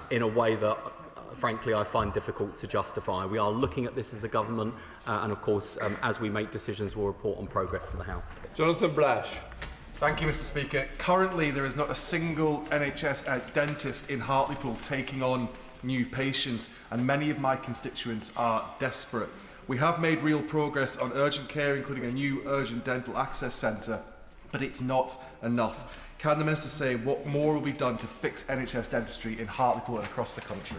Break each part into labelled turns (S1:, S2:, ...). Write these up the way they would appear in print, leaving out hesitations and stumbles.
S1: in a way that, frankly, I find difficult to justify. We are looking at this as a government, and of course, as we make decisions, we'll report on progress to the House.
S2: Jonathan Brash.
S3: Thank you, Mr Speaker. Currently, there is not a single NHS dentist in Hartlepool taking on new patients, and many of my constituents are desperate. We have made real progress on urgent care, including a new urgent dental access centre, but it's not enough. Can the Minister say what more will be done to fix NHS dentistry in Hartlepool and across the country?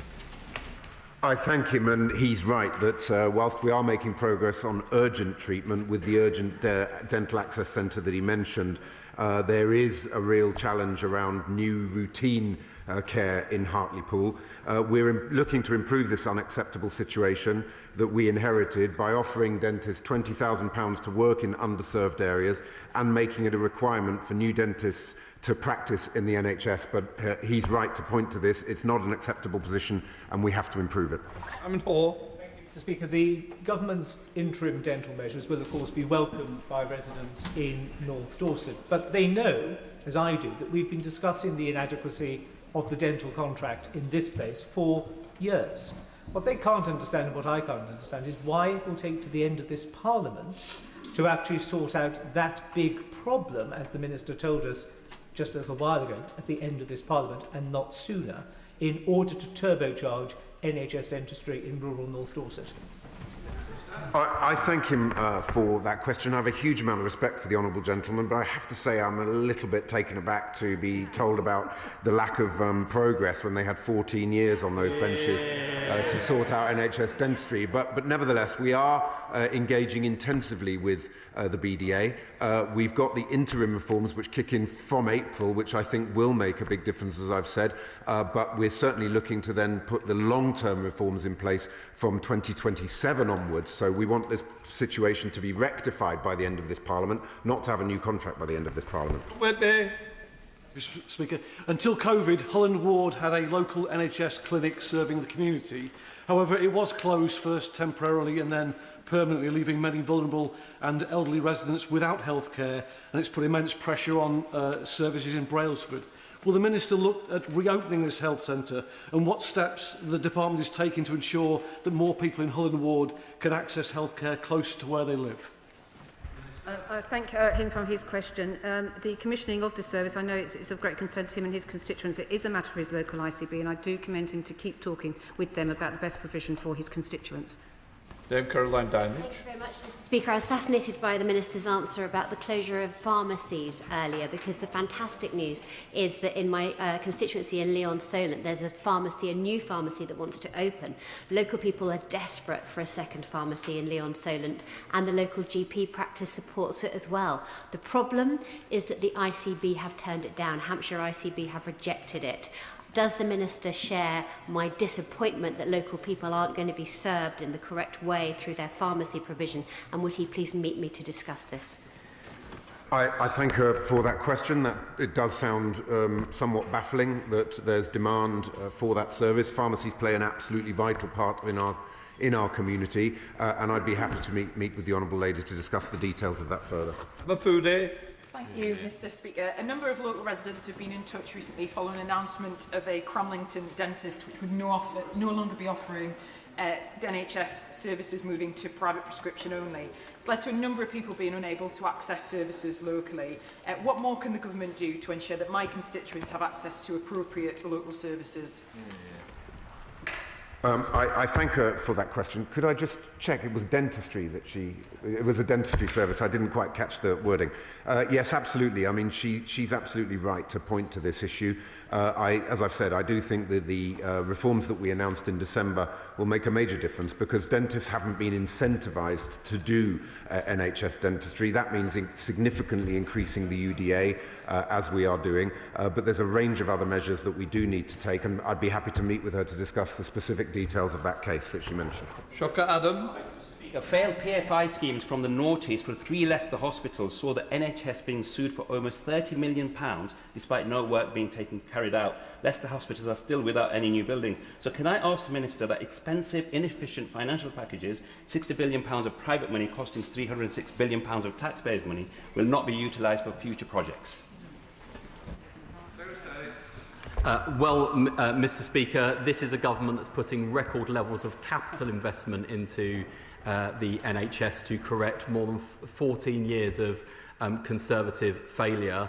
S4: I thank him, and he's right that whilst we are making progress on urgent treatment with the urgent dental access centre that he mentioned, there is a real challenge around new routine care in Hartlepool. We're looking to improve this unacceptable situation that we inherited by offering dentists £20,000 to work in underserved areas and making it a requirement for new dentists to practice in the NHS. But he's right to point to this. It's not an acceptable position and we have to improve it.
S5: Mr Speaker, the government's interim dental measures will of course be welcomed by residents in North Dorset, but they know, as I do, that we've been discussing the inadequacy of the dental contract in this place for years. What they can't understand and what I can't understand is why it will take to the end of this Parliament to actually sort out that big problem, as the Minister told us just a little while ago, at the end of this Parliament and not sooner, in order to turbocharge NHS dentistry in rural North Dorset.
S4: I thank him for that question. I have a huge amount of respect for the honourable gentleman, but I have to say I'm a little bit taken aback to be told about the lack of progress when they had 14 years on those benches to sort out NHS dentistry. But nevertheless, we are engaging intensively with the BDA. We've got the interim reforms which kick in from April, which I think will make a big difference, as I've said, but we're certainly looking to then put the long-term reforms in place from 2027 onwards. So we want this situation to be rectified by the end of this Parliament, not to have a new contract by the end of this Parliament.
S2: Mr Speaker, until COVID, Holland Ward had a local NHS clinic serving the community. However, it was closed first temporarily and then permanently, leaving many vulnerable and elderly residents without health care, and it's put immense pressure on services in Brailsford. Will the Minister look at reopening this health centre, and what steps the Department is taking to ensure that more people in Holland Ward can access health care close to where they live?
S6: I thank him for his question. The commissioning of this service, I know it's of great concern to him and his constituents. It is a matter for his local ICB, and I do commend him to keep talking with them about the best provision for his constituents.
S2: Caroline Downey.
S7: Thank you very much, Mr Speaker. I was fascinated by the Minister's answer about the closure of pharmacies earlier, because the fantastic news is that in my constituency in Leon Solent, there's a new pharmacy that wants to open. Local people are desperate for a second pharmacy in Leon Solent, and the local GP practice supports it as well. The problem is that the ICB have turned it down. Hampshire ICB have rejected it. Does the Minister share my disappointment that local people aren't going to be served in the correct way through their pharmacy provision, and would he please meet me to discuss this?
S4: I thank her for that question. That it does sound somewhat baffling that there's demand for that service. Pharmacies play an absolutely vital part in our community, and I'd be happy to meet with the Honourable Lady to discuss the details of that further.
S2: Mafude.
S8: Thank you, Mr Speaker. A number of local residents have been in touch recently following an announcement of a Cramlington dentist which would no longer be offering NHS services, moving to private prescription only. It's led to a number of people being unable to access services locally. What more can the government do to ensure that my constituents have access to appropriate local services?
S4: I thank her for that question. Could I just check? It was dentistry that it was a dentistry service. I didn't quite catch the wording. Yes, absolutely. I mean, she's absolutely right to point to this issue. As I've said, I do think that the reforms that we announced in December will make a major difference, because dentists haven't been incentivised to do NHS dentistry. That means significantly increasing the UDA, as we are doing. But there's a range of other measures that we do need to take, and I'd be happy to meet with her to discuss the specific details of that case that she mentioned.
S2: Shocker Adam.
S9: Failed PFI schemes from the noughties for 3 Leicester hospitals saw the NHS being sued for almost £30 million despite no work being carried out. Leicester hospitals are still without any new buildings. So can I ask the Minister that expensive, inefficient financial packages, £60 billion of private money costing £306 billion of taxpayers' money, will not be utilised for future projects?
S1: Mr. Speaker, this is a government that's putting record levels of capital investment into the NHS to correct more than 14 years of Conservative failure.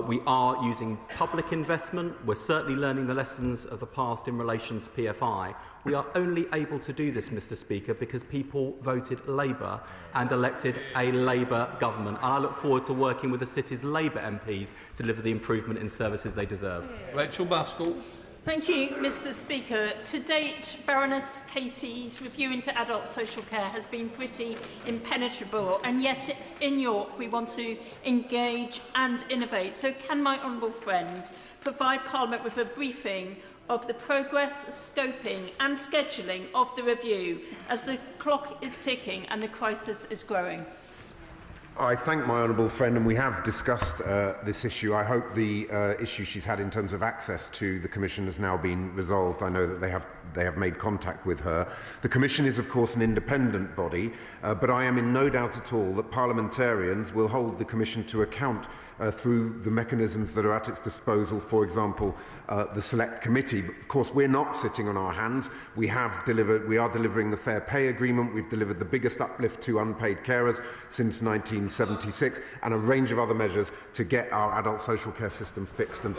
S1: We are using public investment. We're certainly learning the lessons of the past in relation to PFI. We are only able to do this, Mr. Speaker, because people voted Labour and elected a Labour government. And I look forward to working with the city's Labour MPs to deliver the improvement in services they deserve.
S10: Rachel Baskell.
S11: Thank you, Mr. Speaker. To date, Baroness Casey's review into adult social care has been pretty impenetrable, and yet in York we want to engage and innovate. So can my honourable friend provide Parliament with a briefing of the progress, scoping and scheduling of the review as the clock is ticking and the crisis is growing?
S4: I thank my honourable friend, and we have discussed this issue. I hope the issue she's had in terms of access to the Commission has now been resolved. I know that they have made contact with her. The Commission is, of course, an independent body, but I am in no doubt at all that parliamentarians will hold the Commission to account through the mechanisms that are at its disposal, for example, the Select Committee. But of course, we're not sitting on our hands. We are delivering the Fair Pay Agreement. We've delivered the biggest uplift to unpaid carers since 1976, and a range of other measures to get our adult social care system fixed and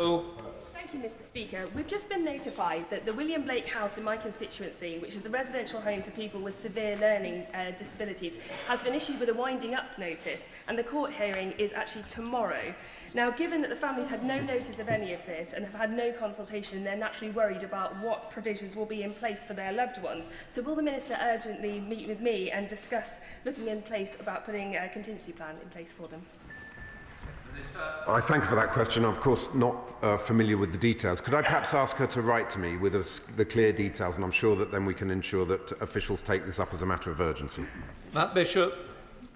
S12: Thank you, Mr. Speaker. We've just been notified that the William Blake House in my constituency, which is a residential home for people with severe learning disabilities, has been issued with a winding up notice, and the court hearing is actually tomorrow. Now, given that the families had no notice of any of this and have had no consultation, they're naturally worried about what provisions will be in place for their loved ones. So will the Minister urgently meet with me and discuss looking in place about putting a contingency plan in place for them?
S4: I thank her for that question. I'm, of course, not familiar with the details. Could I perhaps ask her to write to me with the clear details, and I'm sure that then we can ensure that officials take this up as a matter of urgency.
S10: Matt Bishop.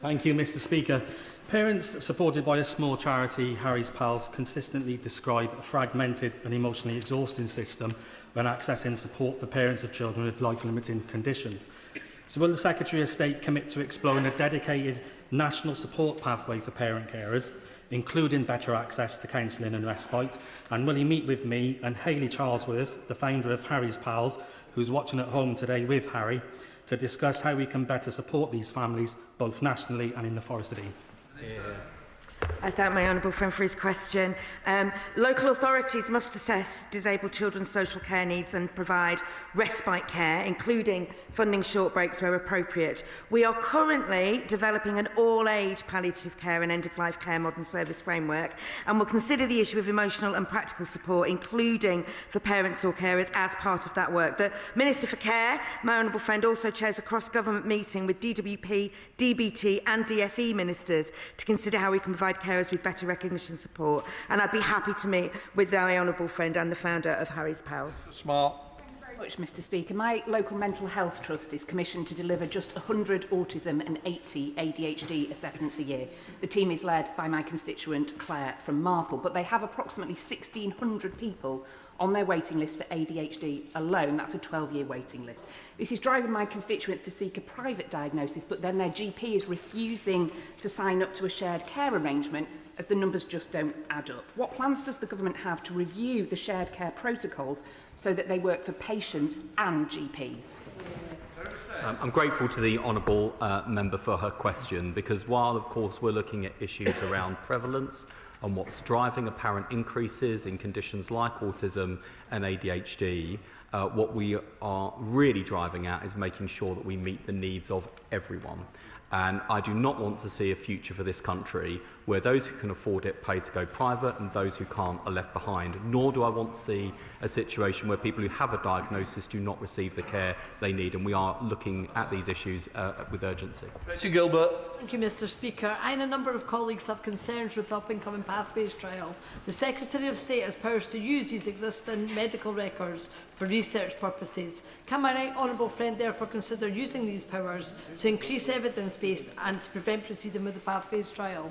S13: Thank you, Mr. Speaker. Parents supported by a small charity, Harry's Pals, consistently describe a fragmented and emotionally exhausting system when accessing support for parents of children with life-limiting conditions. So will the Secretary of State commit to exploring a dedicated national support pathway for parent carers, including better access to counselling and respite? And will he meet with me and Hayley Charlesworth, the founder of Harry's Pals, who's watching at home today with Harry, to discuss how we can better support these families, both nationally and in the Forest of Dean?
S14: I thank my honourable friend for his question. Local authorities must assess disabled children's social care needs and provide respite care, including funding short breaks where appropriate. We are currently developing an all-age palliative care and end-of-life care modern service framework, and will consider the issue of emotional and practical support, including for parents or carers, as part of that work. The Minister for Care, my honourable friend, also chairs a cross-government meeting with DWP, DBT and DFE ministers to consider how we can provide carers with better recognition support, and I'd be happy to meet with my honourable friend and the founder of Harry's Pals.
S10: Smart.
S15: Much, Mr. Speaker. My local mental health trust is commissioned to deliver just 100 autism and 80 ADHD assessments a year. The team is led by my constituent Claire from Marple, but they have approximately 1,600 people on their waiting list for ADHD alone. That's a 12-year waiting list. This is driving my constituents to seek a private diagnosis, but then their GP is refusing to sign up to a shared care arrangement as the numbers just don't add up. What plans does the government have to review the shared care protocols so that they work for patients and GPs?
S1: I'm grateful to the honourable member for her question, because while, of course, we're looking at issues around prevalence and what's driving apparent increases in conditions like autism and ADHD, what we are really driving at is making sure that we meet the needs of everyone. And I do not want to see a future for this country where those who can afford it pay to go private and those who can't are left behind. Nor do I want to see a situation where people who have a diagnosis do not receive the care they need. And we are looking at these issues with urgency.
S10: Betsy Gilbert.
S11: Thank you, Mr. Speaker. I and a number of colleagues have concerns with the up-and-coming Pathways trial. The Secretary of State has powers to use these existing medical records for research purposes. Can my right honourable friend therefore consider using these powers to increase evidence base and to prevent proceeding with the Pathways trial?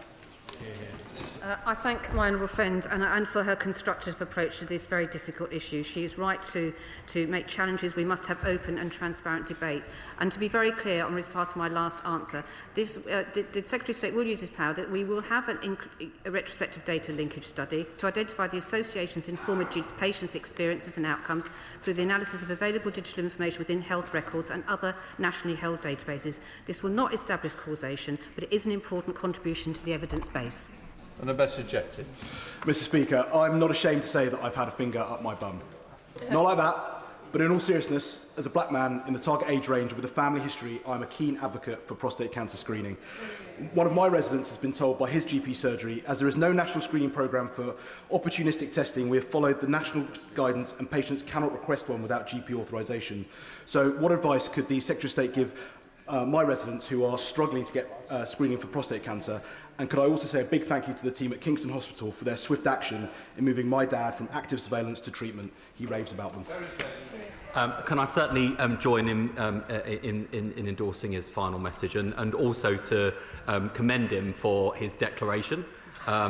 S6: I thank my honourable friend and for her constructive approach to this very difficult issue. She is right to make challenges. We must have open and transparent debate. And to be very clear on part of my last answer, the Secretary of State will use his power that we will have a retrospective data linkage study to identify the associations in former patients' experiences and outcomes through the analysis of available digital information within health records and other nationally held databases. This will not establish causation, but it is an important contribution to the evidence base.
S10: And the best rejected.
S16: Mr. Speaker, I'm not ashamed to say that I've had a finger up my bum. Not like that, but in all seriousness, as a black man in the target age range with a family history, I'm a keen advocate for prostate cancer screening. One of my residents has been told by his GP surgery, as there is no national screening programme for opportunistic testing, we have followed the national guidance and patients cannot request one without GP authorisation. So what advice could the Secretary of State give my residents who are struggling to get screening for prostate cancer? And could I also say a big thank you to the team at Kingston Hospital for their swift action in moving my dad from active surveillance to treatment. He raves about them.
S1: Can I certainly join him in endorsing his final message and also to commend him for his declaration.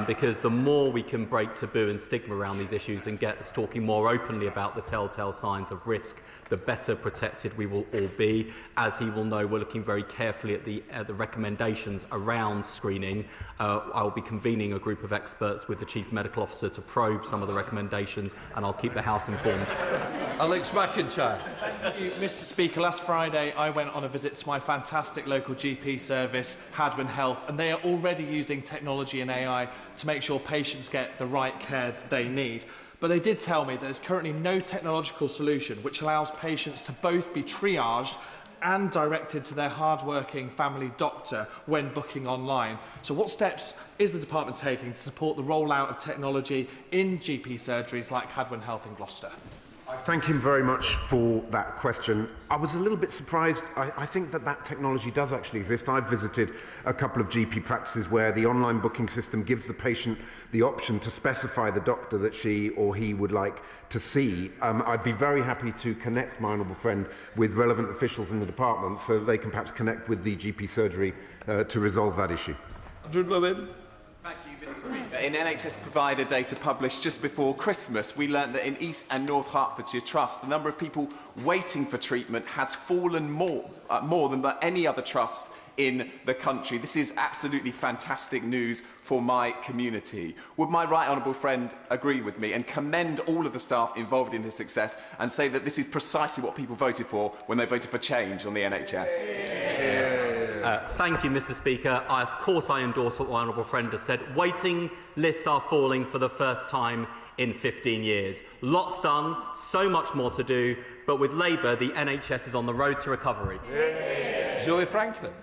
S1: Because the more we can break taboo and stigma around these issues and get us talking more openly about the telltale signs of risk, the better protected we will all be. As he will know, we're looking very carefully at the recommendations around screening. I'll be convening a group of experts with the Chief Medical Officer to probe some of the recommendations, and I'll keep the House informed.
S10: Alex McIntyre.
S17: Thank you, Mr. Speaker. Last Friday, I went on a visit to my fantastic local GP service, Hadwin Health, and they are already using technology and AI to make sure patients get the right care they need. But they did tell me there's currently no technological solution which allows patients to both be triaged and directed to their hard-working family doctor when booking online. So what steps is the department taking to support the rollout of technology in GP surgeries like Hadwin Health in Gloucester?
S4: I thank him very much for that question. I was a little bit surprised. I think that technology does actually exist. I've visited a couple of GP practices where the online booking system gives the patient the option to specify the doctor that she or he would like to see. I'd be very happy to connect my honourable friend with relevant officials in the department so that they can perhaps connect with the GP surgery to resolve that issue.
S10: Andrew Lewin.
S18: Thank you, Mr. Speaker. In NHS provider data published just before Christmas, we learnt that in East and North Hertfordshire Trust, the number of people waiting for treatment has fallen more than any other trust in the country. This is absolutely fantastic news for my community. Would my right honourable friend agree with me and commend all of the staff involved in this success and say that this is precisely what people voted for when they voted for change on the NHS?
S1: Thank you, Mr. Speaker. Of course I endorse what my honourable friend has said. Waiting lists are falling for the first time in 15 years. Lots done, so much more to do, but with Labour, the NHS is on the road to recovery.
S10: Zoe Franklin.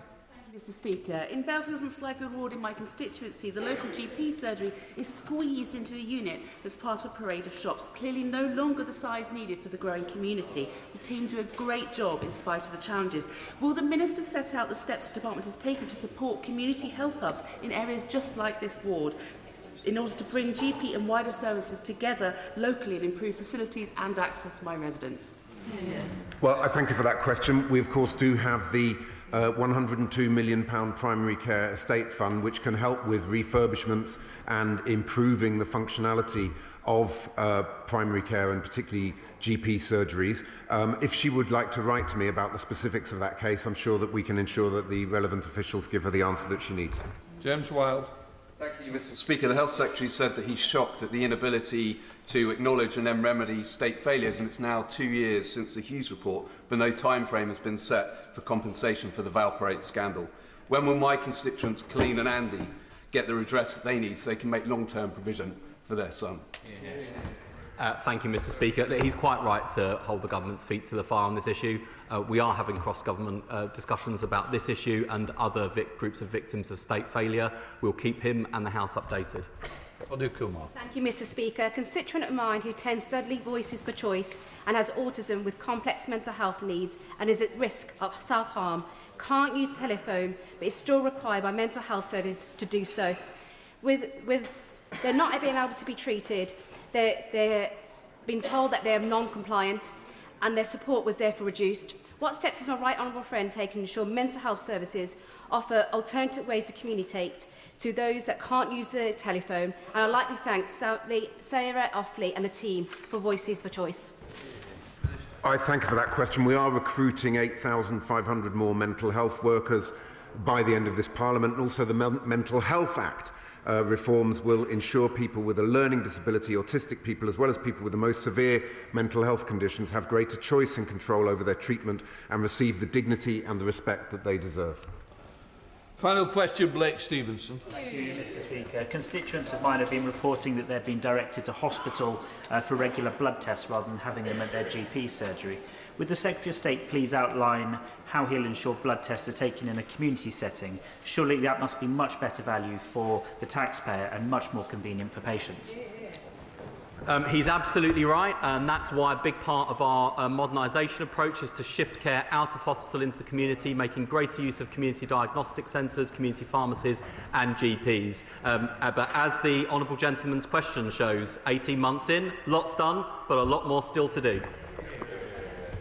S19: Mr. Speaker, in Belfields and Slifield Ward in my constituency, the local GP surgery is squeezed into a unit as part of a parade of shops, clearly no longer the size needed for the growing community. The team do a great job in spite of the challenges. Will the Minister set out the steps the department has taken to support community health hubs in areas just like this ward, in order to bring GP and wider services together locally and improve facilities and access for my residents?
S4: Well, I thank you for that question. We, of course, do have the £102 million primary care estate fund, which can help with refurbishments and improving the functionality of primary care and particularly GP surgeries. If she would like to write to me about the specifics of that case, I'm sure that we can ensure that the relevant officials give her the answer that she needs.
S10: James Wilde.
S20: Thank you, Mr. Speaker. The Health Secretary said that he's shocked at the inability to acknowledge and then remedy state failures, and it's now 2 years since the Hughes report, but no time frame has been set for compensation for the Valparate scandal. When will my constituents, Colleen and Andy, get the redress that they need so they can make long-term provision for their son?
S1: Thank you, Mr. Speaker. He's quite right to hold the government's feet to the fire on this issue. We are having cross-government discussions about this issue and other groups of victims of state failure. We'll keep him and the House updated.
S21: Thank you, Mr. Speaker. A constituent of mine who tends Dudley Voices for Choice and has autism with complex mental health needs and is at risk of self-harm can't use telephone but is still required by mental health services to do so. They're not being able to be treated. They're being told that they're non-compliant and their support was therefore reduced. What steps is my right honourable friend taking to ensure mental health services offer alternative ways to communicate to those that can't use the telephone, and I'd like to thank Sarah Offley and the team for Voices for Choice.
S4: I thank you for that question. We are recruiting 8,500 more mental health workers by the end of this Parliament, and also the Mental Health Act reforms will ensure people with a learning disability, autistic people, as well as people with the most severe mental health conditions, have greater choice and control over their treatment and receive the dignity and the respect that they deserve.
S10: Final question, Blake Stevenson.
S3: Thank you, Mr. Speaker. Constituents of mine have been reporting that they've been directed to hospital for regular blood tests rather than having them at their GP surgery. Would the Secretary of State please outline how he'll ensure blood tests are taken in a community setting? Surely that must be much better value for the taxpayer and much more convenient for patients.
S1: He's absolutely right, and that's why a big part of our modernisation approach is to shift care out of hospital into the community, making greater use of community diagnostic centres, community pharmacies and GPs. But as the honourable gentleman's question shows, 18 months in, lots done, but a lot more still to do.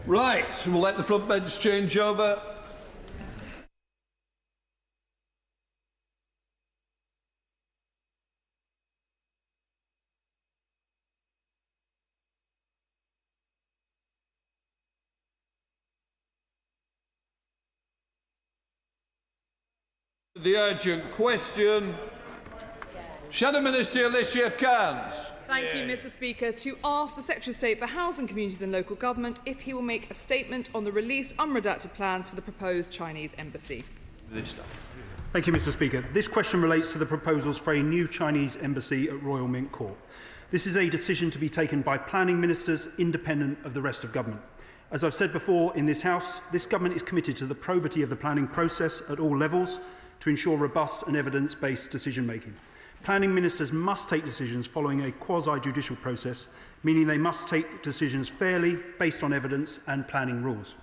S10: Right, we'll let the front bench change over. The urgent question. Shadow Minister Alicia Cairns.
S22: Thank you, Mr. Speaker. To ask the Secretary of State for Housing, Communities and Local Government if he will make a statement on the released unredacted plans for the proposed Chinese embassy.
S10: Minister.
S23: Thank you, Mr. Speaker. This question relates to the proposals for a new Chinese embassy at Royal Mint Court. This is a decision to be taken by planning ministers, independent of the rest of government. As I've said before in this House, this government is committed to the probity of the planning process at all levels to ensure robust and evidence-based decision-making. Planning ministers must take decisions following a quasi-judicial process, meaning they must take decisions fairly, based on evidence and planning rules.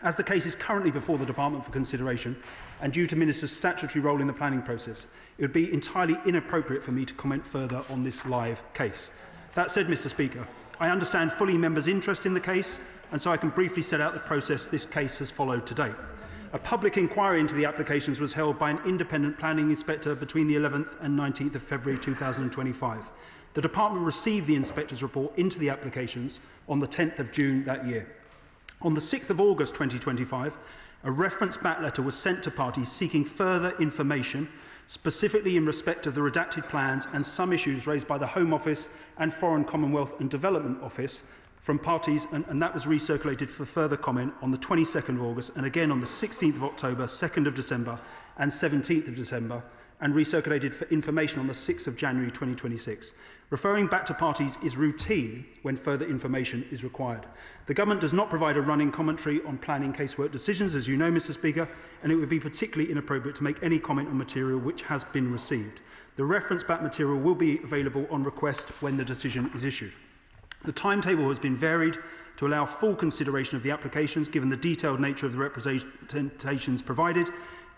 S23: As the case is currently before the Department for consideration, and due to ministers' statutory role in the planning process, it would be entirely inappropriate for me to comment further on this live case. That said, Mr. Speaker, I understand fully members' interest in the case, and so I can briefly set out the process this case has followed to date. A public inquiry into the applications was held by an independent planning inspector between the 11th and 19th of February 2025. The department received the inspector's report into the applications on the 10th of June that year. On the 6th of August 2025, a reference back letter was sent to parties seeking further information, specifically in respect of the redacted plans and some issues raised by the Home Office and Foreign, Commonwealth and Development Office from parties, and that was recirculated for further comment on the 22nd of August and again on the 16th of October, 2nd of December and 17th of December, and recirculated for information on the 6th of January 2026. Referring back to parties is routine when further information is required. The government does not provide a running commentary on planning casework decisions, as you know, Mr. Speaker, and it would be particularly inappropriate to make any comment on material which has been received. The reference back material will be available on request when the decision is issued. The timetable has been varied to allow full consideration of the applications, given the detailed nature of the representations provided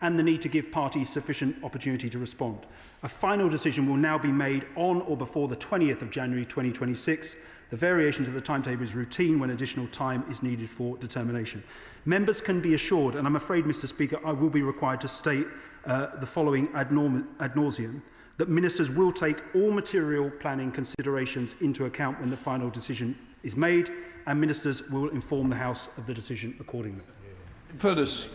S23: and the need to give parties sufficient opportunity to respond. A final decision will now be made on or before the 20th of January 2026. The variation to the timetable is routine when additional time is needed for determination. Members can be assured, and I'm afraid, Mr. Speaker, I will be required to state the following ad nauseam, that ministers will take all material planning considerations into account when the final decision is made, and ministers will inform the House of the decision accordingly.
S10: First,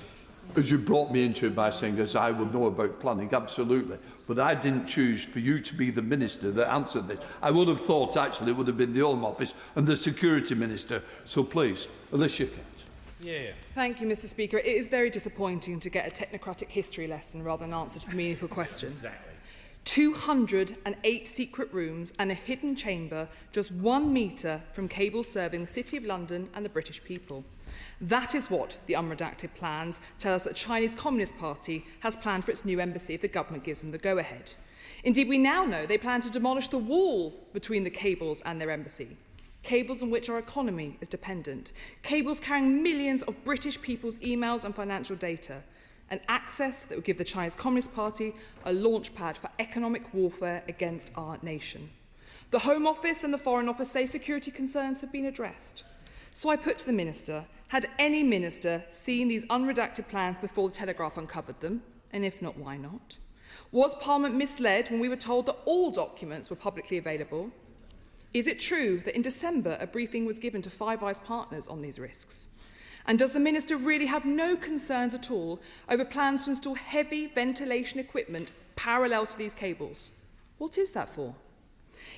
S10: as you brought me into it by saying, as I would know about planning, absolutely. But I didn't choose for you to be the minister that answered this. I would have thought, actually, it would have been the Home Office and the Security Minister. So please, Alicia Cairns.
S22: Thank you, Mr. Speaker. It is very disappointing to get a technocratic history lesson rather than an answer to the meaningful question. 208 secret rooms and a hidden chamber just 1 metre from cables serving the City of London and the British people. That is what the unredacted plans tell us that the Chinese Communist Party has planned for its new embassy if the government gives them the go-ahead. Indeed, we now know they plan to demolish the wall between the cables and their embassy. Cables on which our economy is dependent. Cables carrying millions of British people's emails and financial data. An access that would give the Chinese Communist Party a launchpad for economic warfare against our nation. The Home Office and the Foreign Office say security concerns have been addressed. So I put to the Minister, had any minister seen these unredacted plans before the Telegraph uncovered them? And if not, why not? Was Parliament misled when we were told that all documents were publicly available? Is it true that in December a briefing was given to Five Eyes partners on these risks? And does the Minister really have no concerns at all over plans to install heavy ventilation equipment parallel to these cables? What is that for?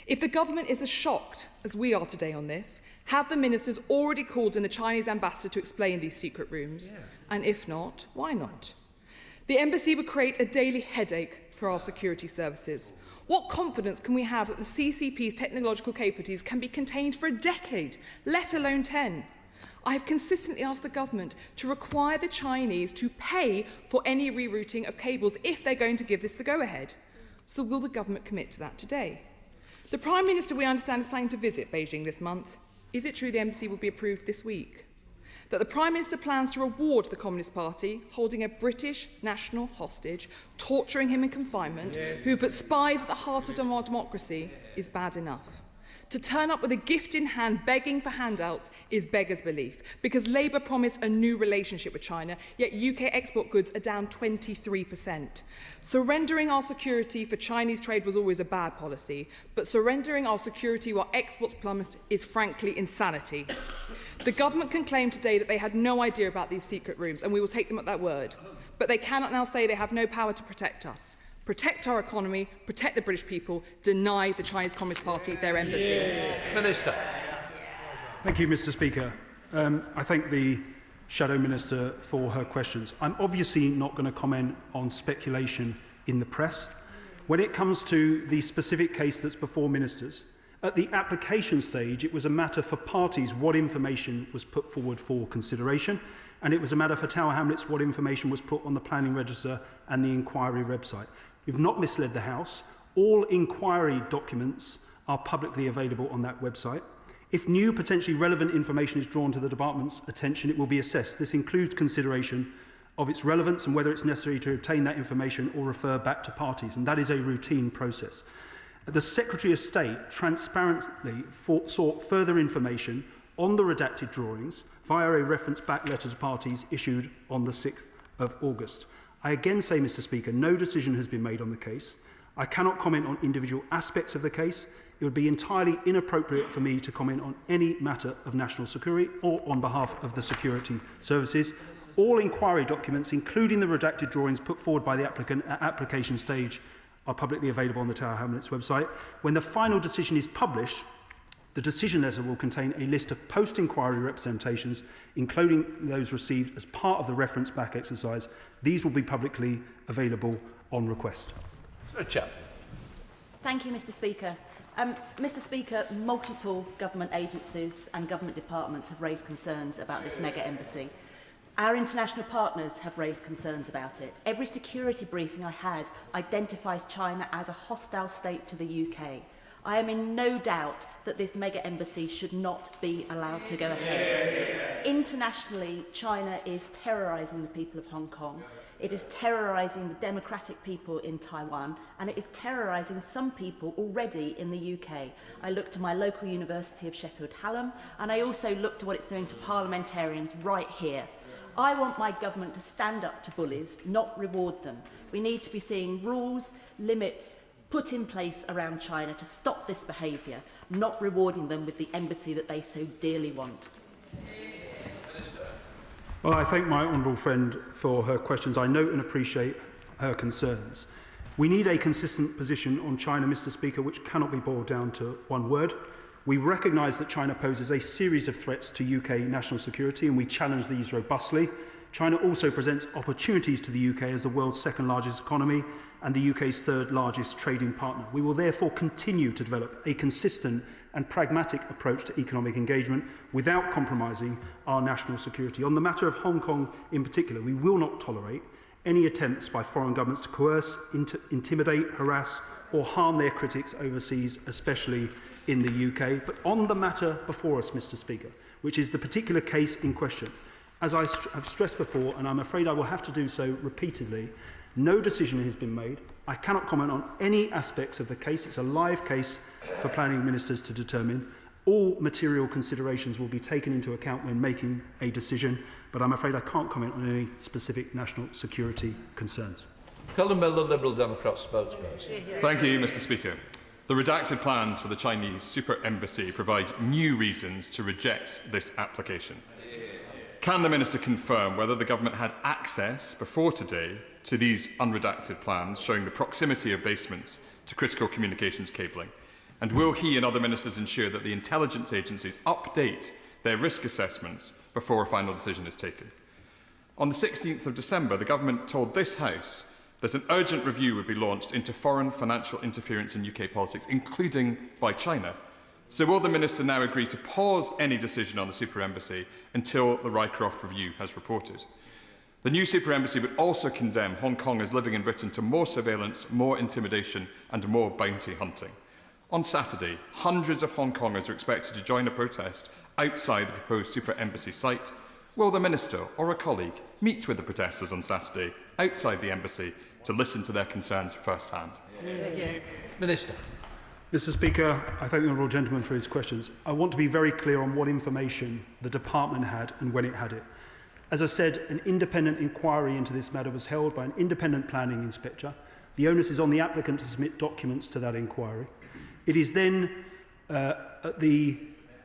S22: If the government is as shocked as we are today on this, have the ministers already called in the Chinese ambassador to explain these secret rooms? Yeah. And if not, why not? The embassy would create a daily headache for our security services. What confidence can we have that the CCP's technological capabilities can be contained for a decade, let alone 10? I have consistently asked the government to require the Chinese to pay for any rerouting of cables if they're going to give this the go-ahead. So will the government commit to that today? The Prime Minister, we understand, is planning to visit Beijing this month. Is it true the embassy will be approved this week? That the Prime Minister plans to reward the Communist Party, holding a British national hostage, torturing him in confinement, who put spies at the heart of our democracy, is bad enough. To turn up with a gift in hand begging for handouts is beggar's belief, because Labour promised a new relationship with China, yet UK export goods are down 23%. Surrendering our security for Chinese trade was always a bad policy, but surrendering our security while exports plummet is frankly insanity. The government can claim today that they had no idea about these secret rooms, and we will take them at that word. But they cannot now say they have no power to protect us. Protect our economy, protect the British people, deny the Chinese Communist Party their embassy.
S10: Yeah. Minister.
S23: Thank you, Mr. Speaker. I thank the Shadow Minister for her questions. I'm obviously not going to comment on speculation in the press. When it comes to the specific case that's before ministers, at the application stage, it was a matter for parties what information was put forward for consideration, and it was a matter for Tower Hamlets what information was put on the planning register and the inquiry website. We've not misled the House. All inquiry documents are publicly available on that website. If new, potentially relevant information is drawn to the Department's attention, it will be assessed. This includes consideration of its relevance and whether it's necessary to obtain that information or refer back to parties, and that is a routine process. The Secretary of State transparently sought further information on the redacted drawings via a reference back letter to parties issued on the 6th of August. I again say, Mr. Speaker, no decision has been made on the case. I cannot comment on individual aspects of the case. It would be entirely inappropriate for me to comment on any matter of national security or on behalf of the security services. All inquiry documents, including the redacted drawings put forward by the applicant at application stage, are publicly available on the Tower Hamlets website. When the final decision is published, the decision letter will contain a list of post-inquiry representations, including those received as part of the reference back exercise. These will be publicly available on request.
S5: Thank you, Mr. Speaker. Mr. Speaker, multiple government agencies and government departments have raised concerns about this mega embassy. Our international partners have raised concerns about it. Every security briefing I had identifies China as a hostile state to the UK. I am in no doubt that this mega embassy should not be allowed to go ahead. Internationally, China is terrorising the people of Hong Kong. It is terrorising the democratic people in Taiwan, and it is terrorising some people already in the UK. I look to my local University of Sheffield Hallam, and I also look to what it's doing to parliamentarians right here. I want my government to stand up to bullies, not reward them. We need to be seeing rules, limits put in place around China to stop this behaviour, not rewarding them with the embassy that they so dearly want.
S23: Well, I thank my honourable friend for her questions. I note and appreciate her concerns. We need a consistent position on China, Mr. Speaker, which cannot be boiled down to one word. We recognise that China poses a series of threats to UK national security, and we challenge these robustly. China also presents opportunities to the UK as the world's second largest economy and the UK's third largest trading partner. We will therefore continue to develop a consistent and pragmatic approach to economic engagement without compromising our national security. On the matter of Hong Kong in particular, we will not tolerate any attempts by foreign governments to coerce, intimidate, harass or harm their critics overseas, especially in the UK. But on the matter before us, Mr. Speaker, which is the particular case in question, as I have stressed before, and I'm afraid I will have to do so repeatedly, no decision has been made. I cannot comment on any aspects of the case. It's a live case for planning ministers to determine. All material considerations will be taken into account when making a decision, but I'm afraid I can't comment on any specific national security concerns.
S10: Colin Miller, Liberal Democrat spokesperson.
S2: Thank you, Mr. Speaker. The redacted plans for the Chinese super embassy provide new reasons to reject this application. Can the Minister confirm whether the government had access before today to these unredacted plans showing the proximity of basements to critical communications cabling? And will he and other ministers ensure that the intelligence agencies update their risk assessments before a final decision is taken? On the 16th of December, the government told this House that an urgent review would be launched into foreign financial interference in UK politics, including by China. So will the Minister now agree to pause any decision on the super embassy until the Rycroft review has reported? The new super embassy would also condemn Hong Kongers living in Britain to more surveillance, more intimidation and more bounty hunting. On Saturday, hundreds of Hong Kongers are expected to join a protest outside the proposed super embassy site. Will the Minister or a colleague meet with the protesters on Saturday outside the embassy to listen to their concerns firsthand?
S10: Minister.
S23: Mr. Speaker, I thank the honourable gentleman for his questions. I want to be very clear on what information the department had and when it had it. As I said, an independent inquiry into this matter was held by an independent planning inspector. The onus is on the applicant to submit documents to that inquiry. It is then at the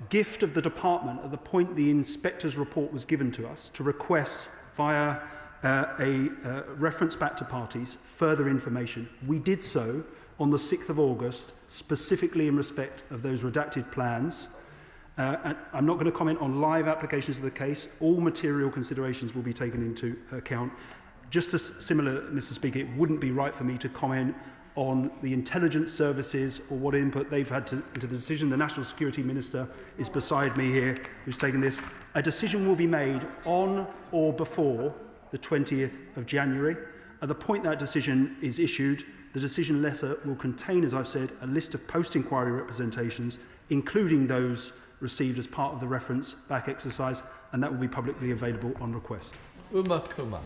S23: gift of the department, at the point the inspector's report was given to us, to request via a reference back to parties further information. We did so on the 6th of August, specifically in respect of those redacted plans. And I'm not going to comment on live applications of the case. All material considerations will be taken into account. Just as similar, Mr. Speaker, it wouldn't be right for me to comment on the intelligence services or what input they've had into the decision. The National Security Minister is beside me here, who's taken this. A decision will be made on or before the 20th of January. At the point that decision is issued, the decision letter will contain, as I've said, a list of post-inquiry representations, including those received as part of the reference back exercise, and that will be publicly available on request.
S10: Uma Kumar.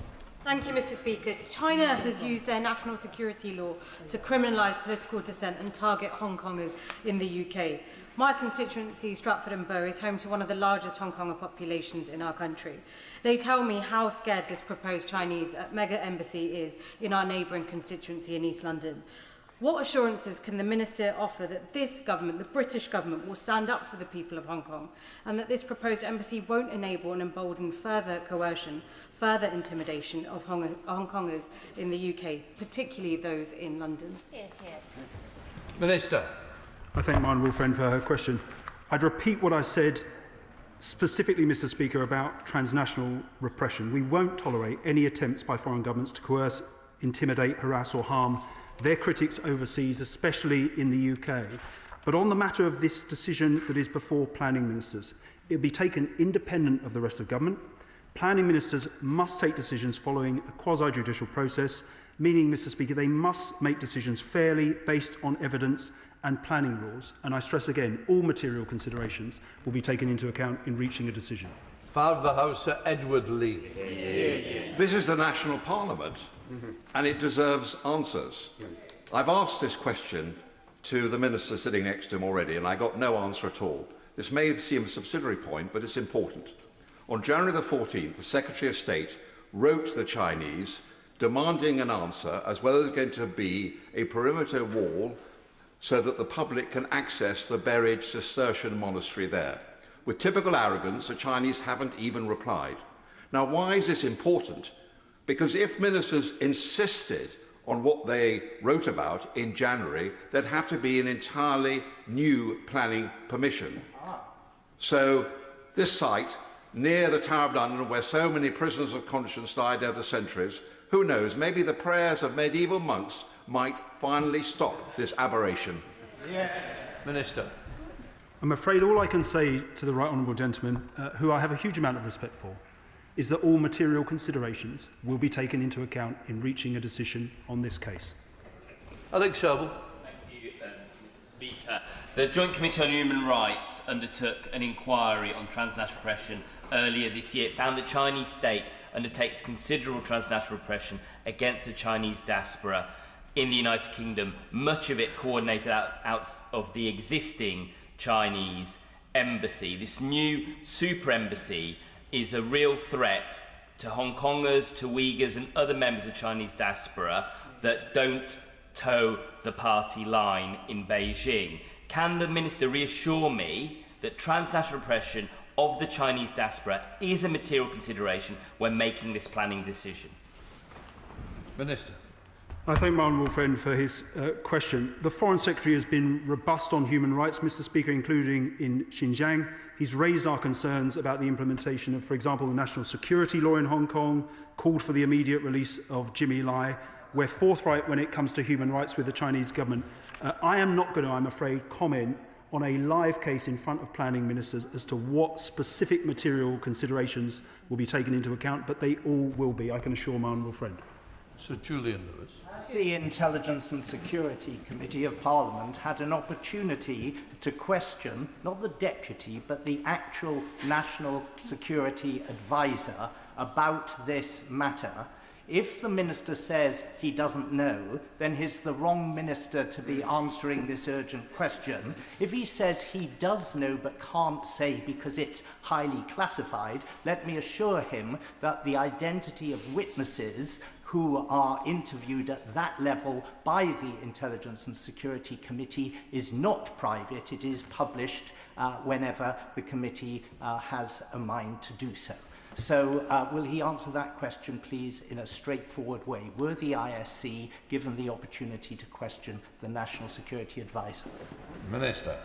S7: Thank you, Mr. Speaker. China has used their national security law to criminalise political dissent and target Hong Kongers in the UK. My constituency, Stratford and Bow, is home to one of the largest Hong Konger populations in our country. They tell me how scared this proposed Chinese mega embassy is in our neighbouring constituency in East London. What assurances can the Minister offer that this government, the British government, will stand up for the people of Hong Kong and that this proposed embassy won't enable and embolden further coercion, further intimidation of Hong Kongers in the UK, particularly those in London?
S10: Minister.
S23: I thank my honourable friend for her question. I'd repeat what I said specifically, Mr. Speaker, about transnational repression. We won't tolerate any attempts by foreign governments to coerce, intimidate, harass or harm their critics overseas, especially in the UK. But on the matter of this decision that is before planning ministers, it will be taken independent of the rest of government. Planning ministers must take decisions following a quasi-judicial process, meaning, Mr. Speaker, they must make decisions fairly based on evidence and planning rules. And I stress again, all material considerations will be taken into account in reaching a decision.
S10: Father of the House, Sir Edward Lee.
S8: This is the national parliament, and it deserves answers. I've asked this question to the minister sitting next to him already, and I got no answer at all. This may seem a subsidiary point, but it's important. On January the 14th, the Secretary of State wrote to the Chinese demanding an answer, as well as going to be a perimeter wall so that the public can access the buried Cistercian monastery there. With typical arrogance, the Chinese haven't even replied. Now, why is this important? Because if ministers insisted on what they wrote about in January, there'd have to be an entirely new planning permission. So this site, near the Tower of London, where so many prisoners of conscience died over centuries, who knows, maybe the prayers of medieval monks might finally stop this aberration.
S10: Minister.
S23: I'm afraid all I can say to the right honourable gentleman, who I have a huge amount of respect for, is that all material considerations will be taken into account in reaching a decision on this case.
S10: Alex Shovel.
S24: Thank you, Mr. Speaker. The Joint Committee on Human Rights undertook an inquiry on transnational repression earlier this year. It found that Chinese state undertakes considerable transnational repression against the Chinese diaspora in the United Kingdom, much of it coordinated out of the existing Chinese embassy. This new super embassy is a real threat to Hong Kongers, to Uyghurs and other members of Chinese diaspora that don't toe the party line in Beijing. Can the Minister reassure me that transnational repression of the Chinese diaspora is a material consideration when making this planning decision?
S10: Minister.
S23: I thank my honourable friend for his question. The Foreign Secretary has been robust on human rights, Mr Speaker, including in Xinjiang. He's raised our concerns about the implementation of, for example, the national security law in Hong Kong, called for the immediate release of Jimmy Lai. We're forthright when it comes to human rights with the Chinese government. I am not going to, I'm afraid, comment on a live case in front of planning ministers as to what specific material considerations will be taken into account, but they all will be, I can assure my honourable friend.
S10: Sir Julian Lewis.
S9: Has the Intelligence and Security Committee of Parliament had an opportunity to question, not the deputy, but the actual National Security Advisor about this matter? If the minister says he doesn't know, then he's the wrong minister to be answering this urgent question. If he says he does know but can't say because it's highly classified, let me assure him that the identity of witnesses who are interviewed at that level by the Intelligence and Security Committee is not private. It is published whenever the committee has a mind to do so. So will he answer that question, please, in a straightforward way? Were the ISC given the opportunity to question the National Security Advisor?
S10: Minister.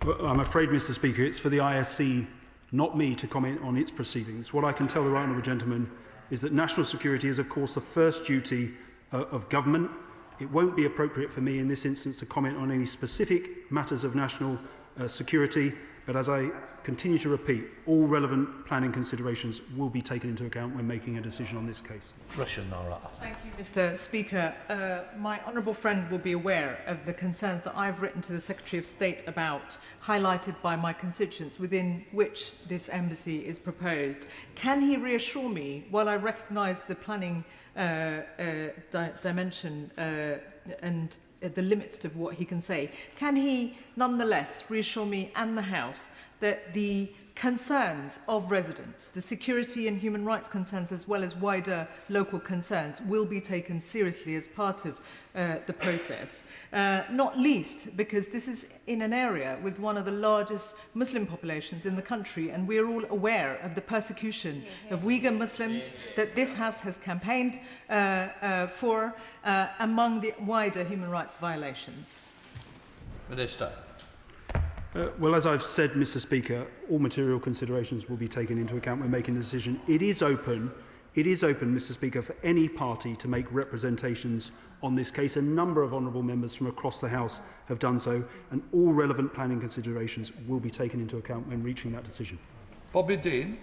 S23: Well, I'm afraid, Mr Speaker, it's for the ISC, not me, to comment on its proceedings. What I can tell the right honourable gentleman is that national security is, of course, the first duty of government. It won't be appropriate for me in this instance to comment on any specific matters of national security, but as I continue to repeat, all relevant planning considerations will be taken into account when making a decision on this case.
S12: Thank you, Mr Speaker. My honourable friend will be aware of the concerns that I've written to the Secretary of State about, highlighted by my constituents, within which this embassy is proposed. Can he reassure me, while I recognise the planning dimension and the limits of what he can say, can he nonetheless reassure me and the House that the concerns of residents, the security and human rights concerns as well as wider local concerns, will be taken seriously as part of the process, not least because this is in an area with one of the largest Muslim populations in the country, and we are all aware of the persecution of Uyghur Muslims that this House has campaigned for among the wider human rights violations.
S10: Minister.
S23: Well, as I've said, Mr Speaker, all material considerations will be taken into account when making the decision. It is open, Mr Speaker, for any party to make representations on this case. A number of honourable members from across the House have done so, and all relevant planning considerations will be taken into account when reaching that decision.
S10: Bobby Dean.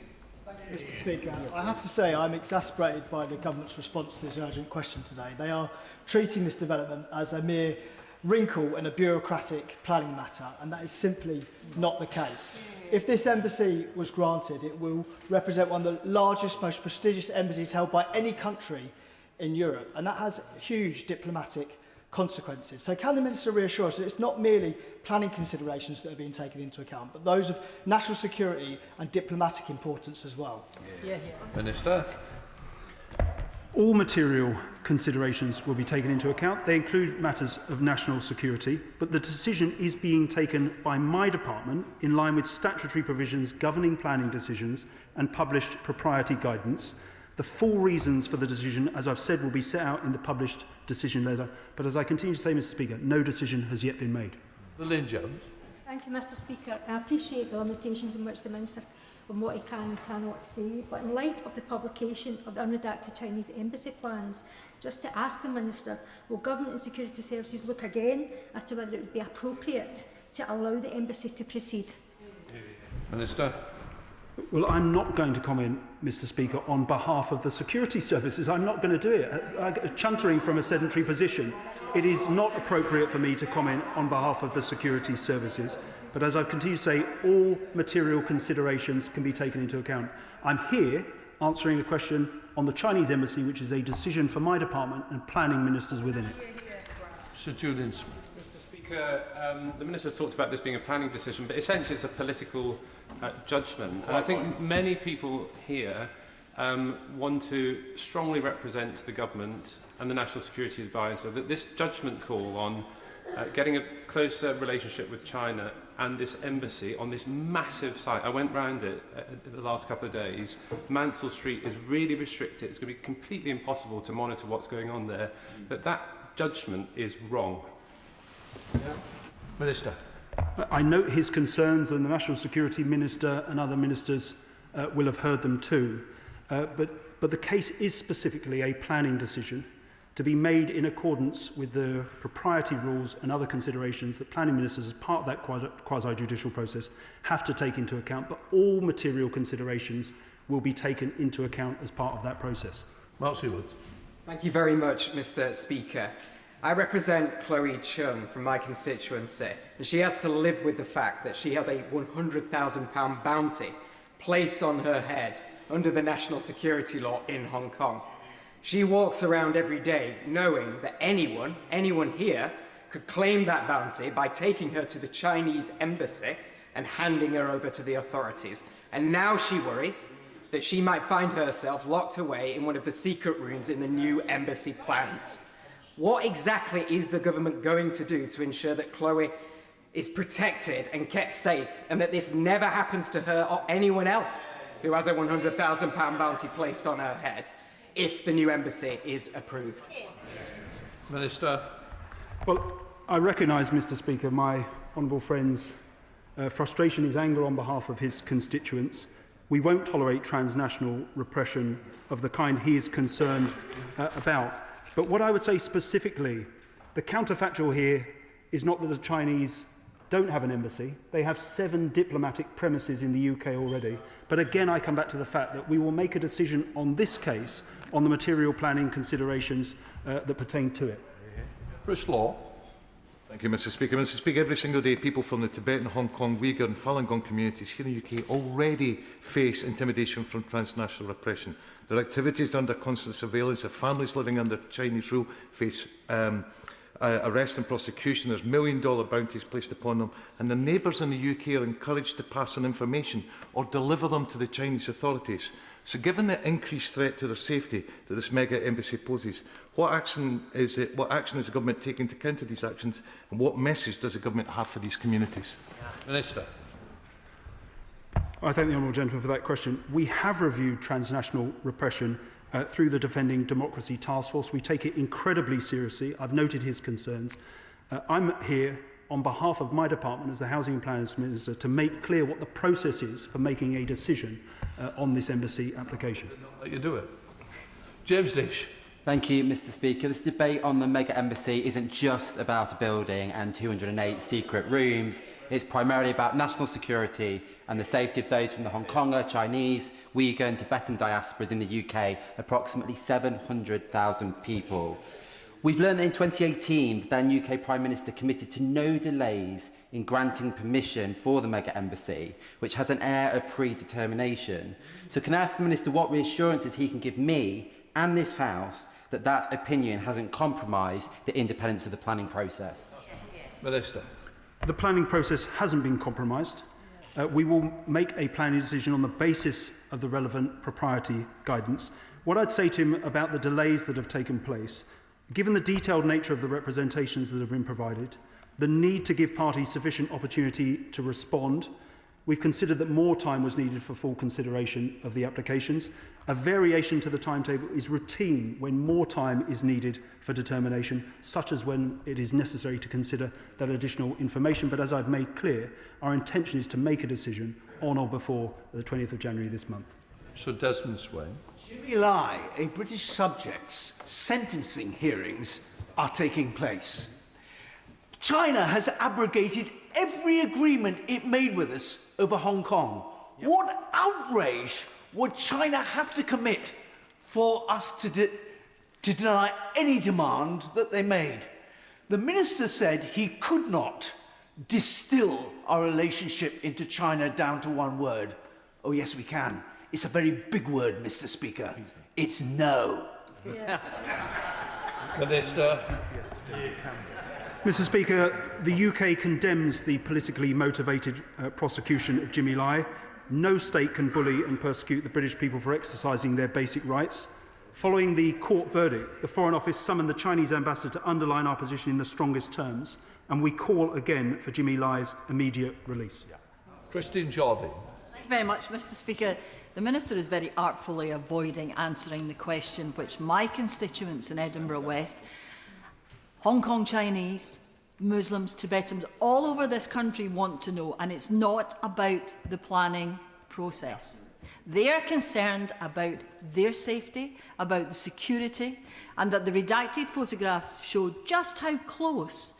S13: Mr Speaker, I have to say I'm exasperated by the government's response to this urgent question today. They are treating this development as a mere wrinkle in a bureaucratic planning matter, and that is simply not the case. If this embassy was granted, it will represent one of the largest, most prestigious embassies held by any country in Europe, and that has huge diplomatic consequences. So can the Minister reassure us that it's not merely planning considerations that are being taken into account, but those of national security and diplomatic importance as well?
S10: Minister.
S23: All material considerations will be taken into account. They include matters of national security, but the decision is being taken by my department in line with statutory provisions governing planning decisions and published propriety guidance. The full reasons for the decision, as I've said, will be set out in the published decision letter. But as I continue to say, Mr Speaker, no decision has yet been made.
S10: Lynn Jones.
S14: Thank you, Mr Speaker. I appreciate the limitations in which the Minister on what he can and cannot say, but in light of the publication of the unredacted Chinese embassy plans, just to ask the Minister, will Government and Security Services look again as to whether it would be appropriate to allow the embassy to proceed?
S10: Minister.
S23: Well, I'm not going to comment, Mr Speaker, on behalf of the security services. I'm not going to do it. Chuntering from a sedentary position, it is not appropriate for me to comment on behalf of the security services. But as I continue to say, all material considerations can be taken into account. I'm here answering a question on the Chinese embassy, which is a decision for my department and planning ministers within it.
S10: Sir Julian Smith.
S25: Mr Speaker, the Minister's talked about this being a planning decision, but essentially it's a political judgment. And I think many people here want to strongly represent to the government and the National Security Advisor that this judgment call on getting a closer relationship with China and this embassy on this massive site, I went round it the last couple of days, Mansell Street is really restricted, it's going to be completely impossible to monitor what's going on there, that judgment is wrong.
S10: Minister.
S23: I note his concerns, and the National Security Minister and other ministers will have heard them too. But the case is specifically a planning decision to be made in accordance with the propriety rules and other considerations that planning ministers, as part of that quasi-judicial process, have to take into account. But all material considerations will be taken into account as part of that process.
S10: Mark Seawood.
S6: Thank you very much, Mr. Speaker. I represent Chloe Chung from my constituency, and she has to live with the fact that she has a £100,000 bounty placed on her head under the national security law in Hong Kong. She walks around every day knowing that anyone here could claim that bounty by taking her to the Chinese embassy and handing her over to the authorities. And now she worries that she might find herself locked away in one of the secret rooms in the new embassy plans. What exactly is the government going to do to ensure that Chloe is protected and kept safe, and that this never happens to her or anyone else who has a £100,000 bounty placed on her head, if the new embassy is approved?
S10: Minister.
S23: Well, I recognise, Mr. Speaker, my honourable friend's frustration, his anger on behalf of his constituents. We won't tolerate transnational repression of the kind he is concerned about. But what I would say specifically, the counterfactual here is not that the Chinese don't have an embassy. They have 7 diplomatic premises in the UK already. But again, I come back to the fact that we will make a decision on this case on the material planning considerations that pertain to it.
S10: Bruce Law.
S11: Thank you, Mr. Speaker. Mr. Speaker, every single day, people from the Tibetan, Hong Kong, Uyghur and Falun Gong communities here in the UK already face intimidation from transnational repression. Their activities are under constant surveillance. Their families living under Chinese rule face arrest and prosecution. There's million-dollar bounties placed upon them, and their neighbours in the UK are encouraged to pass on information or deliver them to the Chinese authorities. So given the increased threat to their safety that this mega embassy poses, what action is the government taking to counter these actions, and what message does the government have for these communities?
S10: Minister.
S23: I thank the honourable gentleman for that question. We have reviewed transnational repression through the Defending Democracy Task Force. We take it incredibly seriously. I've noted his concerns. I'm here on behalf of my department as the Housing and Planning Minister to make clear what the process is for making a decision on this embassy application.
S10: Let you do it. James Dish.
S15: Thank you, Mr. Speaker. This debate on the mega embassy isn't just about a building and 208 secret rooms. It's primarily about national security and the safety of those from the Hong Konger, Chinese, Uyghur and Tibetan diasporas in the UK, approximately 700,000 people. We've learned that in 2018, the then UK Prime Minister committed to no delays in granting permission for the mega embassy, which has an air of predetermination. So can I ask the Minister what reassurances he can give me and this House that that opinion hasn't compromised the independence of the planning process?
S10: Minister.
S23: The planning process hasn't been compromised. We will make a planning decision on the basis of the relevant propriety guidance. What I'd say to him about the delays that have taken place, given the detailed nature of the representations that have been provided, the need to give parties sufficient opportunity to respond, we've considered that more time was needed for full consideration of the applications. A variation to the timetable is routine when more time is needed for determination, such as when it is necessary to consider that additional information. But as I've made clear, our intention is to make a decision on or before the 20th of January this month.
S10: So Desmond Swain.
S16: July, a British subject's sentencing hearings are taking place. China has abrogated every agreement it made with us over Hong Kong. Yep. What outrage would China have to commit for us to deny any demand that they made? The minister said he could not distill our relationship into China down to one word. Oh, yes, we can. It's a very big word, Mr. Speaker. It's no.
S10: Yeah. Minister.
S23: Mr. Speaker, the UK condemns the politically motivated prosecution of Jimmy Lai. No state can bully and persecute the British people for exercising their basic rights. Following the court verdict, the Foreign Office summoned the Chinese ambassador to underline our position in the strongest terms, and we call again for Jimmy Lai's immediate release.
S10: Christine Jordan.
S17: Thank you very much, Mr. Speaker. The Minister is very artfully avoiding answering the question which my constituents in Edinburgh West, Hong Kong Chinese, Muslims, Tibetans, all over this country want to know, and it's not about the planning process. They are concerned about their safety, about the security, and that the redacted photographs show just how close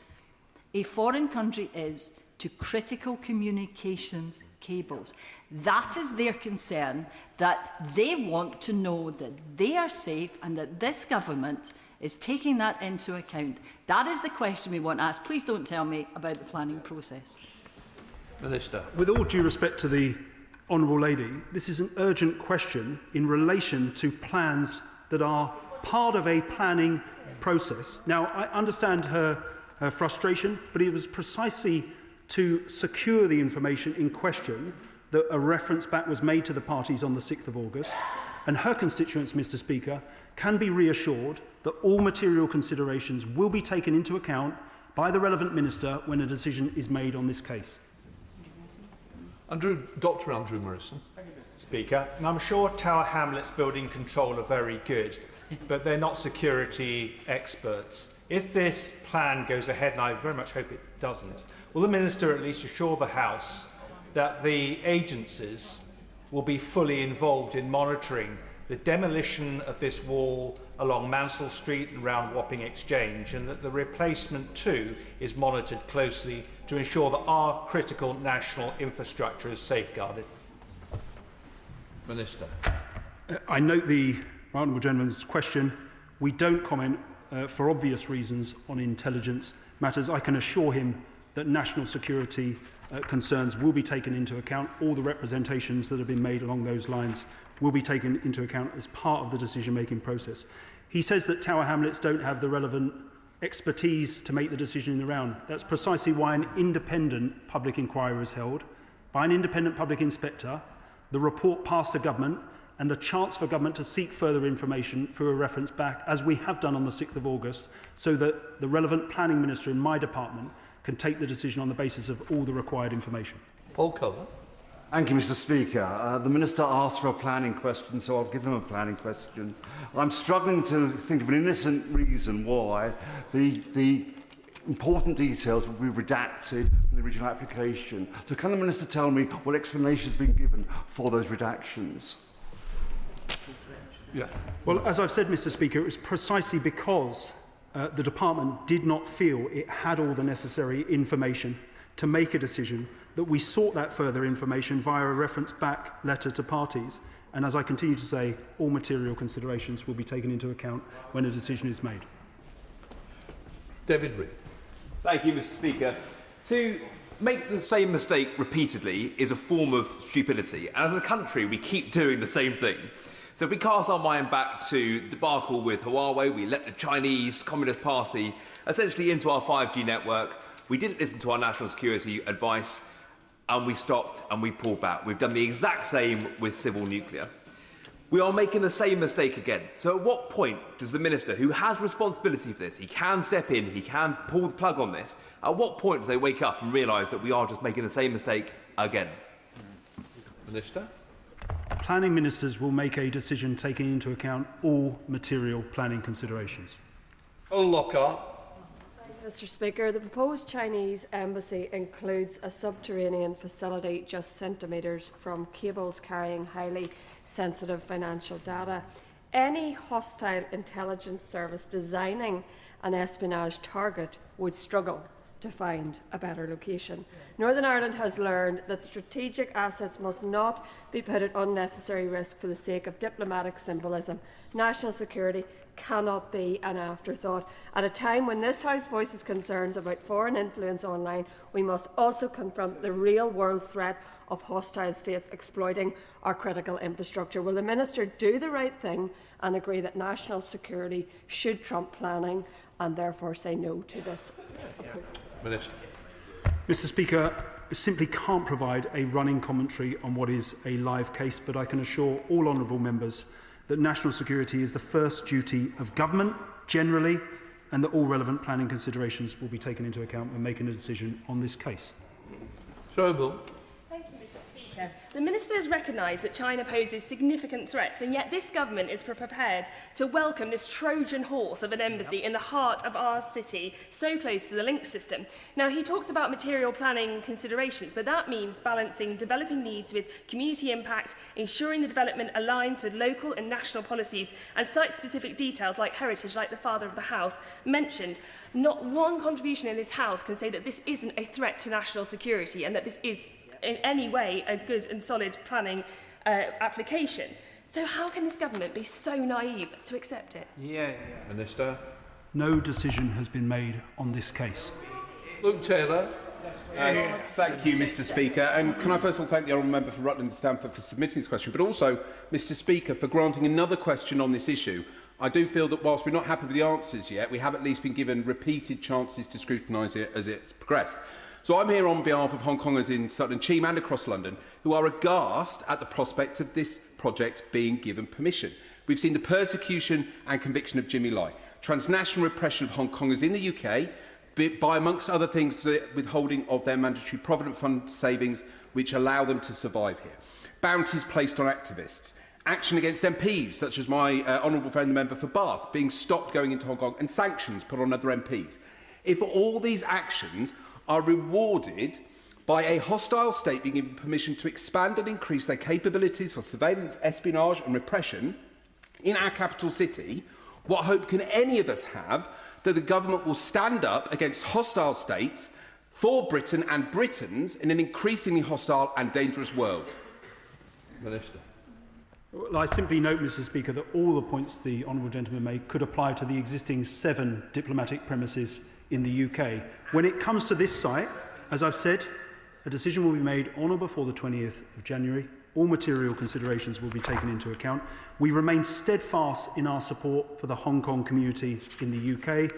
S17: a foreign country is to critical communications cables. That is their concern, that they want to know that they are safe and that this government is taking that into account. That is the question we want asked. Please don't tell me about the planning process.
S10: Minister.
S23: With all due respect to the Honourable Lady, this is an urgent question in relation to plans that are part of a planning process. Now, I understand her frustration, but it was precisely to secure the information in question that a reference back was made to the parties on the 6th of August, and her constituents, Mr. Speaker, can be reassured that all material considerations will be taken into account by the relevant minister when a decision is made on this case.
S10: Dr. Andrew Morrison.
S18: Thank you, Mr. Speaker. And I'm sure Tower Hamlets Building Control are very good, but they're not security experts. If this plan goes ahead, and I very much hope it doesn't, will the Minister at least assure the House that the agencies will be fully involved in monitoring the demolition of this wall along Mansell Street and round Wapping Exchange, and that the replacement too is monitored closely to ensure that our critical national infrastructure is safeguarded?
S10: Minister.
S23: I note the honourable gentleman's question. We don't comment, for obvious reasons, on intelligence matters. I can assure him that national security concerns will be taken into account. All the representations that have been made along those lines will be taken into account as part of the decision-making process. He says that Tower Hamlets don't have the relevant expertise to make the decision in the round. That's precisely why an independent public inquiry is held by an independent public inspector, the report passed to government, and the chance for government to seek further information through a reference back, as we have done on the 6th of August, so that the relevant planning minister in my department can take the decision on the basis of all the required information.
S10: Paul Cullen.
S19: Thank you, Mr. Speaker. The Minister asked for a planning question, so I'll give him a planning question. I'm struggling to think of an innocent reason why the important details will be redacted from the original application. So can the Minister tell me what explanation has been given for those redactions?
S23: Yeah. Well, as I've said, Mr. Speaker, it was precisely because the department did not feel it had all the necessary information to make a decision that we sought that further information via a reference back letter to parties. And as I continue to say, all material considerations will be taken into account when a decision is made.
S10: David Reid.
S20: Thank you, Mr. Speaker. To make the same mistake repeatedly is a form of stupidity. And as a country, we keep doing the same thing. So if we cast our mind back to the debacle with Huawei, we let the Chinese Communist Party essentially into our 5G network. We didn't listen to our national security advice, and we stopped and we pulled back. We've done the exact same with civil nuclear. We are making the same mistake again. So at what point does the Minister, who has responsibility for this, he can step in, he can pull the plug on this, at what point do they wake up and realise that we are just making the same mistake again?
S10: Minister.
S23: Planning ministers will make a decision taking into account all material planning considerations.
S10: Lockhart.
S21: Mr. Speaker, the proposed Chinese embassy includes a subterranean facility just centimetres from cables carrying highly sensitive financial data. Any hostile intelligence service designing an espionage target would struggle to find a better location. Northern Ireland has learned that strategic assets must not be put at unnecessary risk for the sake of diplomatic symbolism. National security cannot be an afterthought. At a time when this House voices concerns about foreign influence online, we must also confront the real-world threat of hostile states exploiting our critical infrastructure. Will the Minister do the right thing and agree that national security should trump planning and therefore say no to this?
S10: Minister.
S23: Mr. Speaker, simply can't provide a running commentary on what is a live case, but I can assure all honourable members that national security is the first duty of government generally, and that all relevant planning considerations will be taken into account when making a decision on this case.
S10: Schroebel.
S1: Thank you, Mr. Speaker. The Minister has recognised that China poses significant threats, and yet this government is prepared to welcome this Trojan horse of an embassy in the heart of our city, so close to the link system. Now, he talks about material planning considerations, but that means balancing developing needs with community impact, ensuring the development aligns with local and national policies, and site-specific details like heritage, like the father of the house mentioned. Not one contribution in this House can say that this isn't a threat to national security and that this is in any way a good and solid planning application. So how can this government be so naive to accept it?
S11: Minister.
S23: No decision has been made on this case.
S10: Luke Taylor.
S3: Thank you, Mr. Speaker. And can I first of all thank the honourable member for Rutland and Stamford for submitting this question, but also, Mr. Speaker, for granting another question on this issue. I do feel that whilst we're not happy with the answers yet, we have at least been given repeated chances to scrutinise it as it's progressed. So I'm here on behalf of Hong Kongers in Sutton Cheam and across London who are aghast at the prospect of this project being given permission. We've seen the persecution and conviction of Jimmy Lai, transnational repression of Hong Kongers in the UK, by, amongst other things, the withholding of their mandatory Provident Fund savings, which allow them to survive here. Bounties placed on activists. Action against MPs, such as my honourable friend, the member for Bath, being stopped going into Hong Kong, and sanctions put on other MPs. If all these actions are rewarded by a hostile state being given permission to expand and increase their capabilities for surveillance, espionage and repression in our capital city, what hope can any of us have that the government will stand up against hostile states for Britain and Britons in an increasingly hostile and dangerous world?
S10: Minister.
S23: Well, I simply note, Mr. Speaker, that all the points the honourable gentleman made could apply to the existing 7 diplomatic premises in the UK. When it comes to this site, as I've said, a decision will be made on or before the 20th of January. All material considerations will be taken into account. We remain steadfast in our support for the Hong Kong community in the UK.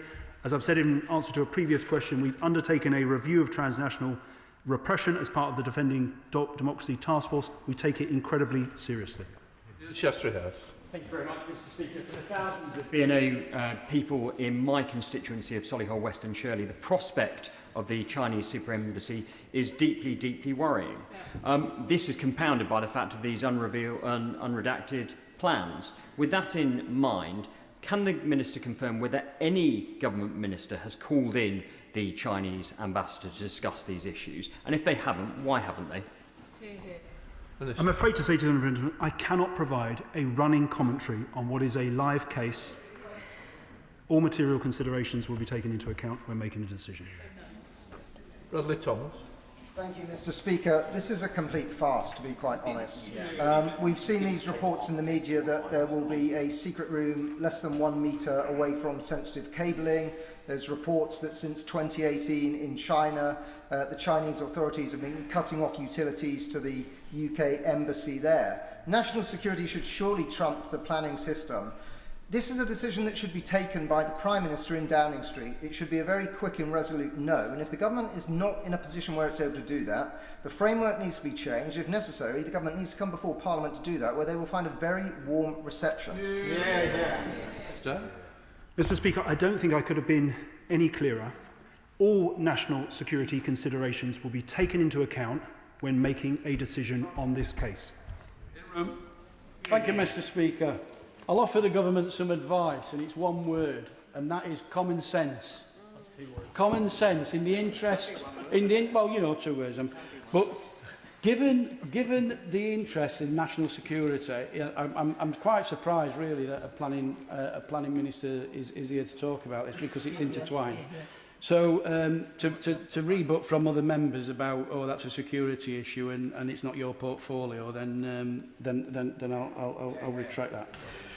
S23: As I've said in answer to a previous question, we've undertaken a review of transnational repression as part of the Defending Democracy Task Force. We take it incredibly seriously.
S4: Thank you very much, Mr. Speaker. For the thousands of B&O people in my constituency of Solihull West and Shirley, the prospect of the Chinese super embassy is deeply, deeply worrying. This is compounded by the fact of these unrevealed and unredacted plans. With that in mind, can the Minister confirm whether any government minister has called in the Chinese ambassador to discuss these issues? And if they haven't, why haven't they?
S23: I'm afraid to say to the President, I cannot provide a running commentary on what is a live case. All material considerations will be taken into account when making a decision.
S10: Bradley Thomas.
S5: Thank you, Mr. Speaker. This is a complete farce, to be quite honest. We've seen these reports in the media that there will be a secret room less than 1 metre away from sensitive cabling. There's reports that since 2018 in China, the Chinese authorities have been cutting off utilities to the UK embassy there. National security should surely trump the planning system. This is a decision that should be taken by the Prime Minister in Downing Street. It should be a very quick and resolute no, and if the government is not in a position where it's able to do that, the framework needs to be changed. If necessary, the government needs to come before Parliament to do that, where they will find a very warm reception.
S23: Mr. Speaker, I don't think I could have been any clearer. All national security considerations will be taken into account when making a decision on this case.
S22: Thank you, Mr. Speaker. I'll offer the government some advice, and it's one word, and that is common sense. Common sense in the interest, well, you know, 2 words. But given the interest in national security, I'm quite surprised, really, that a planning minister is here to talk about this, because it's intertwined. So to rebut from other members about, oh, that's a security issue and it's not your portfolio, then I'll retract that.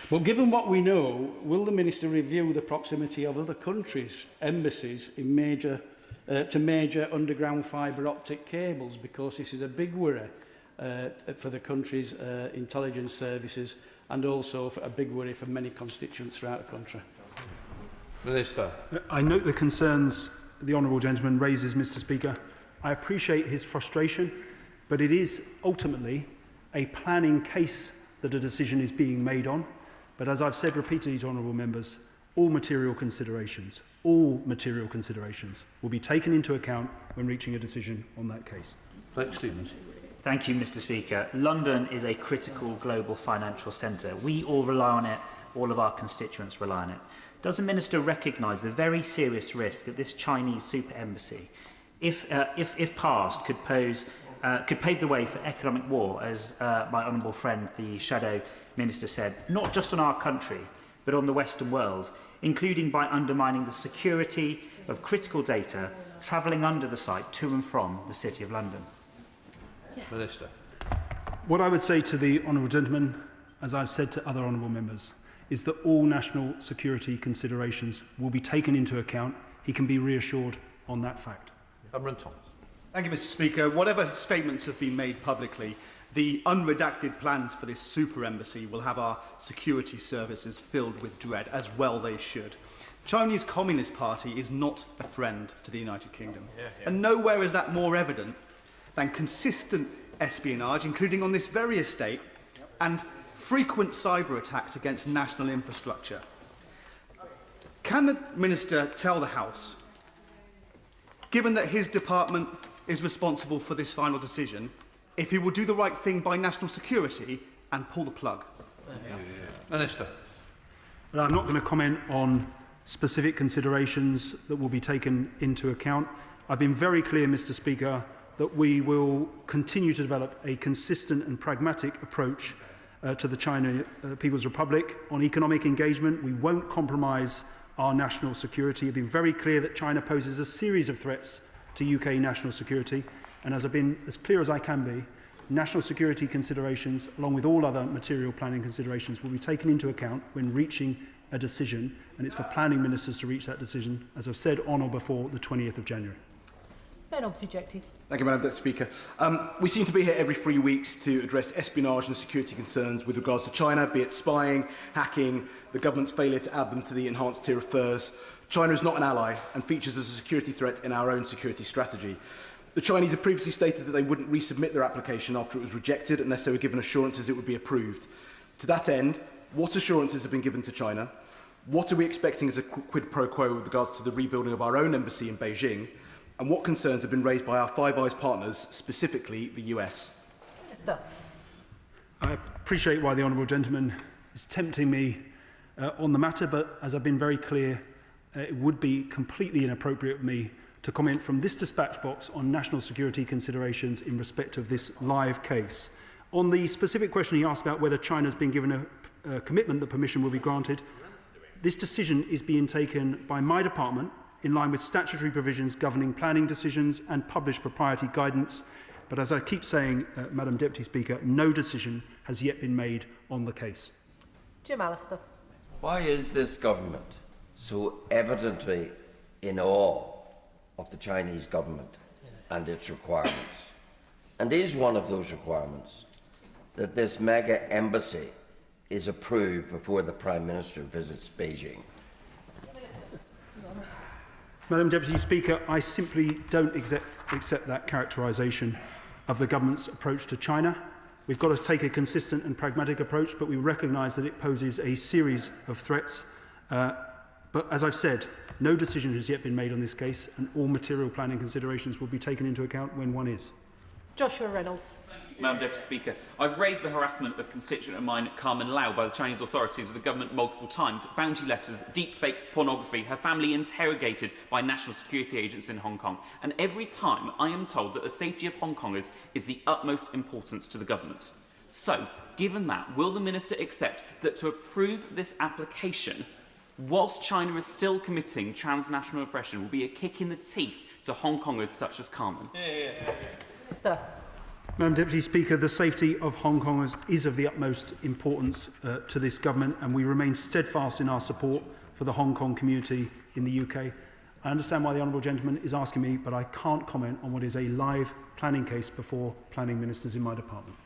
S22: But given what we know, will the Minister review the proximity of other countries' embassies in to major underground fibre optic cables? Because this is a big worry for the country's intelligence services, and also a big worry for many constituents throughout the country.
S10: Minister.
S23: I note the concerns the honourable gentleman raises, Mr. Speaker. I appreciate his frustration, but it is ultimately a planning case that a decision is being made on. But as I've said repeatedly to honourable members, all material considerations will be taken into account when reaching a decision on that case.
S10: Stevens.
S2: Thank you, Mr. Speaker. London is a critical global financial centre. We all rely on it. All of our constituents rely on it. Does the Minister recognise the very serious risk that this Chinese super embassy, if passed, could pave the way for economic war, as my honourable friend, the Shadow Minister, said, not just on our country, but on the Western world, including by undermining the security of critical data travelling under the site to and from the City of London?
S10: Minister.
S23: What I would say to the honourable gentleman, as I've said to other honourable members, is that all national security considerations will be taken into account. He can be reassured on that fact.
S10: Cameron Thomas.
S7: Thank you, Mr. Speaker. Whatever statements have been made publicly, the unredacted plans for this super embassy will have our security services filled with dread, as well they should. Chinese Communist Party is not a friend to the United Kingdom. And nowhere is that more evident than consistent espionage, including on this very estate, and frequent cyber attacks against national infrastructure. Can the Minister tell the House, given that his department is responsible for this final decision, if he will do the right thing by national security and pull the plug?
S10: Minister.
S23: Well, I'm not going to comment on specific considerations that will be taken into account. I've been very clear, Mr. Speaker, that we will continue to develop a consistent and pragmatic approach to the China People's Republic. On economic engagement, we won't compromise our national security. I've been very clear that China poses a series of threats to UK national security, and as I've been as clear as I can be, national security considerations, along with all other material planning considerations, will be taken into account when reaching a decision, and it's for planning ministers to reach that decision, as I've said, on or before the 20th of January.
S8: Gerretti.
S9: Thank you, Madam Speaker. We seem to be here every 3 weeks to address espionage and security concerns with regards to China, be it spying, hacking, the government's failure to add them to the enhanced tier of furs. China is not an ally and features as a security threat in our own security strategy. The Chinese have previously stated that they wouldn't resubmit their application after it was rejected unless they were given assurances it would be approved. To that end, what assurances have been given to China? What are we expecting as a quid pro quo with regards to the rebuilding of our own embassy in Beijing? And what concerns have been raised by our Five Eyes partners, specifically the US?
S8: Minister.
S23: I appreciate why the honourable gentleman is tempting me on the matter, but as I've been very clear, it would be completely inappropriate for me to comment from this dispatch box on national security considerations in respect of this live case. On the specific question he asked about whether China has been given a commitment that permission will be granted, this decision is being taken by my department in line with statutory provisions governing planning decisions and published propriety guidance. But as I keep saying, Madam Deputy Speaker, no decision has yet been made on the case.
S8: Jim Allister.
S24: Why is this government so evidently in awe of the Chinese government and its requirements? And is one of those requirements that this mega embassy is approved before the Prime Minister visits Beijing?
S23: Madam Deputy Speaker, I simply don't accept that characterisation of the government's approach to China. We've got to take a consistent and pragmatic approach, but we recognise that it poses a series of threats. But as I've said, no decision has yet been made on this case, and all material planning considerations will be taken into account when one is.
S8: Joshua Reynolds.
S26: Madam Deputy Speaker, I've raised the harassment of constituent of mine, Carmen Lau, by the Chinese authorities with the government multiple times. Bounty letters, deepfake pornography, her family interrogated by national security agents in Hong Kong. And every time I am told that the safety of Hong Kongers is the utmost importance to the government. So, given that, will the Minister accept that to approve this application, whilst China is still committing transnational repression, will be a kick in the teeth to Hong Kongers such as Carmen?
S8: Minister.
S23: Madam Deputy Speaker, the safety of Hong Kongers is of the utmost importance to this government, and we remain steadfast in our support for the Hong Kong community in the UK. I understand why the honourable gentleman is asking me, but I can't comment on what is a live planning case before planning ministers in my department.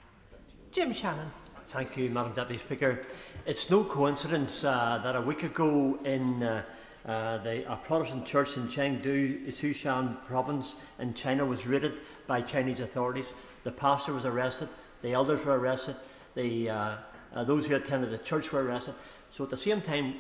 S8: Jim Shannon.
S27: Thank you, Madam Deputy Speaker. It's no coincidence that a week ago in
S6: A Protestant church in Chengdu, Sichuan province in China, was raided by Chinese authorities. The pastor was arrested, the elders were arrested, those who attended the church were arrested. So at the same time,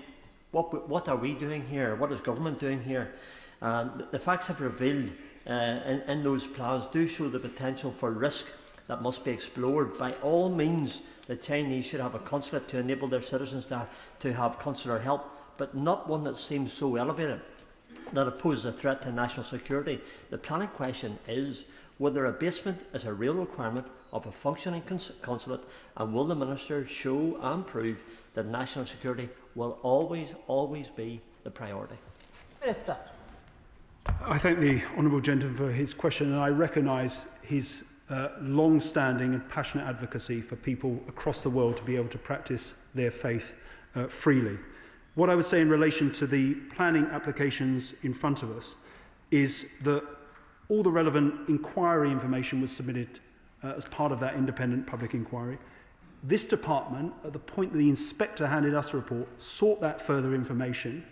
S6: what are we doing here? What is government doing here? The facts have revealed in those plans do show the potential for risk that must be explored. By all means, the Chinese should have a consulate to enable their citizens to have consular help, but not one that seems so elevated that it poses a threat to national security. The planning question is whether abasement is a real requirement of a functioning consulate, and will the Minister show and prove that national security will always be the priority?
S8: Minister.
S23: I thank the honourable gentleman for his question, and I recognise his long-standing and passionate advocacy for people across the world to be able to practice their faith freely. What I would say in relation to the planning applications in front of us is that all the relevant inquiry information was submitted as part of that independent public inquiry. This department, at the point that the inspector handed us a report, sought that further information,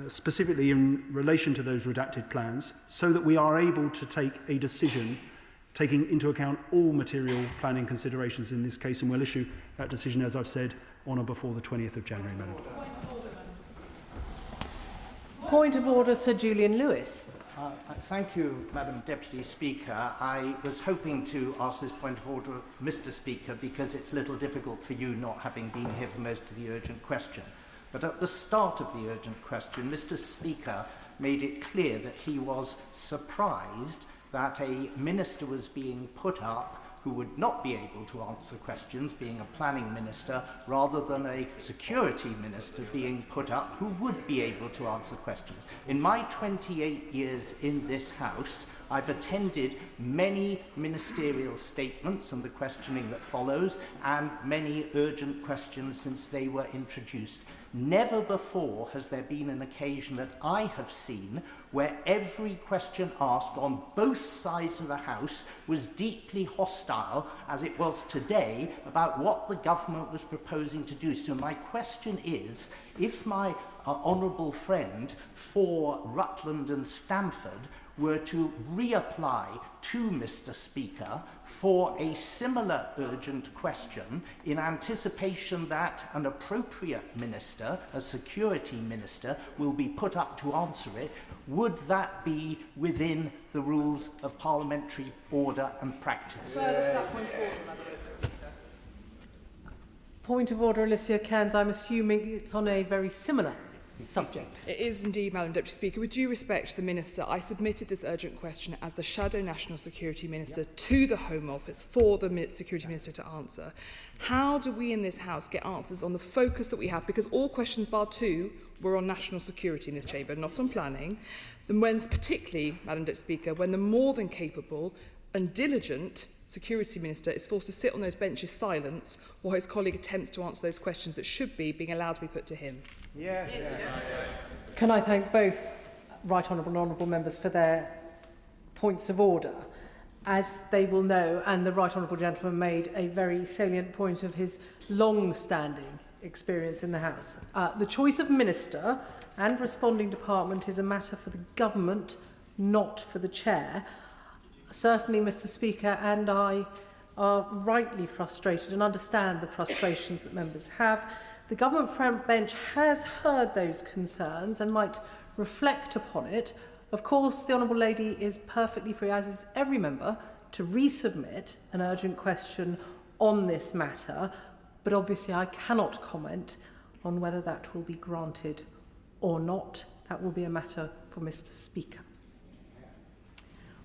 S23: specifically in relation to those redacted plans, so that we are able to take a decision taking into account all material planning considerations in this case, and we'll issue that decision, as I've said, on or before the 20th of January, Madam.
S8: Point of order, Sir Julian Lewis.
S12: Thank you, Madam Deputy Speaker. I was hoping to ask this point of order of Mr. Speaker because it's a little difficult for you not having been here for most of the urgent question. But at the start of the urgent question, Mr. Speaker made it clear that he was surprised that a minister was being put up who would not be able to answer questions, being a planning minister, rather than a security minister being put up who would be able to answer questions. In my 28 years in this House, I've attended many ministerial statements and the questioning that follows, and many urgent questions since they were introduced. Never before has there been an occasion that I have seen where every question asked on both sides of the House was deeply hostile, as it was today, about what the government was proposing to do. So my question is, if my honourable friend for Rutland and Stamford were to reapply to Mr. Speaker for a similar urgent question in anticipation that an appropriate minister, a security minister, will be put up to answer it, would that be within the rules of parliamentary order and practice?
S8: Point of order, Alicia Cairns. I'm assuming it's on a very similar subject.
S13: It is indeed, Madam Deputy Speaker. With due respect to the Minister, I submitted this urgent question as the Shadow National Security Minister to the Home Office for the Security Minister to answer. How do we in this House get answers on the focus that we have? Because all questions bar two were on national security in this chamber, not on planning. And when, particularly, Madam Deputy Speaker, when the more than capable and diligent Security Minister is forced to sit on those benches silent while his colleague attempts to answer those questions that should be being allowed to be put to him.
S8: Can I thank both Right Honourable and Honourable members for their points of order? As they will know, and the Right Honourable gentleman made a very salient point of his long-standing experience in the House. The choice of minister and responding department is a matter for the government, not for the chair. Certainly, Mr. Speaker, and I are rightly frustrated and understand the frustrations that members have. The government front bench has heard those concerns and might reflect upon it. Of course, the Honourable Lady is perfectly free, as is every member, to resubmit an urgent question on this matter, but obviously I cannot comment on whether that will be granted or not. That will be a matter for Mr. Speaker.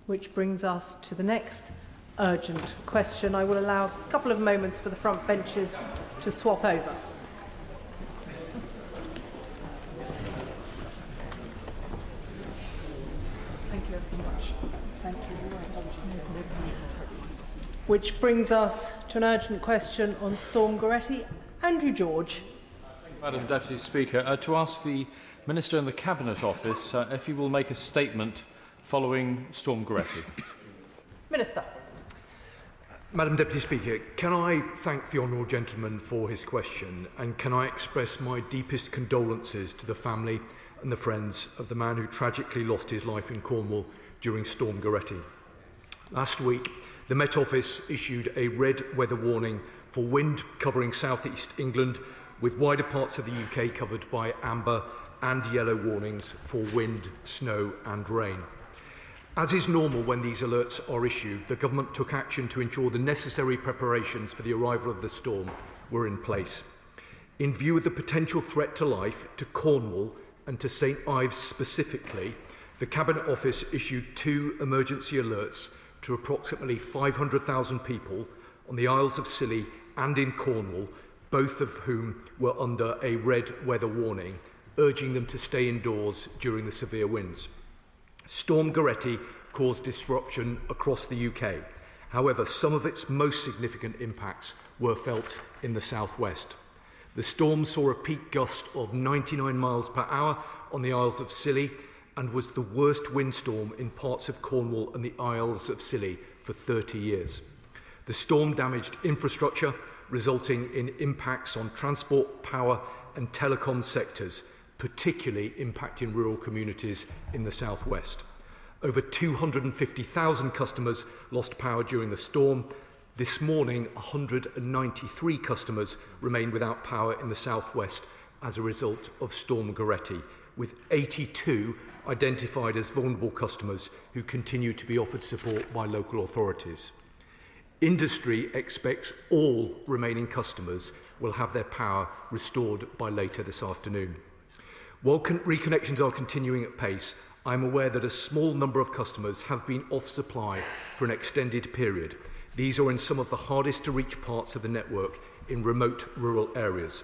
S8: Which brings us to the next urgent question. I will allow a couple of moments for the front benches to swap over. Thank you ever so much. Thank you. Which brings us to an urgent question on Storm Gerretti. Andrew George.
S14: Madam Deputy Speaker, to ask the Minister in the Cabinet Office if he will make a statement following Storm Gerretti.
S8: Minister.
S15: Madam Deputy Speaker, can I thank the honourable gentleman for his question, and can I express my deepest condolences to the family and the friends of the man who tragically lost his life in Cornwall during Storm Gerretti. Last week, the Met Office issued a red weather warning for wind covering southeast England, with wider parts of the UK covered by amber and yellow warnings for wind, snow and rain. As is normal when these alerts are issued, the government took action to ensure the necessary preparations for the arrival of the storm were in place. In view of the potential threat to life, to Cornwall and to St Ives specifically, the Cabinet Office issued 2 emergency alerts to approximately 500,000 people on the Isles of Scilly and in Cornwall, both of whom were under a red weather warning, urging them to stay indoors during the severe winds. Storm Gerretti caused disruption across the UK. However, some of its most significant impacts were felt in the southwest. The storm saw a peak gust of 99 miles per hour on the Isles of Scilly and was the worst windstorm in parts of Cornwall and the Isles of Scilly for 30 years. The storm damaged infrastructure, resulting in impacts on transport, power and telecom sectors, particularly impacting rural communities in the southwest. Over 250,000 customers lost power during the storm. This morning, 193 customers remain without power in the southwest as a result of Storm Gerretti, with 82 identified as vulnerable customers who continue to be offered support by local authorities. Industry expects all remaining customers will have their power restored by later this afternoon. While reconnections are continuing at pace, I'm aware that a small number of customers have been off supply for an extended period. These are in some of the hardest to reach parts of the network in remote rural areas.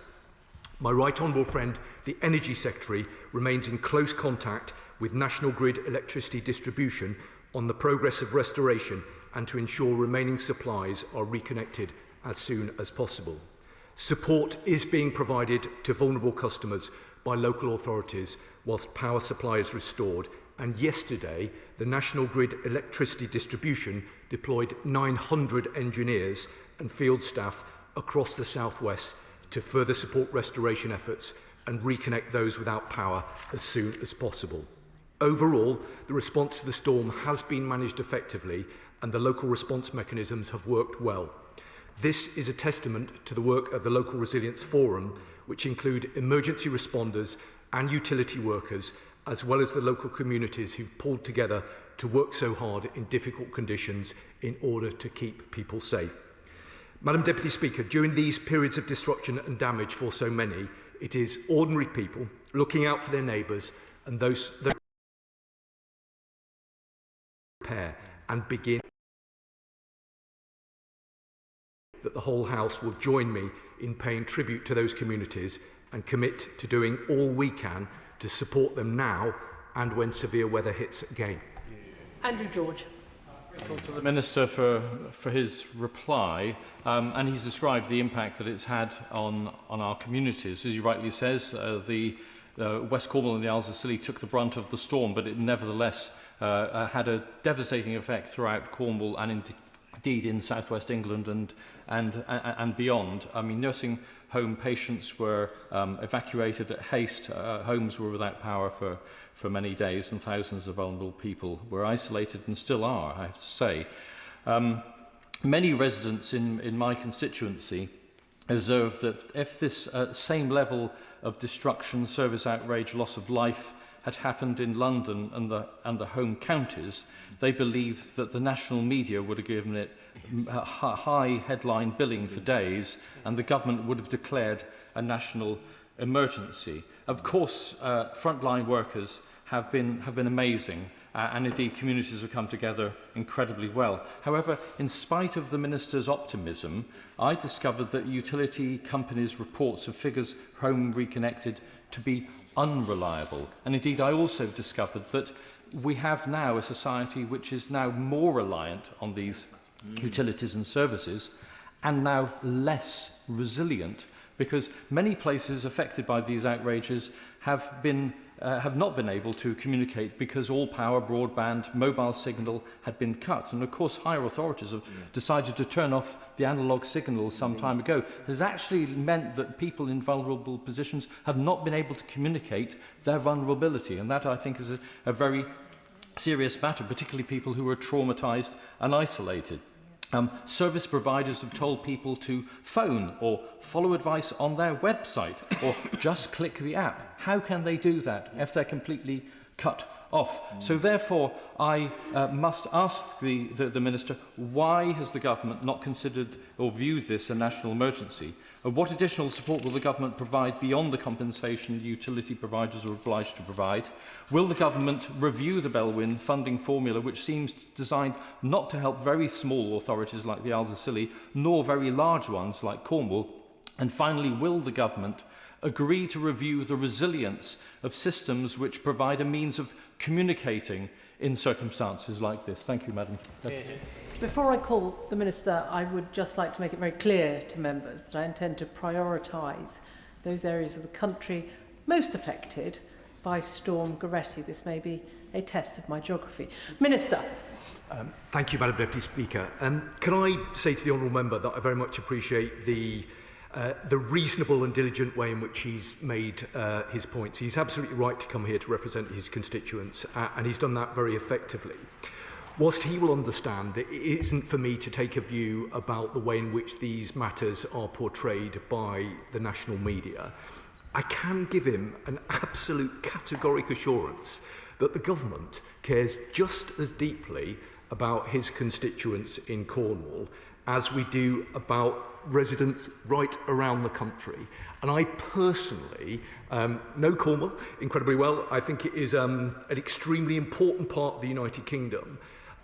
S15: My right honourable friend, the Energy Secretary, remains in close contact with National Grid Electricity Distribution on the progress of restoration and to ensure remaining supplies are reconnected as soon as possible. Support is being provided to vulnerable customers by local authorities whilst power supply is restored, and yesterday the National Grid Electricity Distribution deployed 900 engineers and field staff across the southwest to further support restoration efforts and reconnect those without power as soon as possible. Overall, the response to the storm has been managed effectively and the local response mechanisms have worked well. This is a testament to the work of the Local Resilience Forum, which include emergency responders and utility workers, as well as the local communities who've pulled together to work so hard in difficult conditions in order to keep people safe. Madam Deputy Speaker, during these periods of disruption and damage for so many, it is ordinary people looking out for their neighbours and those that repair and begin that the whole House will join me in paying tribute to those communities and commit to doing all we can to support them now and when severe weather hits again.
S8: Andrew George.
S14: To the Minister for his reply, and he's described the impact that it's had on our communities. As he rightly says, the West Cornwall and the Isles of Scilly took the brunt of the storm, but it nevertheless had a devastating effect throughout Cornwall and indeed in southwest England and beyond. I mean, nursing home patients were evacuated at haste. Homes were without power for many days, and thousands of vulnerable people were isolated and still are, I have to say. Many residents in my constituency observed that if this same level of destruction, service outrage, loss of life had happened in London and the home counties, they believed that the national media would have given it high headline billing for days, and the government would have declared a national emergency. Of course, frontline workers have been amazing, and indeed communities have come together incredibly well. However, in spite of the Minister's optimism, I discovered that utility companies' reports of figures home reconnected to be unreliable. And indeed, I also discovered that we have now a society which is now more reliant on these utilities and services, and now less resilient because many places affected by these outrages have not been able to communicate because all power, broadband, mobile signal had been cut. And of course, higher authorities have decided to turn off the analogue signals some time ago. It has actually meant that people in vulnerable positions have not been able to communicate their vulnerability. And that, I think, is a very serious matter, particularly people who are traumatized and isolated. Service providers have told people to phone or follow advice on their website or just click the app. How can they do that if they're completely cut off? So therefore, I must ask the Minister, why has the government not considered or viewed this a national emergency? What additional support will the government provide beyond the compensation utility providers are obliged to provide? Will the government review the Bellwin funding formula, which seems designed not to help very small authorities like the Isles of Scilly, nor very large ones like Cornwall? And finally, will the government agree to review the resilience of systems which provide a means of communicating in circumstances like this? Thank you, Madam Deputy.
S8: Before I call the Minister, I would just like to make it very clear to members that I intend to prioritise those areas of the country most affected by Storm Gerretti. This may be a test of my geography. Minister.
S15: Thank you, Madam Deputy Speaker. Can I say to the honourable member that I very much appreciate the reasonable and diligent way in which he's made his points. He's absolutely right to come here to represent his constituents, and he's done that very effectively. Whilst he will understand, it isn't for me to take a view about the way in which these matters are portrayed by the national media. I can give him an absolute categoric assurance that the government cares just as deeply about his constituents in Cornwall as we do about residents right around the country. And I personally know Cornwall incredibly well. I think it is an extremely important part of the United Kingdom.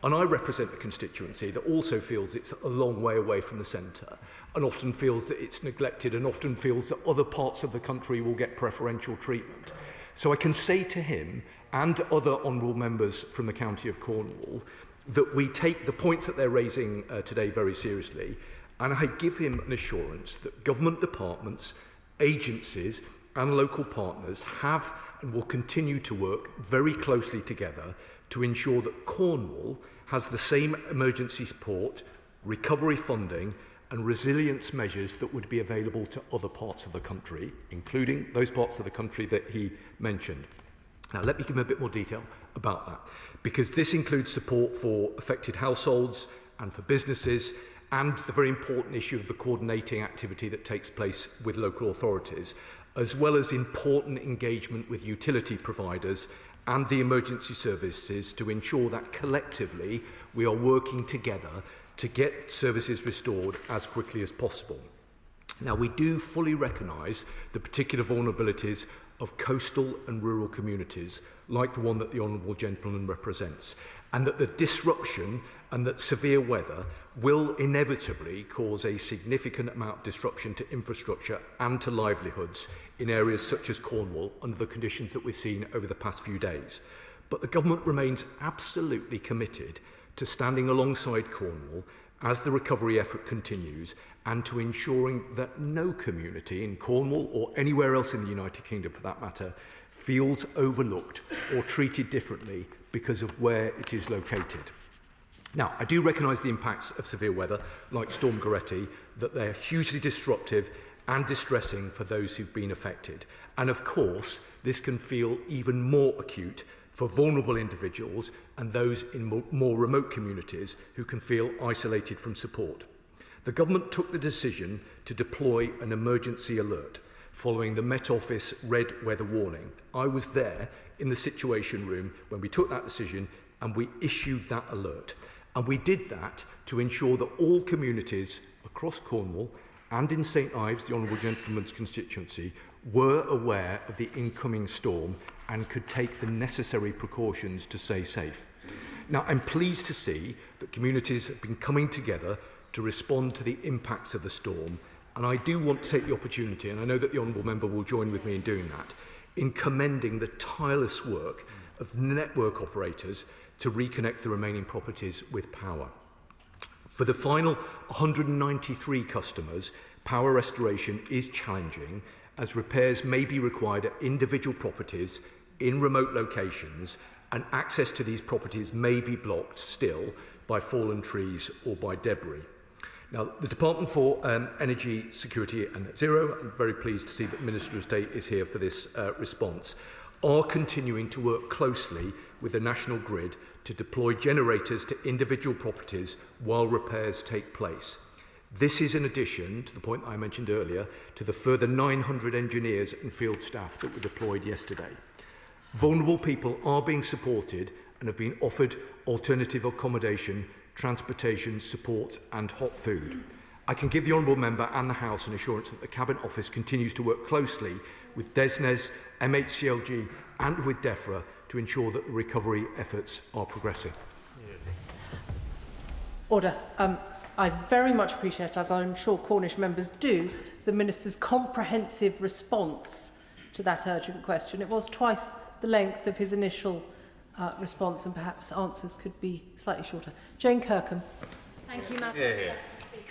S15: And I represent a constituency that also feels it's a long way away from the centre and often feels that it's neglected and often feels that other parts of the country will get preferential treatment. So I can say to him and other honourable members from the county of Cornwall that we take the points that they're raising today very seriously, and I give him an assurance that government departments, agencies and local partners have and will continue to work very closely together to ensure that Cornwall has the same emergency support, recovery funding and resilience measures that would be available to other parts of the country, including those parts of the country that he mentioned. Now, let me give him a bit more detail about that, because this includes support for affected households and for businesses, and the very important issue of the coordinating activity that takes place with local authorities, as well as important engagement with utility providers and the emergency services to ensure that collectively we are working together to get services restored as quickly as possible. Now, we do fully recognise the particular vulnerabilities of coastal and rural communities, like the one that the Honourable Gentleman represents, and that the disruption and that severe weather will inevitably cause a significant amount of disruption to infrastructure and to livelihoods in areas such as Cornwall under the conditions that we've seen over the past few days. But the government remains absolutely committed to standing alongside Cornwall as the recovery effort continues and to ensuring that no community in Cornwall or anywhere else in the United Kingdom for that matter feels overlooked or treated differently because of where it is located. Now, I do recognise the impacts of severe weather, like Storm Gerretti, that they're hugely disruptive and distressing for those who've been affected. And of course, this can feel even more acute for vulnerable individuals and those in more remote communities who can feel isolated from support. The government took the decision to deploy an emergency alert following the Met Office red weather warning. I was there in the Situation Room when we took that decision and we issued that alert. And we did that to ensure that all communities across Cornwall and in St Ives, the Honourable Gentleman's constituency, were aware of the incoming storm and could take the necessary precautions to stay safe. Now, I'm pleased to see that communities have been coming together to respond to the impacts of the storm, and I do want to take the opportunity, and I know that the Honourable Member will join with me in doing that, in commending the tireless work of network operators to reconnect the remaining properties with power. For the final 193 customers, Power restoration is challenging as repairs may be required at individual properties in remote locations, and access to these properties may be blocked still by fallen trees or by debris. Now, the Department for Energy Security and Net Zero, I'm very pleased to see that the Minister of State is here for this response, are continuing to work closely with the national grid to deploy generators to individual properties while repairs take place. This is in addition to the point I mentioned earlier to the further 900 engineers and field staff that were deployed yesterday. Vulnerable people are being supported and have been offered alternative accommodation, transportation, support and hot food. I can give the Honourable Member and the House an assurance that the Cabinet Office continues to work closely with DESNES, MHCLG and with DEFRA to ensure that the recovery efforts are progressing.
S8: Order. I very much appreciate, as I'm sure Cornish members do, the Minister's comprehensive response to that urgent question. It was twice the length of his initial response, and perhaps answers could be slightly shorter. Jane Kirkham.
S16: Thank you, Madam Speaker.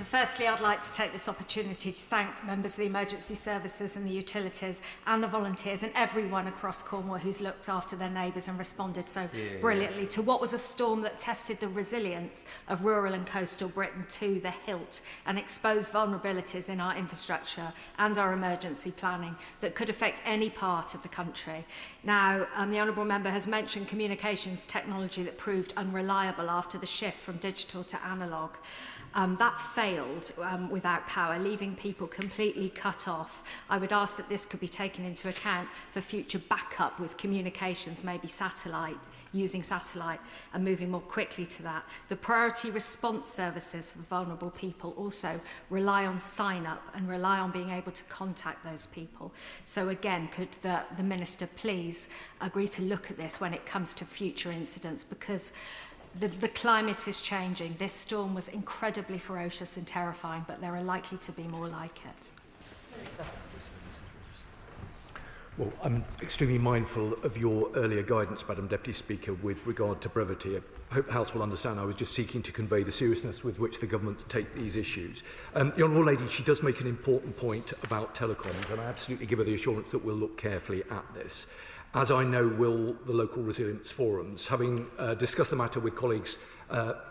S16: Firstly, I'd like to take this opportunity to thank members of the emergency services and the utilities and the volunteers and everyone across Cornwall who's looked after their neighbours and responded so brilliantly to what was a storm that tested the resilience of rural and coastal Britain to the hilt and exposed vulnerabilities in our infrastructure and our emergency planning that could affect any part of the country. Now, the Honourable Member has mentioned communications technology that proved unreliable after the shift from digital to analogue. That failed without power, leaving people completely cut off. I would ask that this could be taken into account for future backup with communications, maybe satellite, using satellite and moving more quickly to that. The priority response services for vulnerable people also rely on sign-up and rely on being able to contact those people. So again, could the Minister please agree to look at this when it comes to future incidents, because the climate is changing. This storm was incredibly ferocious and terrifying, but there are likely to be more like it.
S15: Well, I'm extremely mindful of your earlier guidance, Madam Deputy Speaker, with regard to brevity. I hope the House will understand I was just seeking to convey the seriousness with which the government take these issues. The Honourable Lady, she does make an important point about telecoms, and I absolutely give her the assurance that we'll look carefully at this. As I know will the local resilience forums. Having discussed the matter with colleagues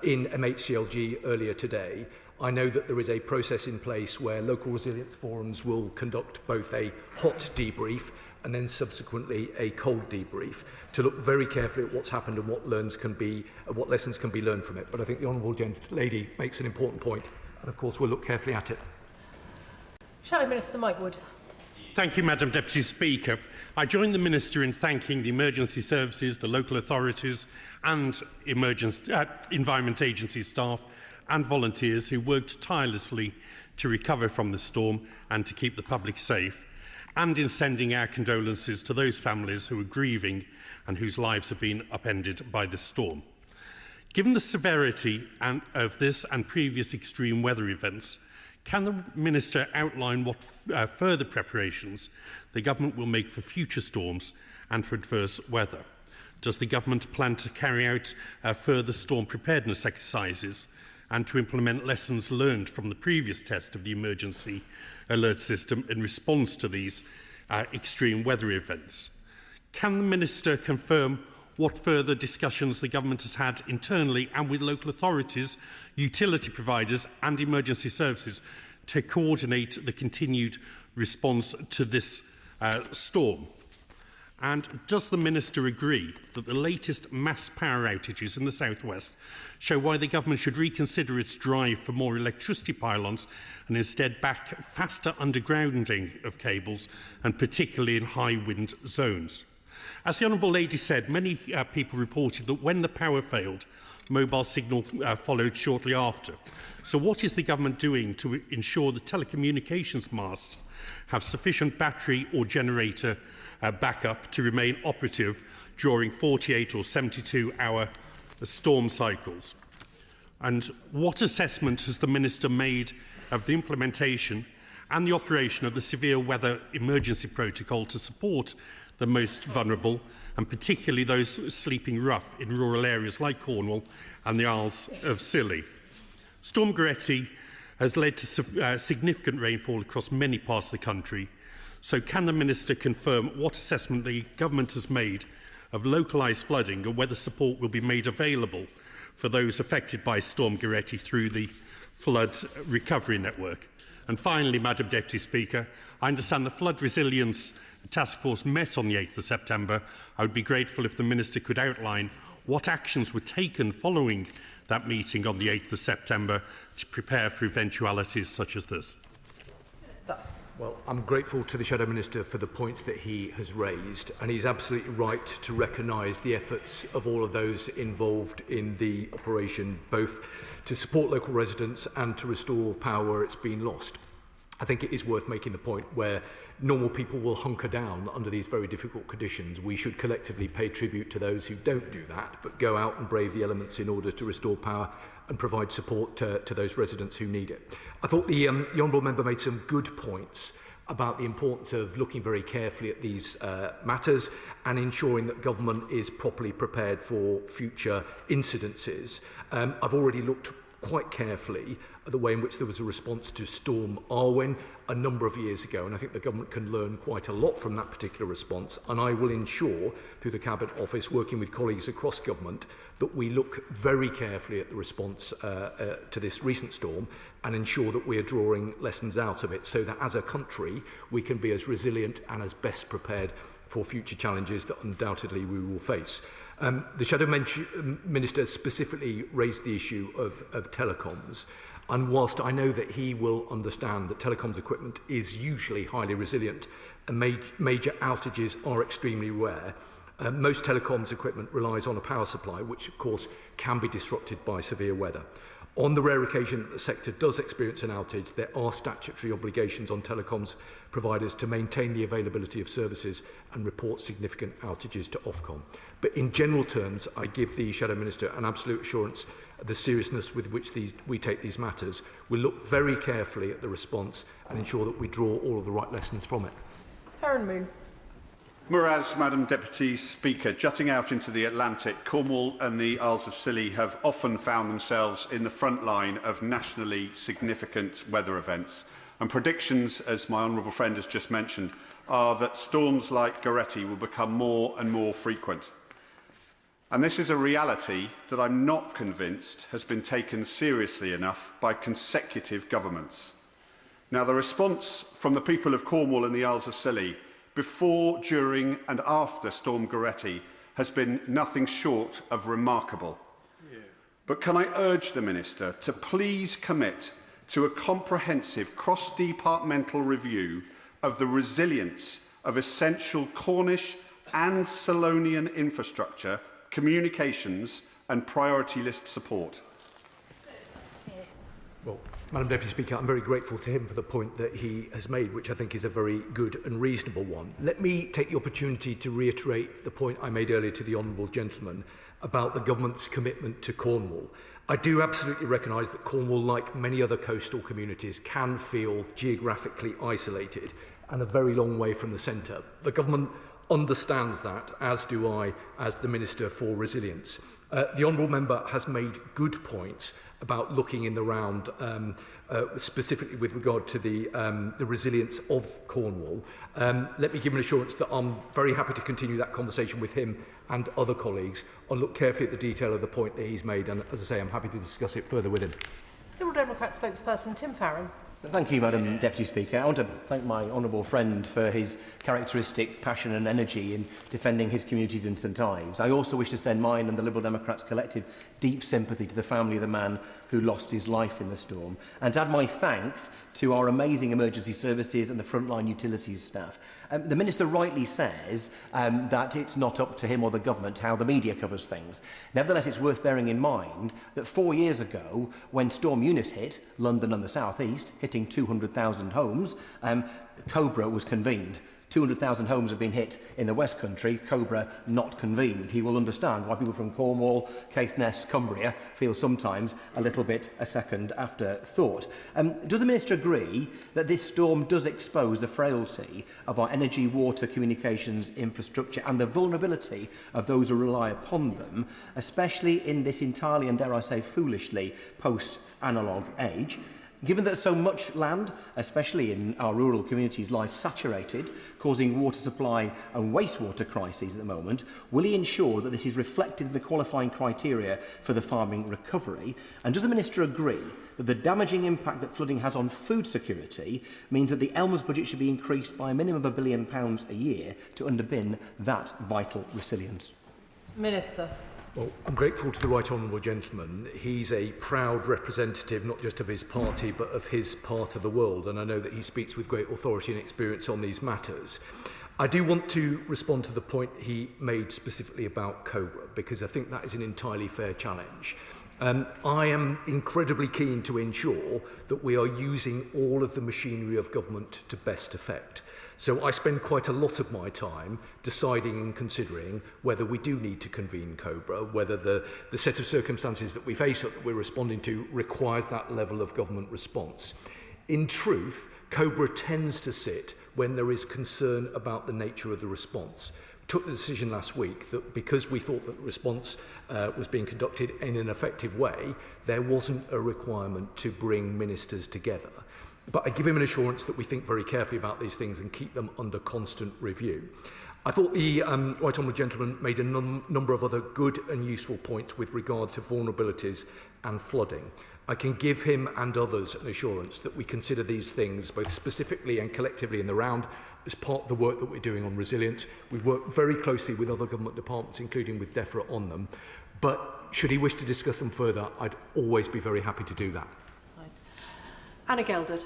S15: in MHCLG earlier today, I know that there is a process in place where local resilience forums will conduct both a hot debrief and then subsequently a cold debrief to look very carefully at what's happened and what lessons can be learned from it. But I think the Honourable Lady makes an important point, and of course we'll look carefully at it.
S8: Shadow Minister Mike Wood.
S17: Thank you, Madam Deputy Speaker. I join the Minister in thanking the emergency services, the local authorities and Environment Agency staff and volunteers who worked tirelessly to recover from the storm and to keep the public safe, and in sending our condolences to those families who are grieving and whose lives have been upended by the storm. Given the severity of this and previous extreme weather events, can the Minister outline what further preparations the Government will make for future storms and for adverse weather? Does the Government plan to carry out further storm preparedness exercises and to implement lessons learned from the previous test of the emergency alert system in response to these extreme weather events? Can the Minister confirm what further discussions the Government has had internally and with local authorities, utility providers and emergency services to coordinate the continued response to this storm? And does the Minister agree that the latest mass power outages in the South West show why the Government should reconsider its drive for more electricity pylons and instead back faster undergrounding of cables, and particularly in high wind zones? As the Honourable Lady said, many people reported that when the power failed, mobile signal followed shortly after. So what is the Government doing to ensure the telecommunications masts have sufficient battery or generator backup to remain operative during 48 or 72-hour storm cycles? And what assessment has the Minister made of the implementation and the operation of the severe weather emergency protocol to support the most vulnerable, and particularly those sleeping rough in rural areas like Cornwall and the Isles of Scilly? Storm Gerretti has led to significant rainfall across many parts of the country. So can the Minister confirm what assessment the Government has made of localised flooding and whether support will be made available for those affected by Storm Gerretti through the Flood Recovery Network? And finally, Madam Deputy Speaker, I understand the Flood Resilience Task Force met on the 8th of September. I would be grateful if the Minister could outline what actions were taken following that meeting on the 8th of September to prepare for eventualities such as this.
S15: Well, I'm grateful to the Shadow Minister for the points that he has raised, and he's absolutely right to recognise the efforts of all of those involved in the operation, both to support local residents and to restore power where it's been lost. I think it is worth making the point where normal people will hunker down under these very difficult conditions. We should collectively pay tribute to those who don't do that, but go out and brave the elements in order to restore power and provide support to those residents who need it. I thought the Honourable Member made some good points about the importance of looking very carefully at these matters and ensuring that government is properly prepared for future incidences. I've already looked quite carefully at the way in which there was a response to Storm Arwen a number of years ago, and I think the government can learn quite a lot from that particular response, and I will ensure, through the Cabinet Office, working with colleagues across government, that we look very carefully at the response to this recent storm and ensure that we are drawing lessons out of it so that as a country we can be as resilient and as best prepared for future challenges that undoubtedly we will face. The Shadow Minister specifically raised the issue of telecoms, and whilst I know that he will understand that telecoms equipment is usually highly resilient and major outages are extremely rare, most telecoms equipment relies on a power supply which of course can be disrupted by severe weather. On the rare occasion that the sector does experience an outage, there are statutory obligations on telecoms providers to maintain the availability of services and report significant outages to Ofcom. But in general terms, I give the Shadow Minister an absolute assurance of the seriousness with which we take these matters. We'll look very carefully at the response and ensure that we draw all of the right lessons from it.
S8: Karen Moon.
S1: Whereas, Madam Deputy Speaker, jutting out into the Atlantic, Cornwall and the Isles of Scilly have often found themselves in the front line of nationally significant weather events. And predictions, as my honourable friend has just mentioned, are that storms like Gerretti will become more and more frequent. And this is a reality that I'm not convinced has been taken seriously enough by consecutive governments. Now, the response from the people of Cornwall and the Isles of Scilly before, during and after Storm Gerretti has been nothing short of remarkable. But can I urge the Minister to please commit to a comprehensive cross-departmental review of the resilience of essential Cornish and Solonian infrastructure, communications and priority list support?
S15: Well, Madam Deputy Speaker, I'm very grateful to him for the point that he has made, which I think is a very good and reasonable one. Let me take the opportunity to reiterate the point I made earlier to the Honourable Gentleman about the Government's commitment to Cornwall. I do absolutely recognise that Cornwall, like many other coastal communities, can feel geographically isolated and a very long way from the centre. The Government understands that, as do I, as the Minister for Resilience. The Honourable Member has made good points about looking in the round, specifically with regard to the resilience of Cornwall. Let me give an assurance that I'm very happy to continue that conversation with him and other colleagues. I'll look carefully at the detail of the point that he's made, and as I say, I'm happy to discuss it further with him.
S8: Liberal Democrat spokesperson Tim Farron.
S18: Thank you, Madam Deputy Speaker. I want to thank my honourable friend for his characteristic passion and energy in defending his communities in St Ives. I also wish to send mine and the Liberal Democrats' collective deep sympathy to the family of the man who lost his life in the storm, and to add my thanks to our amazing emergency services and the frontline utilities staff. The Minister rightly says that it's not up to him or the government how the media covers things. Nevertheless, it's worth bearing in mind that 4 years ago, when Storm Eunice hit London and the South East, hitting 200,000 homes, Cobra was convened. 200,000 homes have been hit in the West Country, Cobra not convened. He will understand why people from Cornwall, Caithness, Cumbria feel sometimes a little bit a second afterthought. Does the Minister agree that this storm does expose the frailty of our energy, water, communications infrastructure and the vulnerability of those who rely upon them, especially in this entirely and, dare I say, foolishly post-analogue age? Given that so much land, especially in our rural communities, lies saturated, causing water supply and wastewater crises at the moment, will he ensure that this is reflected in the qualifying criteria for the farming recovery? And does the Minister agree that the damaging impact that flooding has on food security means that the Elms budget should be increased by a minimum of £1 billion a year to underpin that vital resilience?
S8: Minister.
S15: Well, I'm grateful to the right honourable gentleman. He's a proud representative not just of his party but of his part of the world, and I know that he speaks with great authority and experience on these matters. I do want to respond to the point he made specifically about Cobra, because I think that is an entirely fair challenge. I am incredibly keen to ensure that we are using all of the machinery of government to best effect. So I spend quite a lot of my time deciding and considering whether we do need to convene Cobra, whether the set of circumstances that we face that we're responding to requires that level of government response. In truth, Cobra tends to sit when there is concern about the nature of the response. We took the decision last week that because we thought that the response was being conducted in an effective way, there wasn't a requirement to bring ministers together. But I give him an assurance that we think very carefully about these things and keep them under constant review. I thought the right honourable gentleman made a number of other good and useful points with regard to vulnerabilities and flooding. I can give him and others an assurance that we consider these things both specifically and collectively in the round as part of the work that we're doing on resilience. We work very closely with other government departments, including with DEFRA, on them. But should he wish to discuss them further, I'd always be very happy to do that.
S8: Anna Gelderd.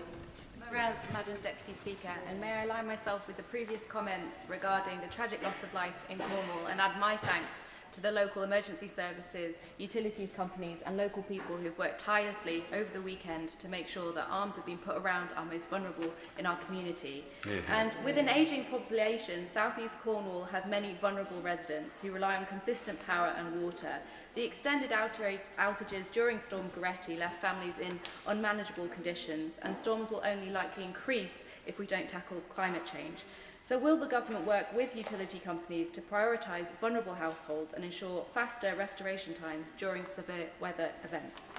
S3: Whereas, Madam Deputy Speaker, and may I align myself with the previous comments regarding the tragic loss of life in Cornwall and add my thanks to the local emergency services, utilities companies and local people who have worked tirelessly over the weekend to make sure that arms have been put around our most vulnerable in our community. And with an ageing population, South East Cornwall has many vulnerable residents who rely on consistent power and water. The extended outages during Storm Gerretti left families in unmanageable conditions, and storms will only likely increase if we don't tackle climate change. So will the government work with utility companies to prioritise vulnerable households and ensure faster restoration times during severe weather events?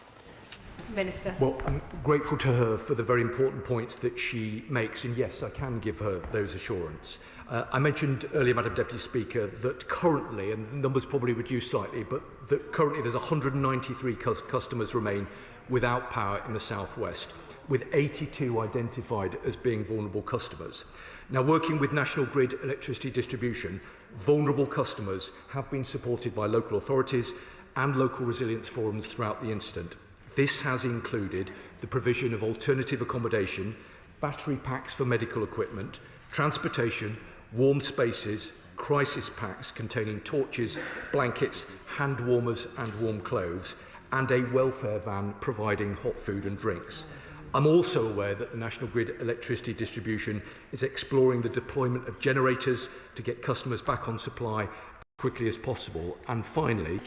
S8: Minister.
S15: Well, I'm grateful to her for the very important points that she makes, and yes, I can give her those assurances. I mentioned earlier, Madam Deputy Speaker, that currently, and the numbers probably reduced slightly, but that currently there's 193 customers remain without power in the southwest, with 82 identified as being vulnerable customers. Now, working with National Grid Electricity Distribution, vulnerable customers have been supported by local authorities and local resilience forums throughout the incident. This has included the provision of alternative accommodation, battery packs for medical equipment, transportation, warm spaces, crisis packs containing torches, blankets, hand warmers and warm clothes, and a welfare van providing hot food and drinks. I'm also aware that the National Grid Electricity Distribution is exploring the deployment of generators to get customers back on supply as quickly as possible. And finally,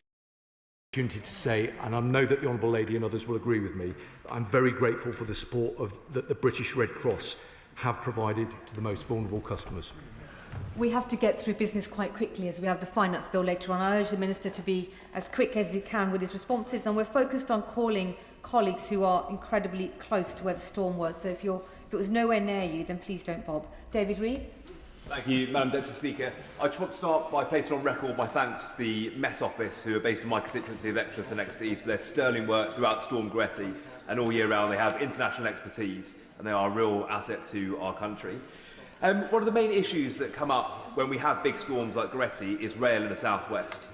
S15: opportunity to say, and I know that the Honourable Lady and others will agree with me, that I'm very grateful for the support that the British Red Cross have provided to the most vulnerable customers.
S11: We have to get through business quite quickly as we have the finance bill later on. I urge the Minister to be as quick as he can with his responses, and we're focused on calling colleagues who are incredibly close to where the storm was. So if it was nowhere near you, then please don't bob. David Reid.
S19: Thank you, Madam Deputy Speaker. I just want to start by placing on record my thanks to the Met Office, who are based in my constituency of Exmouth and Exeter East, for their sterling work throughout Storm Gerretti, and all year round. They have international expertise and they are a real asset to our country. One of the main issues that come up when we have big storms like Gerretti is rail in the southwest.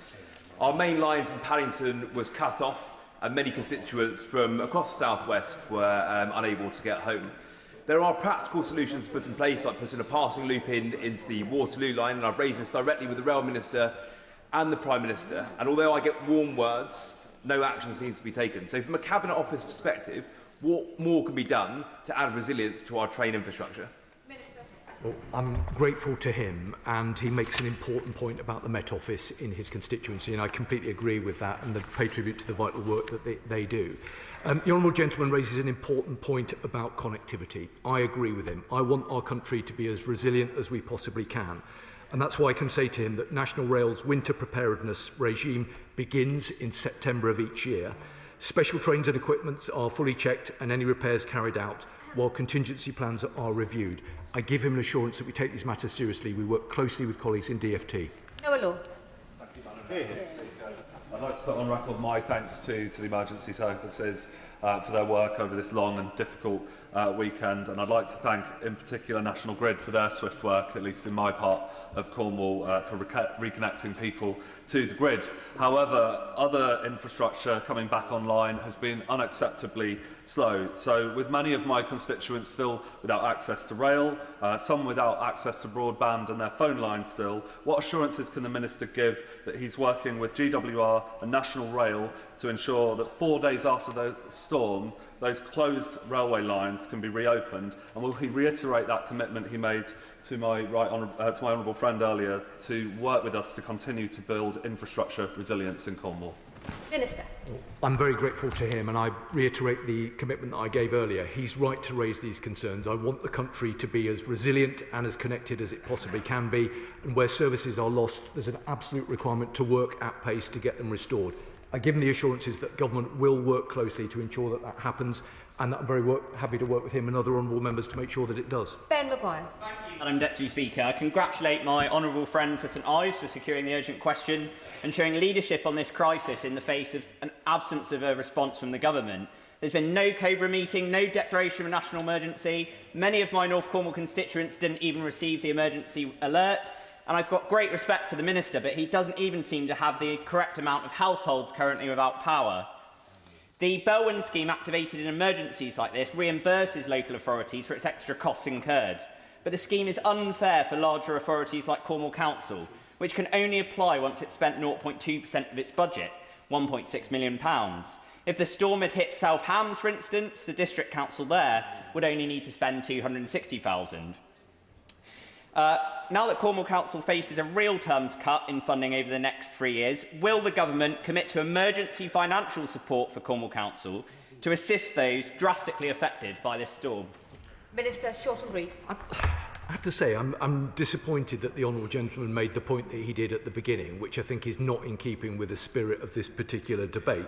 S19: Our main line from Paddington was cut off, and many constituents from across the southwest were unable to get home. There are practical solutions put in place, like putting a passing loop into the Waterloo line, and I've raised this directly with the Rail Minister and the Prime Minister. And although I get warm words, no action seems to be taken. So from a Cabinet Office perspective, what more can be done to add resilience to our train infrastructure?
S15: Well, I'm grateful to him, and he makes an important point about the Met Office in his constituency, and I completely agree with that and pay tribute to the vital work that they do. The Honourable Gentleman raises an important point about connectivity. I agree with him. I want our country to be as resilient as we possibly can. And that's why I can say to him that National Rail's winter preparedness regime begins in September of each year. Special trains and equipment are fully checked and any repairs carried out, while contingency plans are reviewed. I give him an assurance that we take these matters seriously. We work closely with colleagues in DFT.
S11: Noah Law.
S4: Thank you, Madam Speaker. I'd like to put on record my thanks to the emergency services for their work over this long and difficult weekend, and I'd like to thank in particular National Grid for their swift work, at least in my part of Cornwall, for reconnecting people to the grid. However, other infrastructure coming back online has been unacceptably slow. So with many of my constituents still without access to rail, some without access to broadband and their phone lines still, what assurances can the Minister give that he's working with GWR and National Rail to ensure that 4 days after the storm, those closed railway lines can be reopened, and will he reiterate that commitment he made to my honourable friend earlier to work with us to continue to build infrastructure resilience in Cornwall?
S11: Minister.
S15: I'm very grateful to him, and I reiterate the commitment that I gave earlier. He's right to raise these concerns. I want the country to be as resilient and as connected as it possibly can be, and where services are lost, there's an absolute requirement to work at pace to get them restored. I give him the assurances that government will work closely to ensure that that happens, and that I'm very happy to work with him and other honourable members to make sure that it does.
S11: Ben Maguire.
S5: Thank you, Madam Deputy Speaker. I congratulate my honourable friend for St Ives for securing the urgent question and showing leadership on this crisis in the face of an absence of a response from the government. There's been no Cobra meeting, no declaration of a national emergency. Many of my North Cornwall constituents didn't even receive the emergency alert. And I've got great respect for the Minister, but he doesn't even seem to have the correct amount of households currently without power. The Belwyn scheme activated in emergencies like this reimburses local authorities for its extra costs incurred. But the scheme is unfair for larger authorities like Cornwall Council, which can only apply once it's spent 0.2% of its budget, £1.6 million. If the storm had hit South Hams, for instance, the district council there would only need to spend £260,000. Now that Cornwall Council faces a real terms cut in funding over the next 3 years, will the government commit to emergency financial support for Cornwall Council to assist those drastically affected by this storm?
S11: Minister, short and brief.
S15: I have to say, I'm disappointed that the honourable gentleman made the point that he did at the beginning, which I think is not in keeping with the spirit of this particular debate.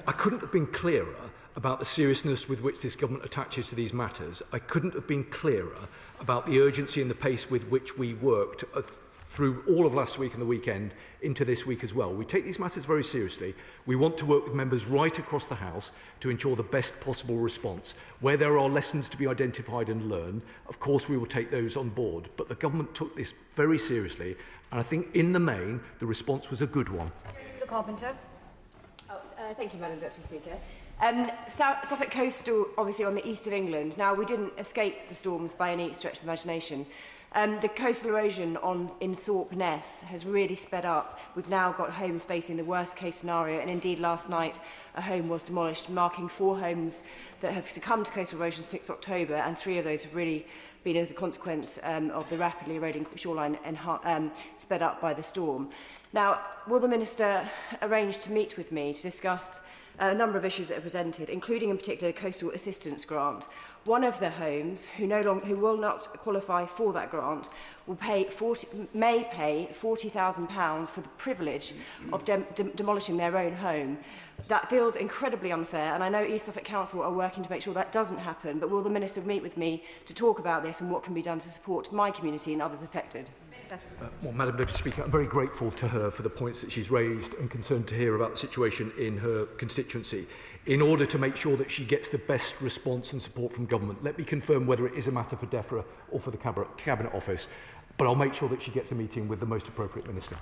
S15: I couldn't have been clearer about the seriousness with which this government attaches to these matters. I couldn't have been clearer about the urgency and the pace with which we worked through all of last week and the weekend into this week as well. We take these matters very seriously. We want to work with members right across the House to ensure the best possible response. Where there are lessons to be identified and learned, of course we will take those on board. But the government took this very seriously, and I think in the main the response was a good one.
S11: Carpenter.
S20: Thank you, Madam Deputy Speaker. Suffolk Coastal, obviously on the east of England. Now, we didn't escape the storms by any stretch of the imagination. The coastal erosion in Thorpe Ness has really sped up. We've now got homes facing the worst case scenario, and indeed last night a home was demolished, marking 4 homes that have succumbed to coastal erosion since October, and 3 of those have really been as a consequence of the rapidly eroding shoreline sped up by the storm. Now, will the Minister arrange to meet with me to discuss a number of issues that are presented, including in particular the Coastal Assistance Grant? One of the homes who will not qualify for that grant may pay £40,000 for the privilege of demolishing their own home. That feels incredibly unfair, and I know East Suffolk Council are working to make sure that doesn't happen, but will the Minister meet with me to talk about this and what can be done to support my community and others affected?
S15: Well, Madam Deputy Speaker, I'm very grateful to her for the points that she's raised and concerned to hear about the situation in her constituency. In order to make sure that she gets the best response and support from government, let me confirm whether it is a matter for DEFRA or for the Cabinet Office, but I'll make sure that she gets a meeting with the most appropriate minister.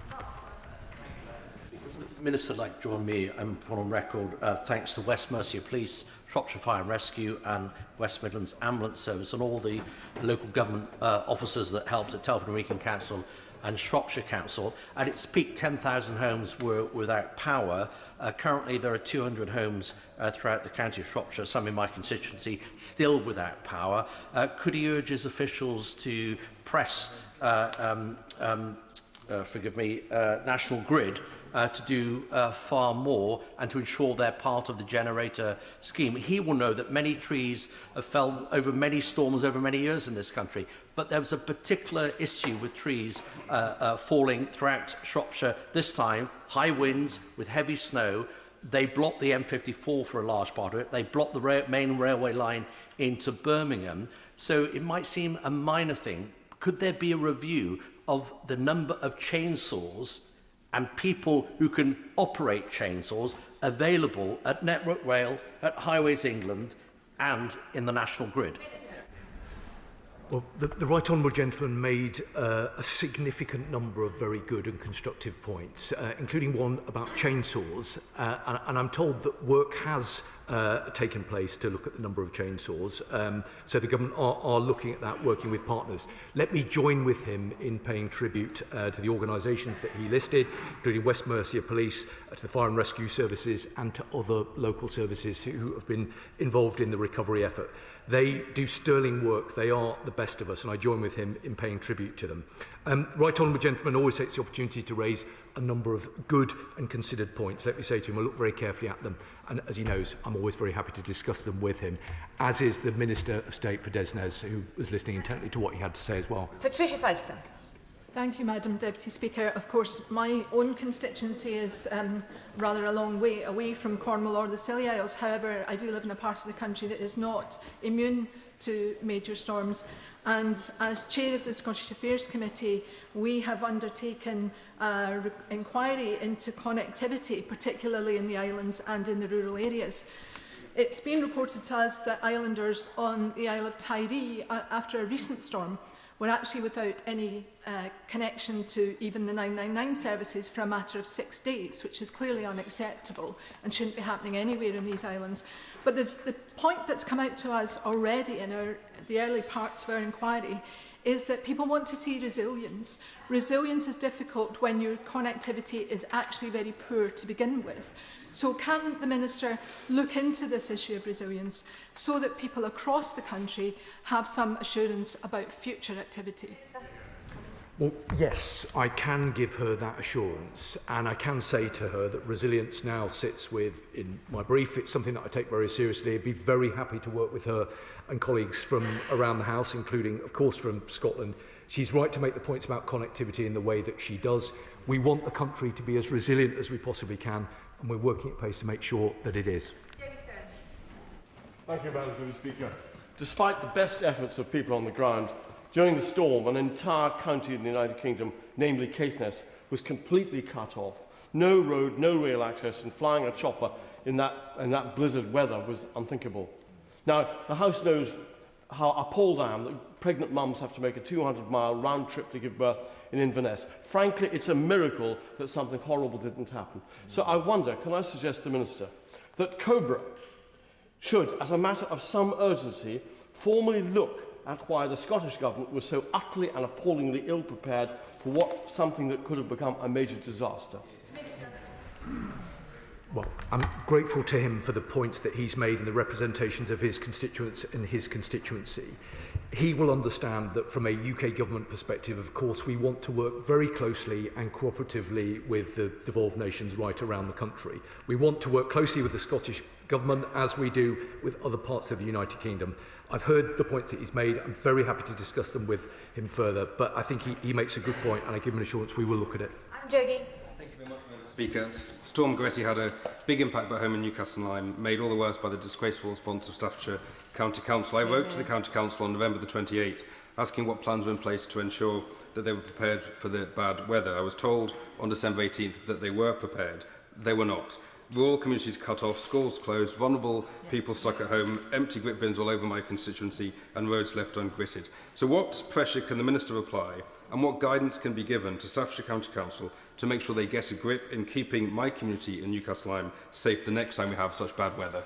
S21: The Minister, like to join me and put on record thanks to West Mercia Police, Shropshire Fire and Rescue and West Midlands Ambulance Service and all the local government officers that helped at Telford and Wrekin Council and Shropshire Council. At its peak, 10,000 homes were without power. Currently, there are 200 homes throughout the county of Shropshire, some in my constituency, still without power. Could he urge his officials to press, National Grid to do far more and to ensure they're part of the generator scheme? He will know that many trees have fell over many storms over many years in this country, but there was a particular issue with trees falling throughout Shropshire this time, high winds with heavy snow. They blocked the M54 for a large part of it. They blocked the main railway line into Birmingham. So it might seem a minor thing. Could there be a review of the number of chainsaws and people who can operate chainsaws available at Network Rail, at Highways England, and in the national grid?
S15: Well, the Right Honourable Gentleman made a significant number of very good and constructive points, including one about chainsaws. And I'm told that work has taken place to look at the number of chainsaws. So the government are looking at that, working with partners. Let me join with him in paying tribute to the organisations that he listed, including West Mercia Police, to the Fire and Rescue Services, and to other local services who have been involved in the recovery effort. They do sterling work. They are the best of us, and I join with him in paying tribute to them. Right Honourable Gentleman always takes the opportunity to raise a number of good and considered points. Let me say to him, I look very carefully at them, and as he knows, I'm always very happy to discuss them with him, as is the Minister of State for Desnes, who was listening intently to what he had to say as well.
S2: Patricia Folkestone.
S7: Thank you, Madam Deputy Speaker. Of course, my own constituency is rather a long way away from Cornwall or the Scilly Isles. However, I do live in a part of the country that is not immune to major storms. And as Chair of the Scottish Affairs Committee, we have undertaken an inquiry into connectivity, particularly in the islands and in the rural areas. It's been reported to us that islanders on the Isle of Tiree, after a recent storm, were actually without any connection to even the 999 services for a matter of 6 days, which is clearly unacceptable and shouldn't be happening anywhere in these islands. But the point that's come out to us already in the early parts of our inquiry is that people want to see resilience. Resilience is difficult when your connectivity is actually very poor to begin with. So can the Minister look into this issue of resilience so that people across the country have some assurance about future activity?
S15: Well, yes, I can give her that assurance, and I can say to her that resilience now sits in my brief. It's something that I take very seriously. I'd be very happy to work with her and colleagues from around the House, including, of course, from Scotland. She's right to make the points about connectivity in the way that she does. We want the country to be as resilient as we possibly can, and we're working at pace to make sure that it is.
S9: Thank you, Madam Speaker. Despite the best efforts of people on the ground, during the storm, an entire county in the United Kingdom, namely Caithness, was completely cut off. No road, no rail access, and flying a chopper in that blizzard weather was unthinkable. Now, the House knows how appalled I am that pregnant mums have to make a 200-mile round trip to give birth in Inverness. Frankly, it's a miracle that something horrible didn't happen. So I wonder, can I suggest to the Minister that COBRA should, as a matter of some urgency, formally look at why the Scottish Government was so utterly and appallingly ill-prepared for something that could have become a major disaster.
S15: Well, I'm grateful to him for the points that he's made and the representations of his constituents and his constituency. He will understand that from a UK government perspective, of course, we want to work very closely and cooperatively with the devolved nations right around the country. We want to work closely with the Scottish Government, as we do with other parts of the United Kingdom. I've heard the points that he's made. I'm very happy to discuss them with him further, but I think he makes a good point, and I give him an assurance we will look at it.
S2: Gerretti.
S10: Thank you very much, Madam Speaker. Storm Gerretti had a big impact back home in Newcastle and Lyme, made all the worse by the disgraceful response of Staffordshire County Council. I wrote to the County Council on November the 28th, asking what plans were in place to ensure that they were prepared for the bad weather. I was told on December 18th that they were prepared. They were not. Rural communities cut off, schools closed, vulnerable people stuck at home, empty grit bins all over my constituency, and roads left ungritted. So what pressure can the Minister apply, and what guidance can be given to Staffordshire County Council to make sure they get a grip in keeping my community in Newcastle Lyme safe the next time we have such bad weather?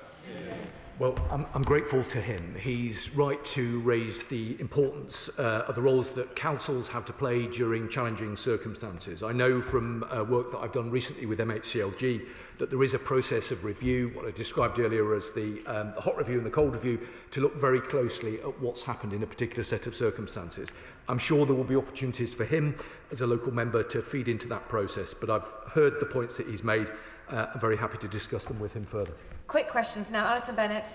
S15: Well, I'm grateful to him. He's right to raise the importance of the roles that councils have to play during challenging circumstances. I know from work that I've done recently with MHCLG that there is a process of review, what I described earlier as the hot review and the cold review, to look very closely at what's happened in a particular set of circumstances. I'm sure there will be opportunities for him as a local member to feed into that process, but I've heard the points that he's made, I'm very happy to discuss them with him further.
S11: Quick questions now. Alison Bennett.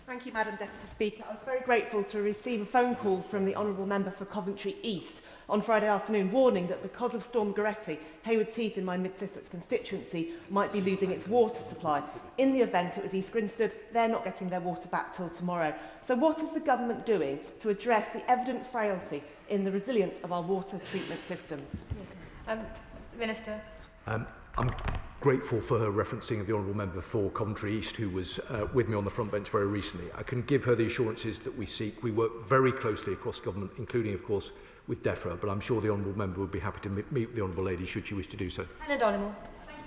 S2: Thank you, Madam Deputy Speaker. I was very grateful to receive a phone call from the Honourable Member for Coventry East on Friday afternoon, warning that because of Storm Gerretti, Haywards Heath in my Mid-Sussex constituency might be losing its water supply. In the event, it was East Grinstead. They're not getting their water back till tomorrow. So what is the government doing to address the evident frailty in the resilience of our water treatment systems?
S11: Minister.
S15: I'm grateful for her referencing the Honourable Member for Coventry East, who was with me on the front bench very recently. I can give her the assurances that we seek. We work very closely across government, including, of course, with DEFRA, but I'm sure the Honourable Member would be happy to meet with the Honourable Lady should she wish to do so.
S11: Hannah Donegal.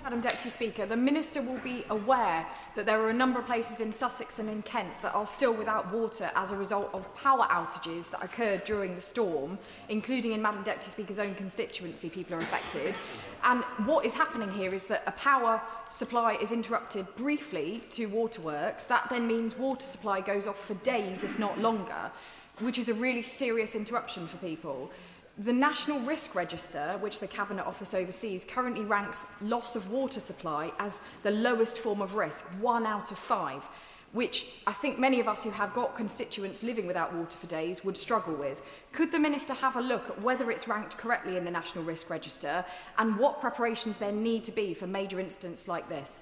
S6: Madam Deputy Speaker, the Minister will be aware that there are a number of places in Sussex and in Kent that are still without water as a result of power outages that occurred during the storm, including in Madam Deputy Speaker's own constituency, people are affected. And what is happening here is that a power supply is interrupted briefly to waterworks. That then means water supply goes off for days, if not longer, which is a really serious interruption for people. The National Risk Register, which the Cabinet Office oversees, currently ranks loss of water supply as the lowest form of risk, 1 out of 5, which I think many of us who have got constituents living without water for days would struggle with. Could the Minister have a look at whether it's ranked correctly in the National Risk Register and what preparations there need to be for major incidents like this?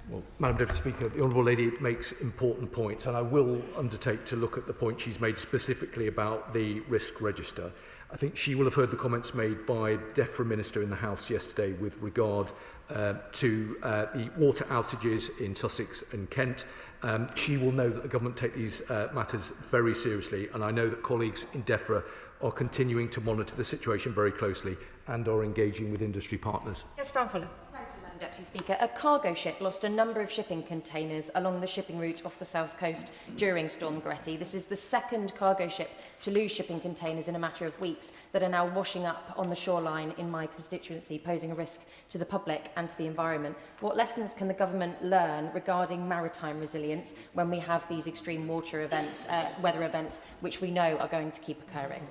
S15: Well, Madam Deputy Speaker, the Honourable Lady makes important points, and I will undertake to look at the point she's made specifically about the risk register. I think she will have heard the comments made by DEFRA Minister in the House yesterday with regard to the water outages in Sussex and Kent. She will know that the government take these matters very seriously, and I know that colleagues in DEFRA are continuing to monitor the situation very closely and are engaging with industry partners.
S11: Yes, Brown-Fuller.
S22: Deputy Speaker, a cargo ship lost a number of shipping containers along the shipping route off the south coast during Storm Gerretti. This is the second cargo ship to lose shipping containers in a matter of weeks that are now washing up on the shoreline in my constituency, posing a risk to the public and to the environment. What lessons can the government learn regarding maritime resilience when we have these extreme water events, weather events, which we know are going to keep occurring?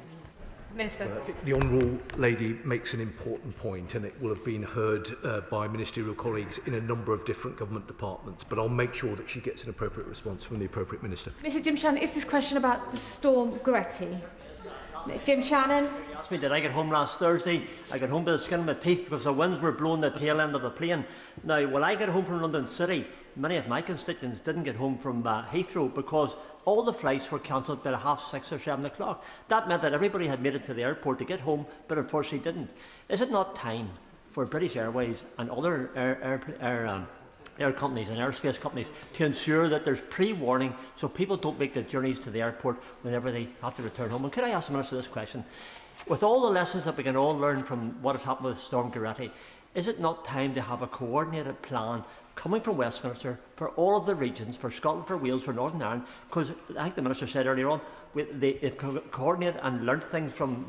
S11: Minister.
S15: I think the Honourable Lady makes an important point, and it will have been heard by ministerial colleagues in a number of different government departments, but I'll make sure that she gets an appropriate response from the appropriate minister.
S11: Mr Jim Shannon, is this question about the Storm Gerretti? Mr Jim Shannon.
S24: Asked me, did I get home last Thursday? I got home by the skin of my teeth because the winds were blowing the tail end of the plane. Now, when I got home from London City, many of my constituents didn't get home from Heathrow because all the flights were cancelled by 6:30 or 7 o'clock. That meant that everybody had made it to the airport to get home, but unfortunately didn't. Is it not time for British Airways and other air companies and aerospace companies to ensure that there's pre-warning so people don't make the journeys to the airport whenever they have to return home? And could I ask the Minister this question? With all the lessons that we can all learn from what has happened with Storm Gerretti, is it not time to have a coordinated plan coming from Westminster for all of the regions, for Scotland, for Wales, for Northern Ireland? Because I think the Minister said earlier on, they've coordinated and learned things from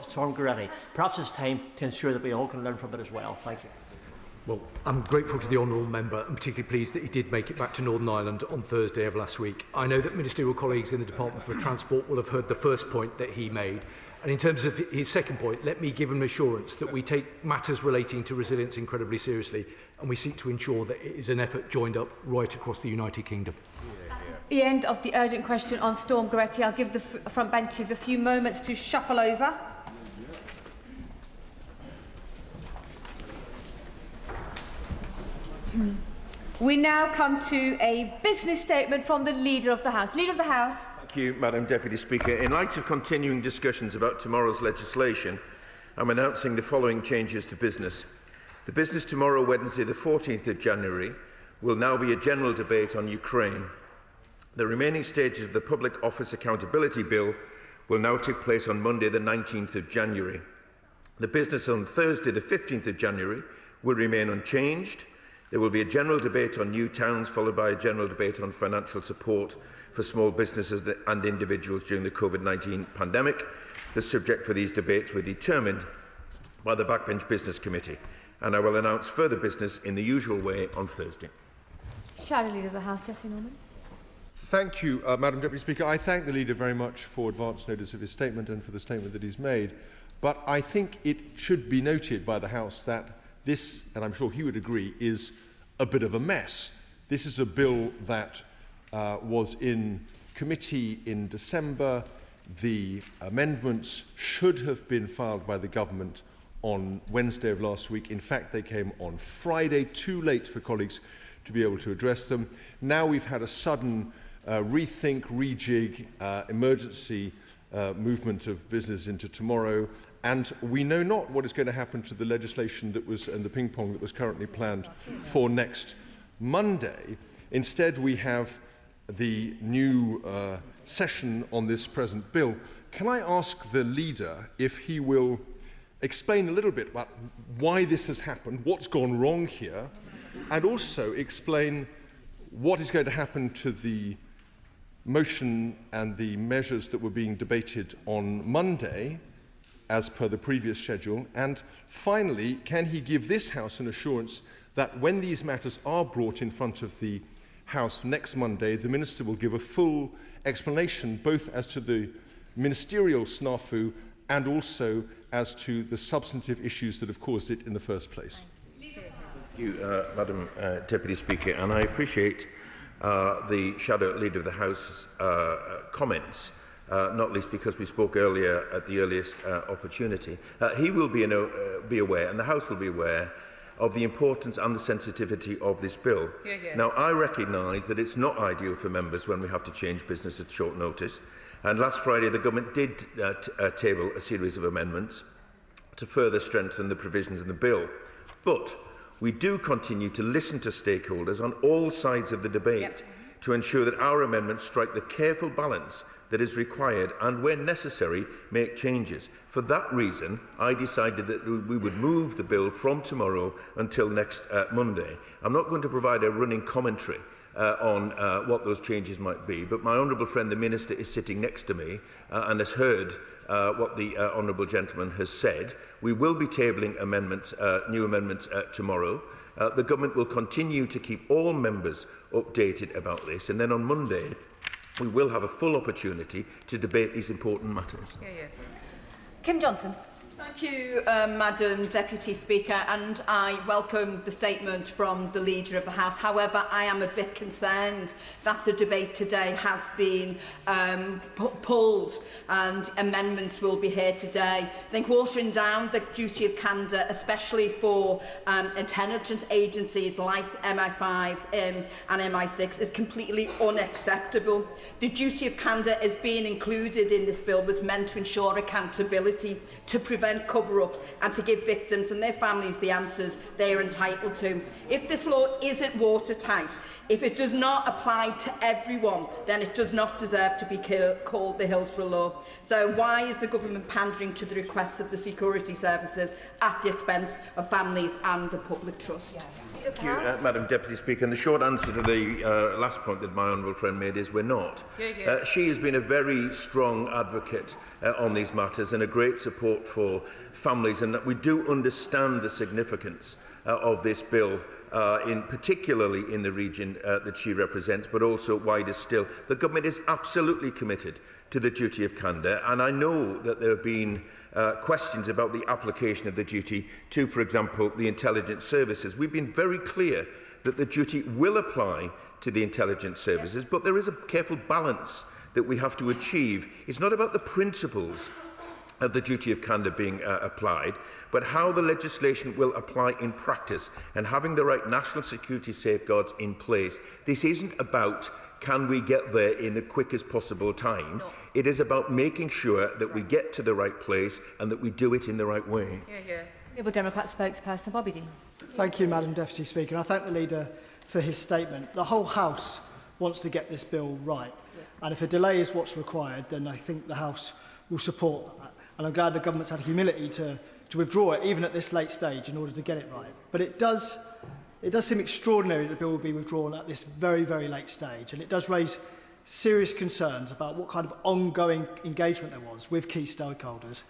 S24: Storm Gerretti. Perhaps it's time to ensure that we all can learn from it as well. Thank you.
S15: Well, I'm grateful to the Honourable Member and particularly pleased that he did make it back to Northern Ireland on Thursday of last week. I know that ministerial colleagues in the Department for Transport will have heard the first point that he made. And in terms of his second point, let me give him assurance that we take matters relating to resilience incredibly seriously and we seek to ensure that it is an effort joined up right across the United Kingdom.
S11: The end of the urgent question on Storm Gerretti. I'll give the front benches a few moments to shuffle over. We now come to a business statement from the Leader of the House. Leader of the House.
S25: Thank you, Madam Deputy Speaker. In light of continuing discussions about tomorrow's legislation, I'm announcing the following changes to business. The business tomorrow, Wednesday the 14th of January, will now be a general debate on Ukraine. The remaining stages of the Public Office Accountability Bill will now take place on Monday the 19th of January. The business on Thursday the 15th of January will remain unchanged. There will be a general debate on new towns, followed by a general debate on financial support for small businesses and individuals during the COVID-19 pandemic. The subject for these debates were determined by the Backbench Business Committee, and I will announce further business in the usual way on Thursday.
S11: Shadow Leader of the House, Jessie Norman.
S26: Thank you, Madam Deputy Speaker. I thank the Leader very much for advance notice of his statement and for the statement that he's made. But I think it should be noted by the House that this, and I'm sure he would agree, is a bit of a mess. This is a bill that was in committee in December. The amendments should have been filed by the government on Wednesday of last week. In fact, they came on Friday, too late for colleagues to be able to address them. Now we've had a sudden rethink, rejig, emergency movement of business into tomorrow, and we know not what is going to happen to the legislation that was and the ping pong that was currently planned for next Monday. Instead, we have the new session on this present bill. Can I ask the leader if he will explain a little bit about why this has happened, what's gone wrong here, and also explain what is going to happen to the motion and the measures that were being debated on Monday, as per the previous schedule, and finally, can he give this House an assurance that when these matters are brought in front of the House next Monday, the Minister will give a full explanation both as to the ministerial snafu and also as to the substantive issues that have caused it in the first place.
S25: Thank you, Madam Deputy Speaker, and I appreciate the Shadow Leader of the House's comments, not least because we spoke earlier at the earliest opportunity. He will be aware, and the House will be aware, of the importance and the sensitivity of this bill. Now, I recognise that it's not ideal for members when we have to change business at short notice, and last Friday the government did table a series of amendments to further strengthen the provisions in the bill. But we do continue to listen to stakeholders on all sides of the debate to ensure that our amendments strike the careful balance that is required and, when necessary, make changes. For that reason, I decided that we would move the bill from tomorrow until next Monday. I'm not going to provide a running commentary on what those changes might be, but my honourable friend, the Minister, is sitting next to me and has heard what the honourable gentleman has said. We will be tabling amendments, new amendments tomorrow. The government will continue to keep all members updated about this, and then on Monday we will have a full opportunity to debate these important matters.
S22: Kim Johnson.
S12: Thank you, Madam Deputy Speaker, and I welcome the statement from the Leader of the House. However, I am a bit concerned that the debate today has been pulled and amendments will be here today. I think watering down the duty of candour, especially for intelligence agencies like MI5 and MI6, is completely unacceptable. The duty of candour is being included in this bill was meant to ensure accountability, to prevent cover-up and to give victims and their families the answers they are entitled to. If this law isn't watertight, if it does not apply to everyone, then it does not deserve to be called the Hillsborough Law. So why is the government pandering to the requests of the security services at the expense of families and the public trust?
S25: Thank you, Madam Deputy Speaker. And the short answer to the last point that my honourable friend made is we're not. She has been a very strong advocate on these matters and a great support for families, and that we do understand the significance of this bill, particularly in the region that she represents, but also wider still. The government is absolutely committed to the duty of candour, and I know that there have been questions about the application of the duty to, for example, the intelligence services. We've been very clear that the duty will apply to the intelligence services, but there is a careful balance that we have to achieve. It's not about the principles of the duty of candour being applied, but how the legislation will apply in practice and having the right national security safeguards in place. This isn't about can we get there in the quickest possible time. No. It is about making sure that we get to the right place and that we do it in the right way.
S22: Liberal Democrat spokesperson Bobby Dean.
S13: Thank you, Madam Deputy Speaker. I thank the Leader for his statement. The whole House wants to get this bill right. And if a delay is what's required, then I think the House will support that. And I'm glad the government's had humility to withdraw it, even at this late stage, in order to get it right. But it does seem extraordinary that the bill will be withdrawn at this very, very late stage. And it does raise serious concerns about what kind of ongoing engagement there was with key stakeholders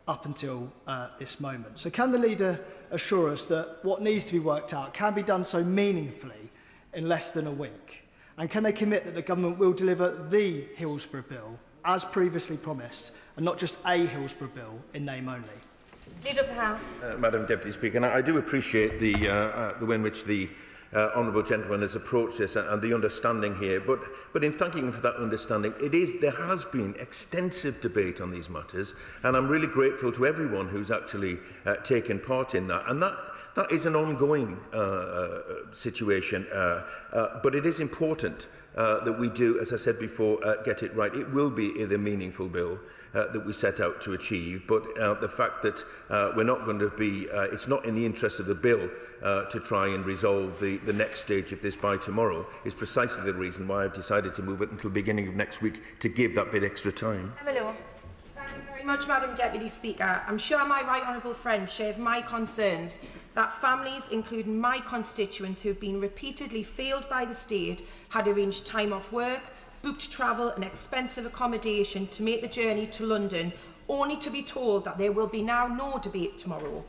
S13: up until this moment. So can the Leader assure us that what needs to be worked out can be done so meaningfully in less than a week? And can they commit that the government will deliver the Hillsborough Bill, as previously promised, and not just a Hillsborough Bill in name only?
S22: Leader of the House.
S25: Madam Deputy Speaker, and I do appreciate the way in which the honourable gentleman has approached this and the understanding here. But in thanking him for that understanding, there has been extensive debate on these matters, and I'm really grateful to everyone who's actually taken part in that. And that is an ongoing situation, but it is important that we do, as I said before, get it right. It will be a meaningful bill that we set out to achieve, but the fact that we're not going to be, it's not in the interest of the bill to try and resolve the next stage of this by tomorrow is precisely the reason why I've decided to move it until the beginning of next week to give that bit extra time.
S1: Thank you very much, Madam Deputy Speaker. I'm sure my right honourable friend shares my concerns that families, including my constituents who have been repeatedly failed by the state, had arranged time off work, booked travel and expensive accommodation to make the journey to London, only to be told that there will be now no debate tomorrow.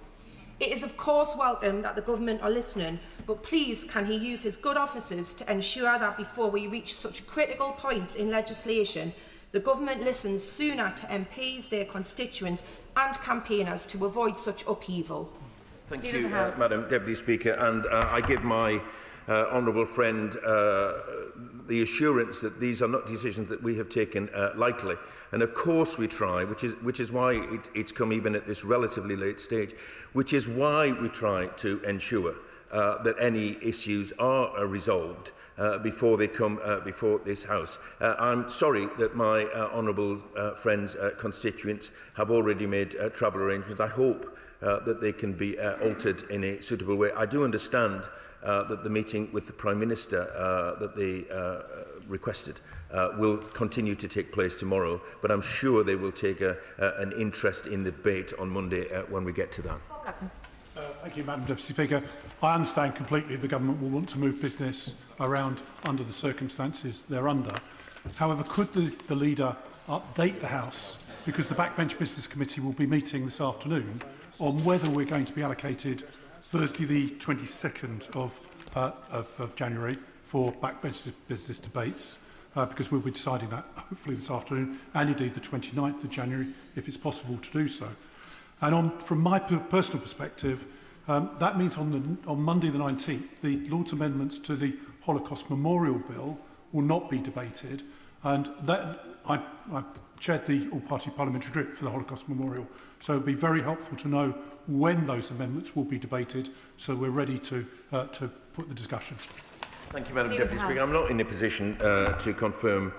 S1: It is of course welcome that the government are listening, but please can he use his good offices to ensure that before we reach such critical points in legislation, the government listens sooner to MPs, their constituents and campaigners to avoid such upheaval.
S25: Thank you, Madam Deputy Speaker, and I give my honourable friend the assurance that these are not decisions that we have taken lightly. And of course we try, which is why it's come even at this relatively late stage, which is why we try to ensure that any issues are resolved before they come before this House. I'm sorry that my honourable friends' constituents have already made travel arrangements. I hope that they can be altered in a suitable way. I do understand that the meeting with the Prime Minister that they requested will continue to take place tomorrow, but I'm sure they will take an interest in the debate on Monday when we get to that.
S14: Thank you, Madam Deputy Speaker. I understand completely the government will want to move business around under the circumstances they're under. However, could the leader update the House, because the Backbench Business Committee will be meeting this afternoon, on whether we're going to be allocated Thursday the 22nd of January for backbench business debates, because we'll be deciding that hopefully this afternoon, and indeed the 29th of January if it's possible to do so. And from my personal perspective, that means on Monday the 19th, the Lord's amendments to the Holocaust Memorial Bill will not be debated, and that I chaired the all-party parliamentary group for the Holocaust Memorial, so it would be very helpful to know when those amendments will be debated, so we're ready to put the discussion.
S25: Thank you, Madam Deputy Speaker. I'm not in a position to confirm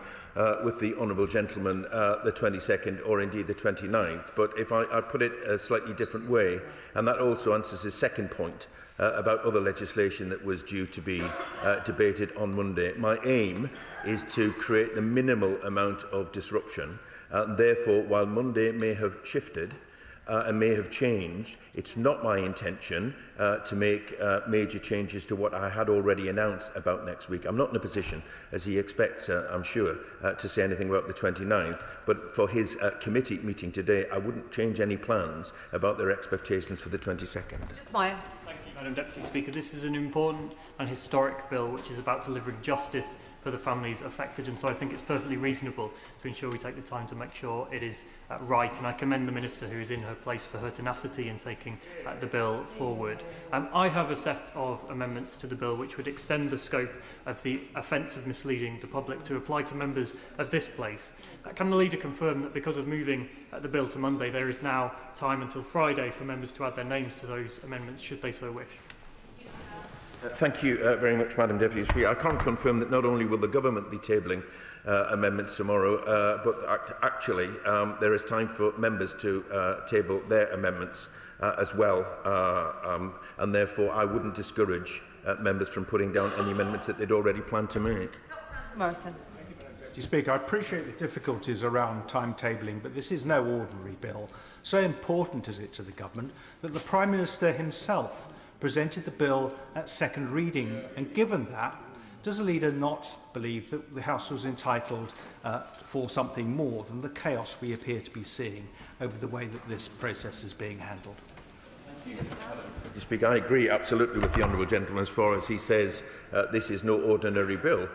S25: with the honourable gentleman the 22nd or indeed the 29th, but if I put it a slightly different way, and that also answers his second point about other legislation that was due to be debated on Monday. My aim is to create the minimal amount of disruption, and therefore, while Monday may have shifted and may have changed, it's not my intention to make major changes to what I had already announced about next week. I'm not in a position, as he expects, I'm sure, to say anything about the 29th, but for his committee meeting today, I wouldn't change any plans about their expectations for the 22nd.
S11: Maya.
S16: Madam Deputy Speaker, this is an important and historic bill which is about delivering justice for the families affected, and so I think it's perfectly reasonable to ensure we take the time to make sure it is right, and I commend the Minister who is in her place for her tenacity in taking the bill forward. I have a set of amendments to the bill which would extend the scope of the offence of misleading the public to apply to members of this place. Can the Leader confirm that because of moving the bill to Monday, there is now time until Friday for members to add their names to those amendments should they so wish?
S25: Thank you very much, Madam Deputy Speaker. I can't confirm that not only will the government be tabling amendments tomorrow, but actually there is time for members to table their amendments as well, and therefore I wouldn't discourage members from putting down any amendments that they'd already planned to make.
S11: Morrison.
S17: Deputy Speaker, I appreciate the difficulties around timetabling, but this is no ordinary bill. So important is it to the government that the Prime Minister himself presented the bill at second reading, and given that, does the Leader not believe that the House was entitled for something more than the chaos we appear to be seeing over the way that this process is being handled?
S25: Speaker, I agree absolutely with the honourable gentleman as far as he says this is no ordinary bill,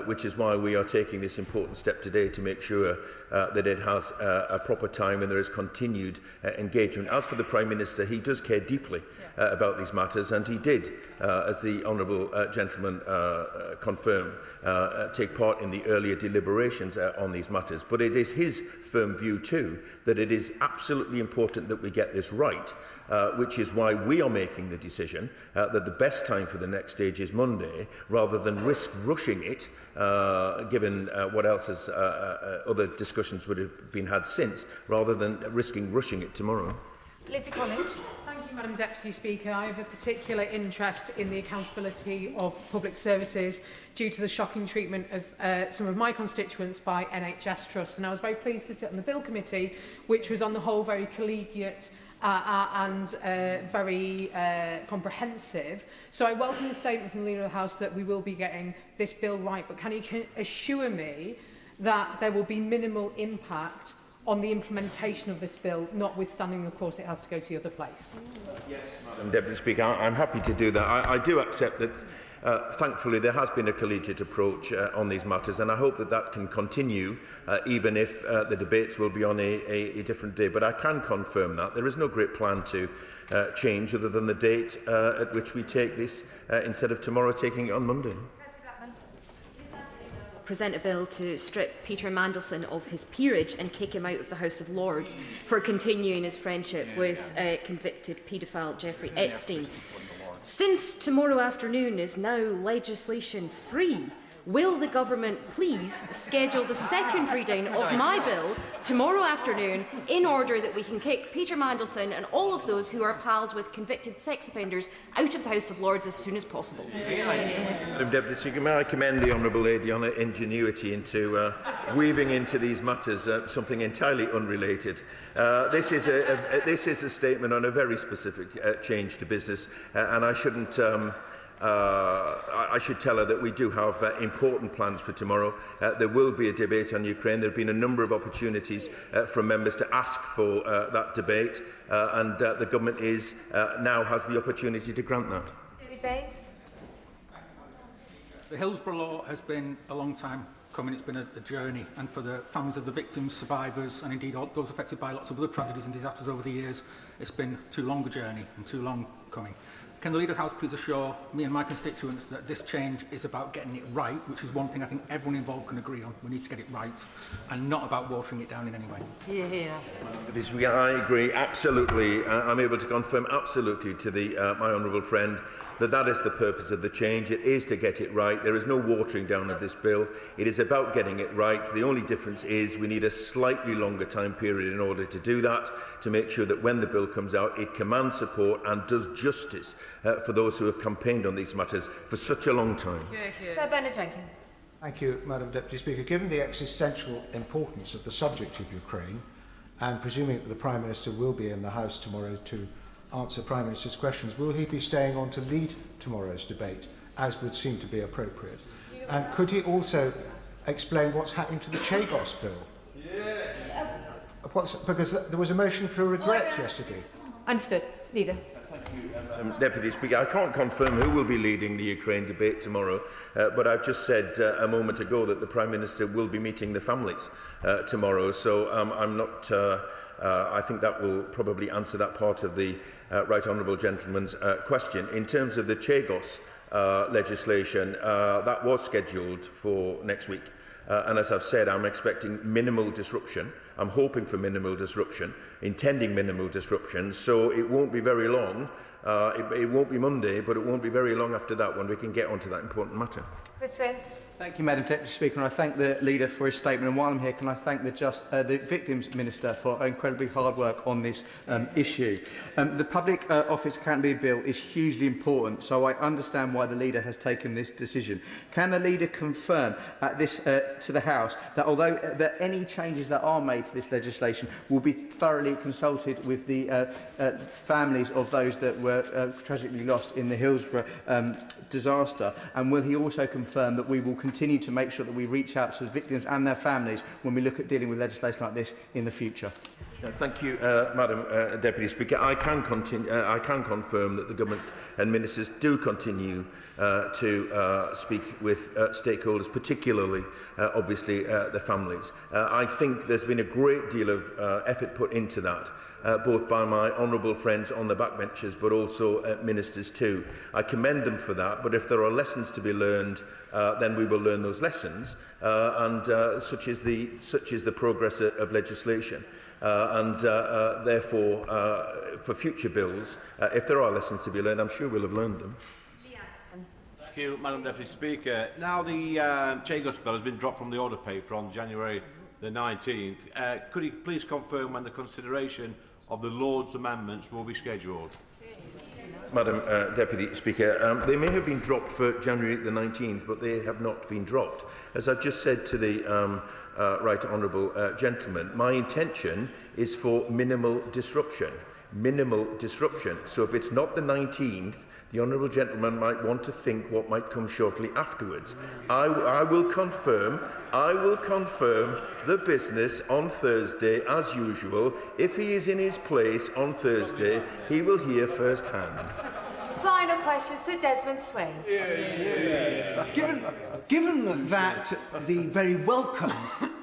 S25: which is why we are taking this important step today to make sure that it has a proper time and there is continued engagement. As for the Prime Minister, he does care deeply about these matters, and he did, as the honourable gentleman confirmed, take part in the earlier deliberations on these matters. But it is his firm view too that it is absolutely important that we get this right, which is why we are making the decision that the best time for the next stage is Monday, rather than risk rushing it, given what else has other discussions would have been had since, rather than risking rushing it tomorrow.
S22: Lizzie Collins.
S3: Thank you, Madam Deputy Speaker. I have a particular interest in the accountability of public services due to the shocking treatment of some of my constituents by NHS trusts. And I was very pleased to sit on the Bill Committee, which was on the whole very collegiate and very comprehensive. So I welcome the statement from the Leader of the House that we will be getting this bill right. But can he assure me that there will be minimal impact on the implementation of this bill, notwithstanding, of course, it has to go to the other place?
S25: Yes, Madam Deputy Speaker, I'm happy to do that. I do accept that, thankfully, there has been a collegiate approach on these matters, and I hope that that can continue, even if the debates will be on a different day. But I can confirm that there is no great plan to change other than the date at which we take this, instead of tomorrow taking it on Monday.
S4: Present a bill to strip Peter Mandelson of his peerage and kick him out of the House of Lords for continuing his friendship with convicted paedophile Jeffrey Epstein. Since tomorrow afternoon is now legislation free, will the government please schedule the second reading of my bill tomorrow afternoon in order that we can kick Peter Mandelson and all of those who are pals with convicted sex offenders out of the House of Lords as soon as possible?
S25: Madam Deputy Speaker, may I commend the Honourable Lady on her ingenuity into weaving into these matters something entirely unrelated. This is a statement on a very specific change to business, and I shouldn't. I should tell her that we do have important plans for tomorrow. There will be a debate on Ukraine. There have been a number of opportunities from members to ask for that debate, and the government now has the opportunity to grant that.
S8: The Hillsborough law has been a long time coming. It's been a journey, and for the families of the victims, survivors, and indeed all those affected by lots of other tragedies and disasters over the years, it's been too long a journey and too long coming. Can the Leader of the House please assure me and my constituents that this change is about getting it right, which is one thing I think everyone involved can agree on. We need to get it right, and not about watering it down in any way.
S25: I agree absolutely. I'm able to confirm absolutely to my honourable friend that is the purpose of the change. It is to get it right. There is no watering down of this bill. It is about getting it right. The only difference is we need a slightly longer time period in order to do that, to make sure that when the bill comes out, it commands support and does justice for those who have campaigned on these matters for such a long time.
S22: Sir Bernard Jenkins.
S17: Thank you, Madam Deputy Speaker. Given the existential importance of the subject of Ukraine, and presuming that the Prime Minister will be in the House tomorrow to answer Prime Minister's questions, will he be staying on to lead tomorrow's debate, as would seem to be appropriate? And could he also explain what's happening to the Chagos bill? Because there was a motion for regret yesterday.
S22: Understood. Leader.
S25: Deputy Speaker, I can't confirm who will be leading the Ukraine debate tomorrow, but I've just said a moment ago that the Prime Minister will be meeting the families tomorrow, so I'm not... I think that will probably answer that part of the Right Honourable Gentleman's question. In terms of the Chagos legislation, that was scheduled for next week. And as I've said, I'm expecting minimal disruption. I'm hoping for minimal disruption, intending minimal disruption, so it won't be very long. It won't be Monday, but it won't be very long after that when we can get onto that important matter.
S22: Chris Vance.
S18: Thank you, Madam Deputy Speaker, and I thank the Leader for his statement. And while I'm here, can I thank the Victims Minister for incredibly hard work on this issue. The Public Office Accountability Bill is hugely important, so I understand why the Leader has taken this decision. Can the Leader confirm to the House that although any changes that are made to this legislation will be thoroughly consulted with the families of those that were tragically lost in the Hillsborough disaster, and will he also confirm that we will continue to make sure that we reach out to the victims and their families when we look at dealing with legislation like this in the future?
S25: Thank you, Madam Deputy Speaker. I can confirm that the Government and Ministers do continue to speak with stakeholders, particularly, obviously, the families. I think there's been a great deal of effort put into that, both by my honourable friends on the backbenches, but also Ministers too. I commend them for that, but if there are lessons to be learned, then we will learn those lessons, and such is the progress of legislation. Therefore, for future bills, if there are lessons to be learned, I'm sure we'll have learned them.
S5: Thank you, Madam Deputy Speaker. Now the Chagos bill has been dropped from the order paper on January the 19th. Could you please confirm when the consideration of the Lord's amendments will be scheduled?
S25: Madam Deputy Speaker, they may have been dropped for January the 19th, but they have not been dropped. As I've just said to the right honourable gentleman, my intention is for minimal disruption. Minimal disruption. So if it's not the 19th, the honourable gentleman might want to think what might come shortly afterwards. I will confirm the business on Thursday as usual. If he is in his place on Thursday, he will hear first hand.
S11: Final question, Sir Desmond Swain.
S7: Given that the very welcome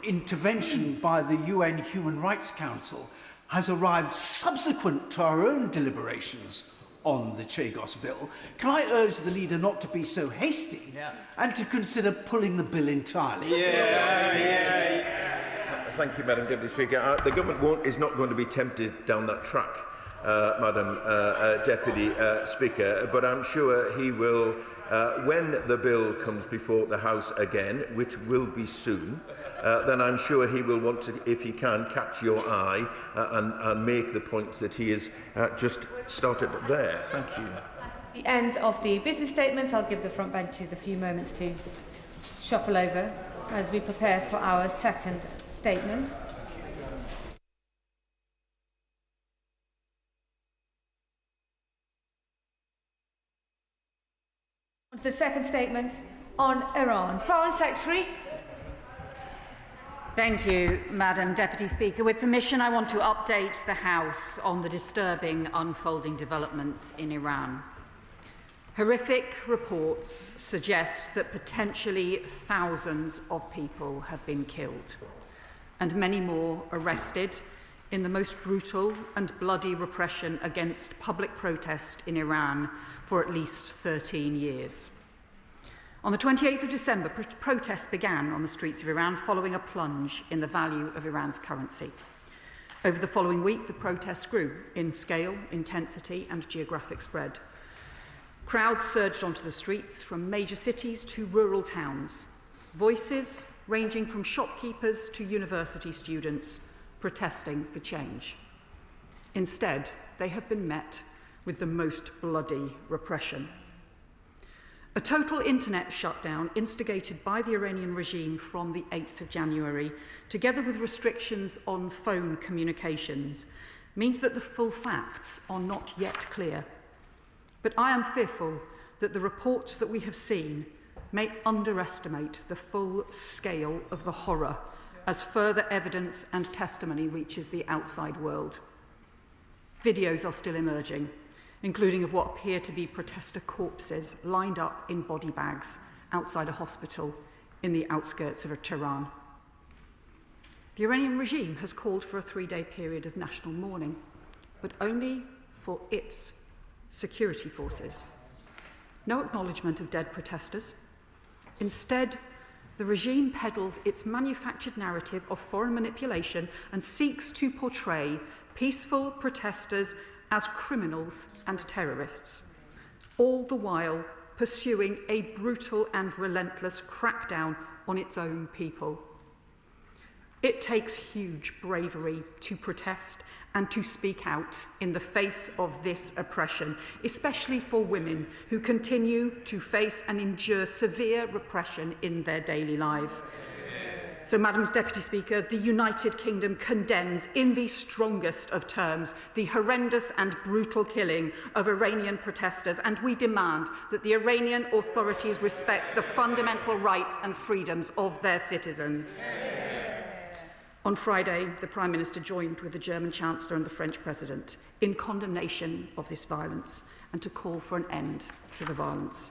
S7: intervention by the UN Human Rights Council has arrived subsequent to our own deliberations on the Chagos bill, can I urge the leader not to be so hasty and to consider pulling the bill entirely?
S25: Thank you, Madam Deputy Speaker. The Government is not going to be tempted down that track, Madam Deputy Speaker, but I'm sure he will, when the bill comes before the House again, which will be soon, then I'm sure he will want to, if he can, catch your eye and make the points that he has just started there. Thank you.
S11: The end of the business statements. I'll give the front benches a few moments to shuffle over as we prepare for our second statement. The second statement on Iran. Foreign Secretary.
S19: Thank you, Madam Deputy Speaker. With permission, I want to update the House on the disturbing unfolding developments in Iran. Horrific reports suggest that potentially thousands of people have been killed and many more arrested in the most brutal and bloody repression against public protest in Iran for at least 13 years. On the 28th of December, protests began on the streets of Iran following a plunge in the value of Iran's currency. Over the following week, the protests grew in scale, intensity and geographic spread. Crowds surged onto the streets from major cities to rural towns. Voices ranging from shopkeepers to university students protesting for change. Instead, they have been met with the most bloody repression. A total internet shutdown instigated by the Iranian regime from the 8th of January, together with restrictions on phone communications, means that the full facts are not yet clear. But I am fearful that the reports that we have seen may underestimate the full scale of the horror as further evidence and testimony reaches the outside world. Videos are still emerging, including of what appear to be protester corpses lined up in body bags outside a hospital in the outskirts of Tehran. The Iranian regime has called for a 3-day period of national mourning, but only for its security forces. No acknowledgement of dead protesters. Instead, the regime peddles its manufactured narrative of foreign manipulation and seeks to portray peaceful protesters as criminals and terrorists, all the while pursuing a brutal and relentless crackdown on its own people. It takes huge bravery to protest and to speak out in the face of this oppression, especially for women who continue to face and endure severe repression in their daily lives. So, Madam Deputy Speaker, the United Kingdom condemns in the strongest of terms the horrendous and brutal killing of Iranian protesters, and we demand that the Iranian authorities respect the fundamental rights and freedoms of their citizens. On Friday, the Prime Minister joined with the German Chancellor and the French President in condemnation of this violence and to call for an end to the violence.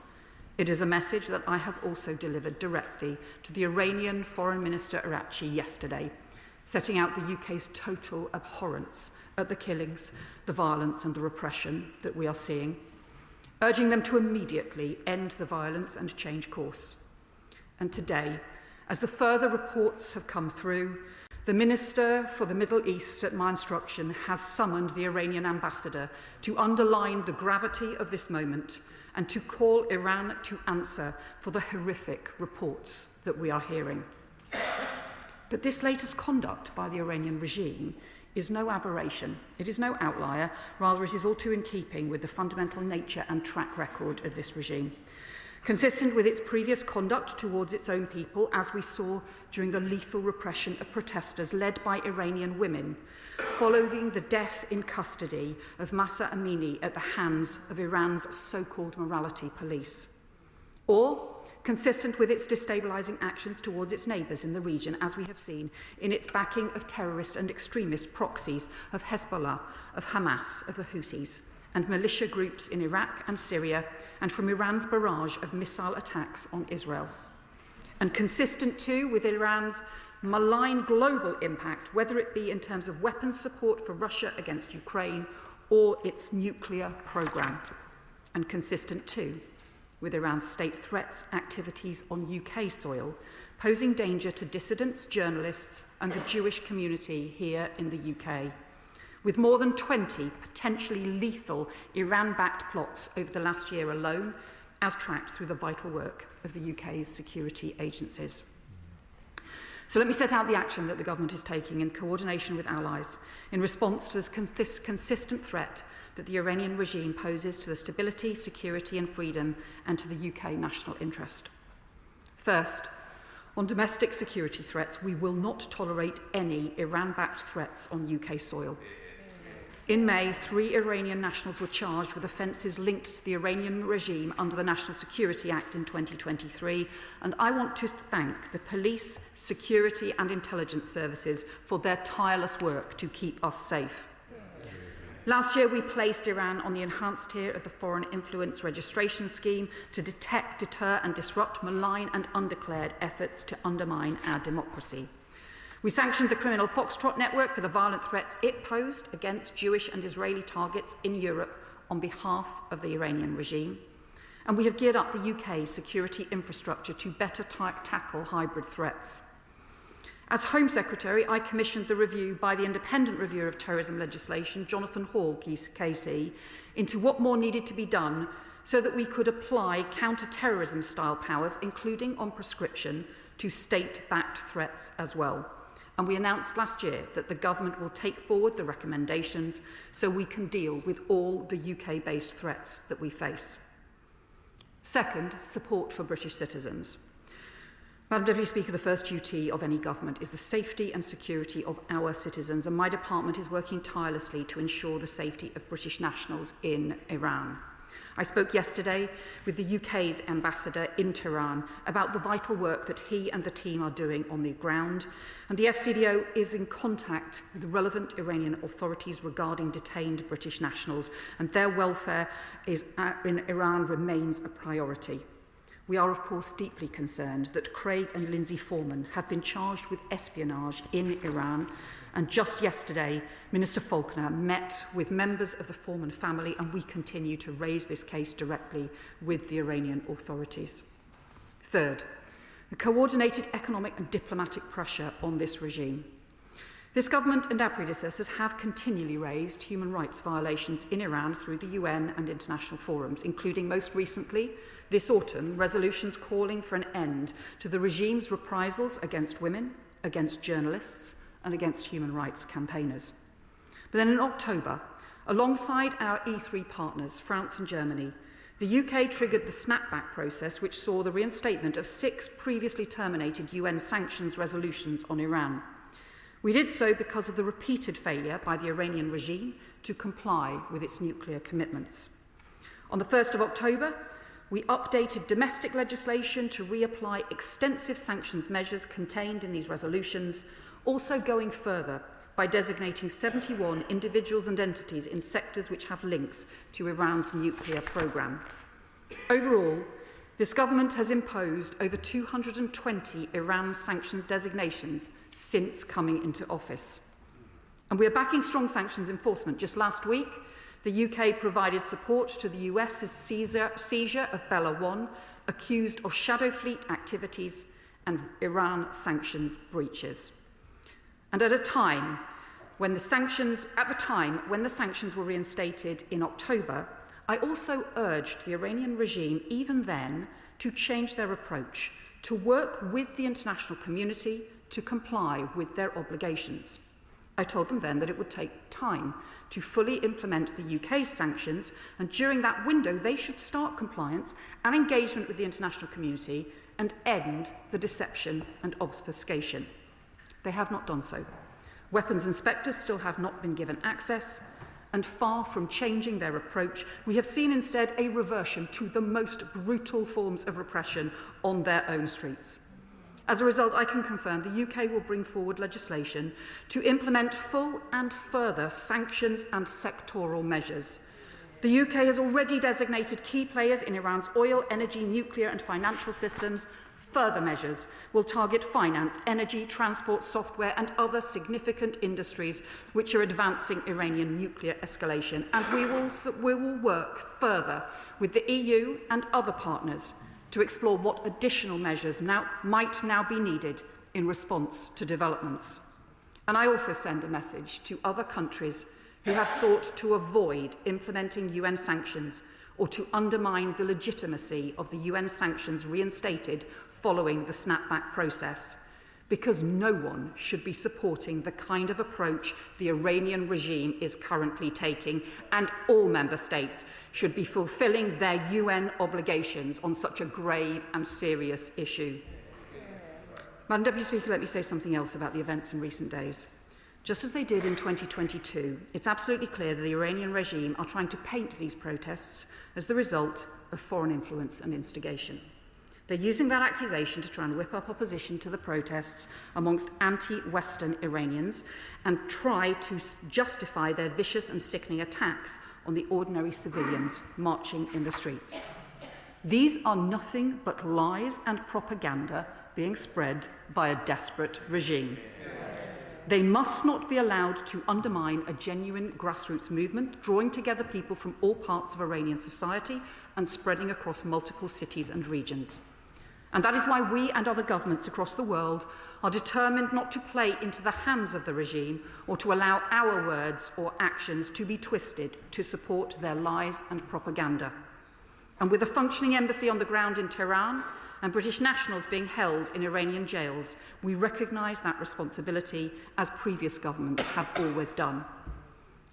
S19: It is a message that I have also delivered directly to the Iranian Foreign Minister Gerretti yesterday, setting out the UK's total abhorrence at the killings, the violence and the repression that we are seeing, urging them to immediately end the violence and change course. And today, as the further reports have come through, the Minister for the Middle East, at my instruction, has summoned the Iranian ambassador to underline the gravity of this moment and to call Iran to answer for the horrific reports that we are hearing. But this latest conduct by the Iranian regime is no aberration. It is no outlier. Rather, it is all too in keeping with the fundamental nature and track record of this regime. Consistent with its previous conduct towards its own people, as we saw during the lethal repression of protesters led by Iranian women, following the death in custody of Mahsa Amini at the hands of Iran's so-called morality police. Or consistent with its destabilising actions towards its neighbours in the region, as we have seen in its backing of terrorist and extremist proxies of Hezbollah, of Hamas, of the Houthis, and militia groups in Iraq and Syria, and from Iran's barrage of missile attacks on Israel. And consistent too with Iran's malign global impact, whether it be in terms of weapons support for Russia against Ukraine or its nuclear programme. And consistent too with Iran's state threats activities on UK soil, posing danger to dissidents, journalists and the Jewish community here in the UK, with more than 20 potentially lethal Iran-backed plots over the last year alone, as tracked through the vital work of the UK's security agencies. So let me set out the action that the government is taking in coordination with allies in response to this consistent threat that the Iranian regime poses to the stability, security and freedom and to the UK national interest. First, on domestic security threats, we will not tolerate any Iran-backed threats on UK soil. In May, 3 Iranian nationals were charged with offences linked to the Iranian regime under the National Security Act in 2023, and I want to thank the police, security and intelligence services for their tireless work to keep us safe. Last year, we placed Iran on the enhanced tier of the Foreign Influence Registration Scheme to detect, deter and disrupt malign and undeclared efforts to undermine our democracy. We sanctioned the criminal Foxtrot network for the violent threats it posed against Jewish and Israeli targets in Europe on behalf of the Iranian regime. And we have geared up the UK's security infrastructure to better tackle hybrid threats. As Home Secretary, I commissioned the review by the independent reviewer of terrorism legislation, Jonathan Hall, KC, into what more needed to be done so that we could apply counter-terrorism style powers, including on prescription, to state-backed threats as well. And we announced last year that the government will take forward the recommendations so we can deal with all the UK-based threats that we face. Second, support for British citizens. Madam Deputy Speaker, the first duty of any government is the safety and security of our citizens, and my department is working tirelessly to ensure the safety of British nationals in Iran. I spoke yesterday with the UK's ambassador in Tehran about the vital work that he and the team are doing on the ground, and the FCDO is in contact with the relevant Iranian authorities regarding detained British nationals, and their welfare in Iran remains a priority. We are, of course, deeply concerned that Craig and Lindsay Foreman have been charged with espionage in Iran, and just yesterday, Minister Faulkner met with members of the Foreman family, and we continue to raise this case directly with the Iranian authorities. Third, the coordinated economic and diplomatic pressure on this regime. This government and our predecessors have continually raised human rights violations in Iran through the UN and international forums, including most recently, this autumn, resolutions calling for an end to the regime's reprisals against women, against journalists, and against human rights campaigners. But then in October, alongside our E3 partners, France and Germany, the UK triggered the snapback process, which saw the reinstatement of 6 previously terminated UN sanctions resolutions on Iran. We did so because of the repeated failure by the Iranian regime to comply with its nuclear commitments. On the 1st of October, we updated domestic legislation to reapply extensive sanctions measures contained in these resolutions also going further by designating 71 individuals and entities in sectors which have links to Iran's nuclear programme. Overall, this government has imposed over 220 Iran sanctions designations since coming into office. And we are backing strong sanctions enforcement. Just last week, the UK provided support to the US's seizure of Bella 1, accused of shadow fleet activities and Iran sanctions breaches. And at a time when the sanctions were reinstated in October, I also urged the Iranian regime, even then, to change their approach, to work with the international community to comply with their obligations. I told them then that it would take time to fully implement the UK's sanctions, and during that window they should start compliance and engagement with the international community and end the deception and obfuscation. They have not done so. Weapons inspectors still have not been given access, and far from changing their approach, we have seen instead a reversion to the most brutal forms of repression on their own streets. As a result, I can confirm the UK will bring forward legislation to implement full and further sanctions and sectoral measures. The UK has already designated key players in Iran's oil, energy, nuclear and financial systems. Further measures will target finance, energy, transport, software and other significant industries which are advancing Iranian nuclear escalation. And we will work further with the EU and other partners to explore what additional measures might now be needed in response to developments. And I also send a message to other countries who have sought to avoid implementing UN sanctions or to undermine the legitimacy of the UN sanctions reinstated following the snapback process, because no one should be supporting the kind of approach the Iranian regime is currently taking, and all member states should be fulfilling their UN obligations on such a grave and serious issue. Madam Deputy Speaker, let me say something else about the events in recent days. Just as they did in 2022, it's absolutely clear that the Iranian regime are trying to paint these protests as the result of foreign influence and instigation. They're using that accusation to try and whip up opposition to the protests amongst anti-Western Iranians and try to justify their vicious and sickening attacks on the ordinary civilians marching in the streets. These are nothing but lies and propaganda being spread by a desperate regime. They must not be allowed to undermine a genuine grassroots movement, drawing together people from all parts of Iranian society and spreading across multiple cities and regions. And that is why we and other governments across the world are determined not to play into the hands of the regime or to allow our words or actions to be twisted to support their lies and propaganda. And with a functioning embassy on the ground in Tehran and British nationals being held in Iranian jails, we recognise that responsibility, as previous governments have always done.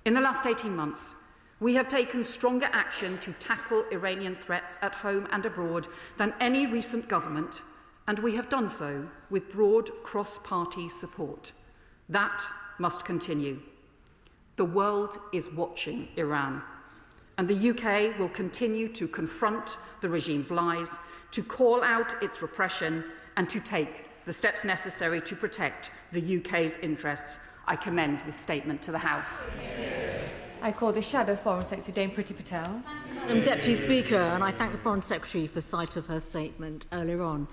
S19: In the last 18 months, we have taken stronger action to tackle Iranian threats at home and abroad than any recent government, and we have done so with broad cross-party support. That must continue. The world is watching Iran, and the UK will continue to confront the regime's lies, to call out its repression, and to take the steps necessary to protect the UK's interests. I commend this statement to the House.
S11: I call the Shadow Foreign Secretary, Dame Priti Patel.
S2: Madam Deputy Speaker, and I thank the Foreign Secretary for sight of her statement earlier on.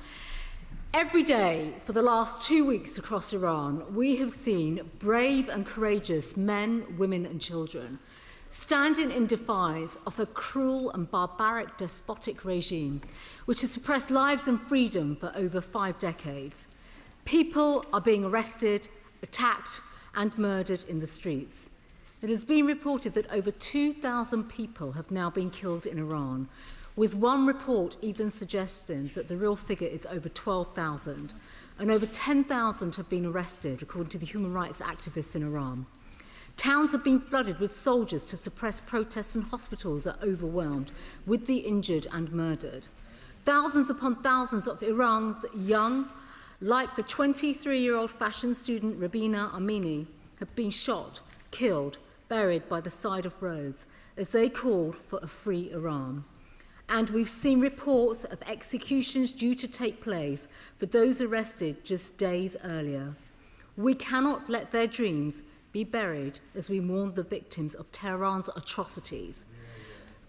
S2: Every day for the last 2 weeks across Iran, we have seen brave and courageous men, women and children standing in defiance of a cruel and barbaric despotic regime which has suppressed lives and freedom for over 5 decades. People are being arrested, attacked and murdered in the streets. It has been reported that over 2,000 people have now been killed in Iran, with one report even suggesting that the real figure is over 12,000, and over 10,000 have been arrested, according to the human rights activists in Iran. Towns have been flooded with soldiers to suppress protests, and hospitals are overwhelmed with the injured and murdered. Thousands upon thousands of Iran's young, like the 23-year-old fashion student Rabina Amini, have been shot, killed, buried by the side of roads as they called for a free Iran. And we've seen reports of executions due to take place for those arrested just days earlier. We cannot let their dreams be buried as we mourn the victims of Tehran's atrocities.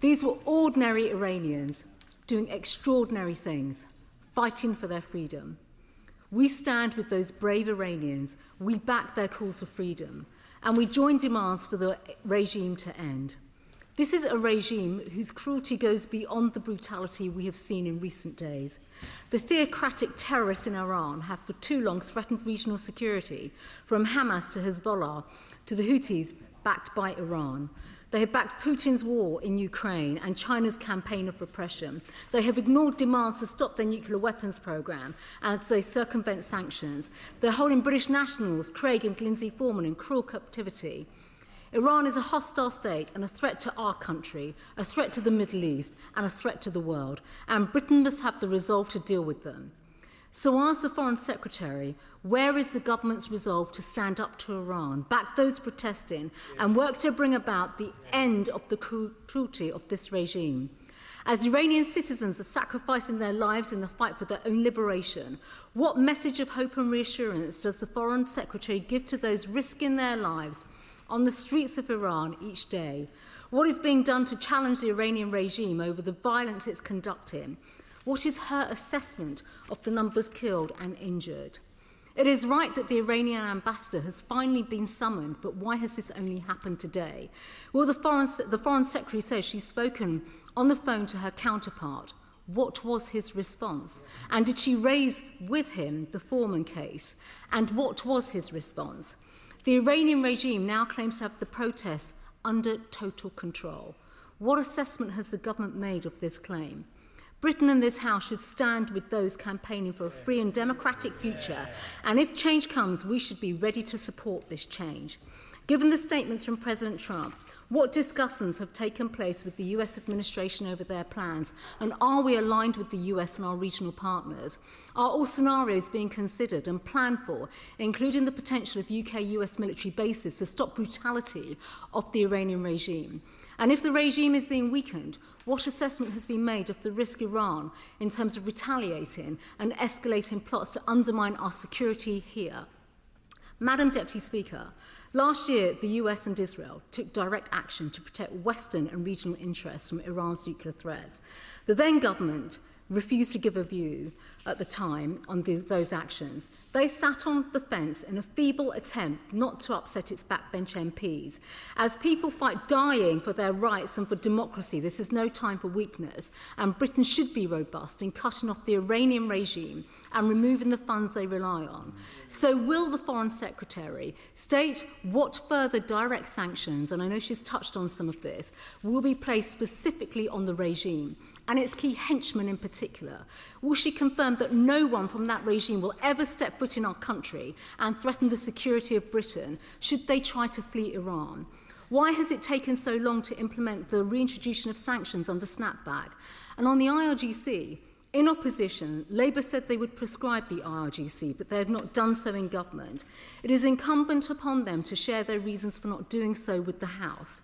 S2: These were ordinary Iranians doing extraordinary things, fighting for their freedom. We stand with those brave Iranians, we back their calls for freedom, and we join demands for the regime to end. This is a regime whose cruelty goes beyond the brutality we have seen in recent days. The theocratic terrorists in Iran have for too long threatened regional security, from Hamas to Hezbollah to the Houthis backed by Iran. They have backed Putin's war in Ukraine and China's campaign of repression. They have ignored demands to stop their nuclear weapons programme as they circumvent sanctions. They're holding British nationals, Craig and Lindsay Foreman, in cruel captivity. Iran is a hostile state and a threat to our country, a threat to the Middle East and a threat to the world, and Britain must have the resolve to deal with them. So I ask the Foreign Secretary, where is the government's resolve to stand up to Iran, back those protesting and work to bring about the end of the cruelty of this regime? As Iranian citizens are sacrificing their lives in the fight for their own liberation, what message of hope and reassurance does the Foreign Secretary give to those risking their lives on the streets of Iran each day? What is being done to challenge the Iranian regime over the violence it's conducting? What is her assessment of the numbers killed and injured? It is right that the Iranian ambassador has finally been summoned, but why has this only happened today? Well, the Foreign Secretary says she's spoken on the phone to her counterpart. What was his response? And did she raise with him the Foreman case? And what was his response? The Iranian regime now claims to have the protests under total control. What assessment has the government made of this claim? Britain and this House should stand with those campaigning for a free and democratic future, and if change comes, we should be ready to support this change. Given the statements from President Trump, what discussions have taken place with the US administration over their plans, and are we aligned with the US and our regional partners? Are all scenarios being considered and planned for, including the potential of UK-US military bases to stop brutality of the Iranian regime? And if the regime is being weakened, what assessment has been made of the risk Iran in terms of retaliating and escalating plots to undermine our security here? Madam Deputy Speaker, last year the US and Israel took direct action to protect Western and regional interests from Iran's nuclear threats. The then government refused to give a view at the time on those actions. They sat on the fence in a feeble attempt not to upset its backbench MPs. As people fight dying for their rights and for democracy, this is no time for weakness, and Britain should be robust in cutting off the Iranian regime and removing the funds they rely on. So will the Foreign Secretary state what further direct sanctions, and I know she's touched on some of this, will be placed specifically on the regime, and its key henchmen in particular? Will she confirm that no one from that regime will ever step foot in our country and threaten the security of Britain should they try to flee Iran? Why has it taken so long to implement the reintroduction of sanctions under snapback? And on the IRGC, in opposition, Labour said they would prescribe the IRGC, but they have not done so in government. It is incumbent upon them to share their reasons for not doing so with the House.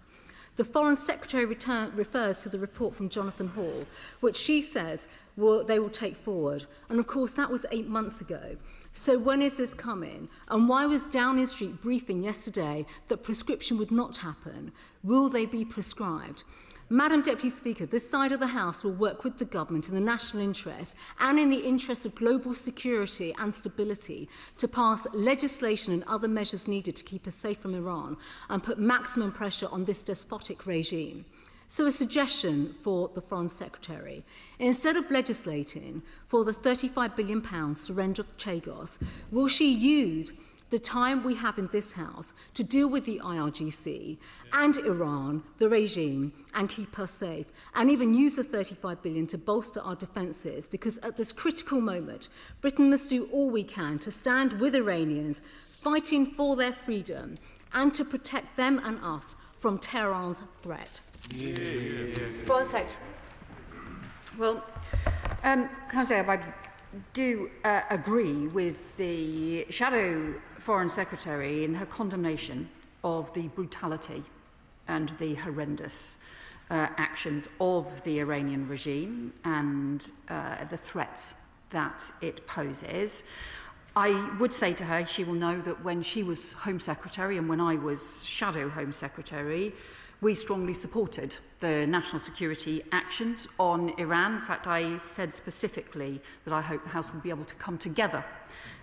S2: The Foreign Secretary refers to the report from Jonathan Hall, which she says they will take forward. And of course, that was 8 months ago. So when is this coming? And why was Downing Street briefing yesterday that prescription would not happen? Will they be prescribed? Madam Deputy Speaker, this side of the House will work with the government in the national interest and in the interest of global security and stability to pass legislation and other measures needed to keep us safe from Iran and put maximum pressure on this despotic regime. So a suggestion for the Foreign Secretary: instead of legislating for the £35 billion surrender of Chagos, will she use the time we have in this House to deal with the IRGC and Iran, the regime, and keep us safe, and even use the $35 billion to bolster our defences? Because at this critical moment, Britain must do all we can to stand with Iranians, fighting for their freedom, and to protect them and us from Tehran's threat.
S19: Foreign Secretary. Well, can I say I do agree with the Shadow Foreign Secretary in her condemnation of the brutality and the horrendous actions of the Iranian regime and the threats that it poses. I would say to her, she will know that when she was Home Secretary and when I was Shadow Home Secretary, we strongly supported the national security actions on Iran. In fact, I said specifically that I hope the House will be able to come together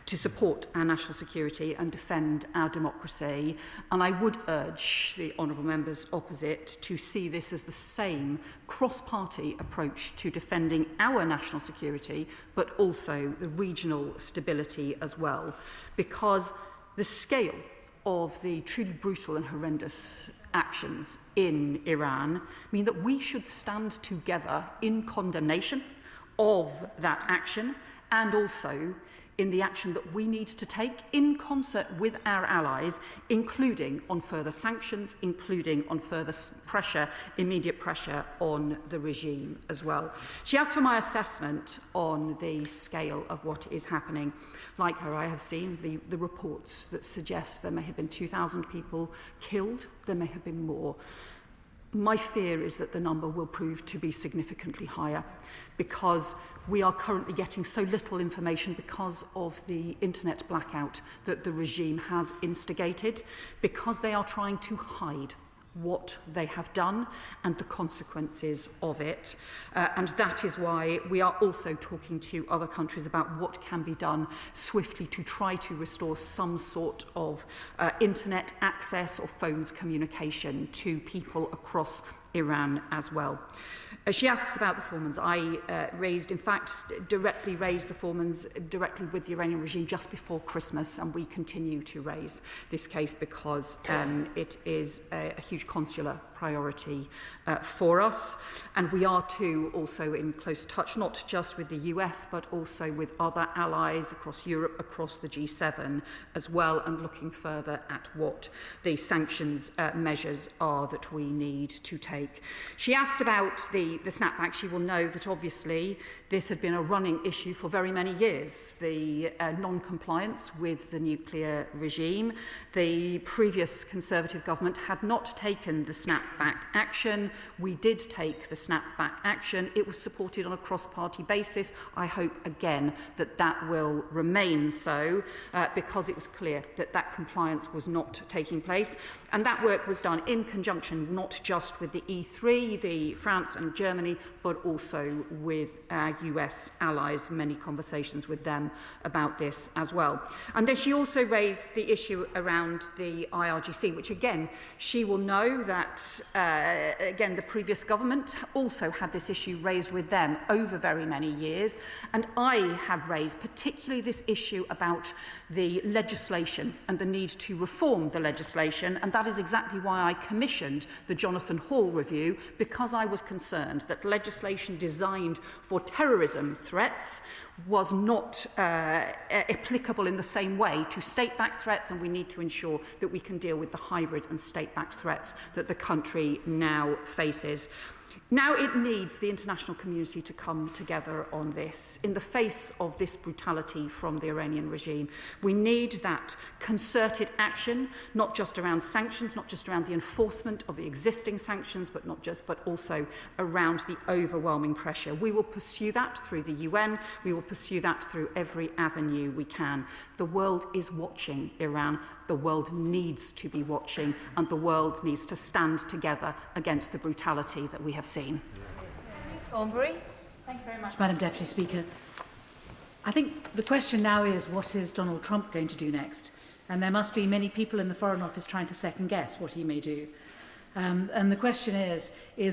S19: to support our national security and defend our democracy. And I would urge the honourable members opposite to see this as the same cross-party approach to defending our national security, but also the regional stability as well. Because the scale of the truly brutal and horrendous actions in Iran mean that we should stand together in condemnation of that action and also in the action that we need to take in concert with our allies, including on further sanctions, including on further pressure, immediate pressure on the regime as well. She asked for my assessment on the scale of what is happening. Like her, I have seen the reports that suggest there may have been 2,000 people killed, there may have been more. My fear is that the number will prove to be significantly higher because we are currently getting so little information because of the internet blackout that the regime has instigated, because they are trying to hide what they have done and the consequences of it. And that is why we are also talking to other countries about what can be done swiftly to try to restore some sort of internet access or phones communication to people across Iran as well. She asks about the Formans. I directly raised the Formans directly with the Iranian regime just before Christmas, and we continue to raise this case because it is a huge consular priority for us. And we are too also in close touch, not just with the US, but also with other allies across Europe, across the G7 as well, and looking further at what the sanctions measures are that we need to take. She asked about the snapback. She will know that obviously this had been a running issue for very many years, the non-compliance with the nuclear regime. The previous Conservative government had not taken the snapback action. We did take the snapback action. It was supported on a cross-party basis. I hope again that that will remain so because it was clear that that compliance was not taking place. And that work was done in conjunction not just with the E3, the France and Germany, but also with our US allies, many conversations with them about this as well. And then she also raised the issue around the IRGC, which again, she will know that, again, the previous government also had this issue raised with them over very many years. And I have raised particularly this issue about the legislation and the need to reform the legislation. And that is exactly why I commissioned the Jonathan Hall review, because I was concerned that legislation designed for terrorism threats was not applicable in the same way to state-backed threats, and we need to ensure that we can deal with the hybrid and state-backed threats that the country now faces. Now it needs the international community to come together on this. In the face of this brutality from the Iranian regime, we need that concerted action, not just around sanctions, not just around the enforcement of the existing sanctions, but also around the overwhelming pressure. We will pursue that through the UN. We will pursue that through every avenue we can. The world is watching Iran. The world needs to be watching, and the world needs to stand together against the brutality that we have seen.
S22: Thornbury.
S6: Thank you very much, Madam Deputy Speaker. I think the question now is, what is Donald Trump going to do next? And there must be many people in the Foreign Office trying to second-guess what he may do. And the question is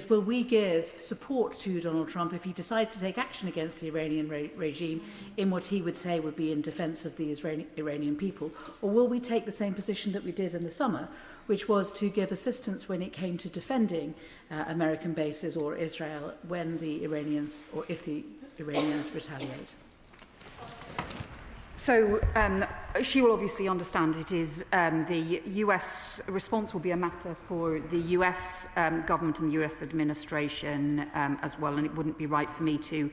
S6: will we give support to Donald Trump if he decides to take action against the Iranian regime in what he would say would be in defence of the Iranian people? Or will we take the same position that we did in the summer, which was to give assistance when it came to defending American bases or Israel when the Iranians, or if the Iranians retaliate?
S19: So She will obviously understand it is the US response will be a matter for the US government and the US administration as well, and it wouldn't be right for me to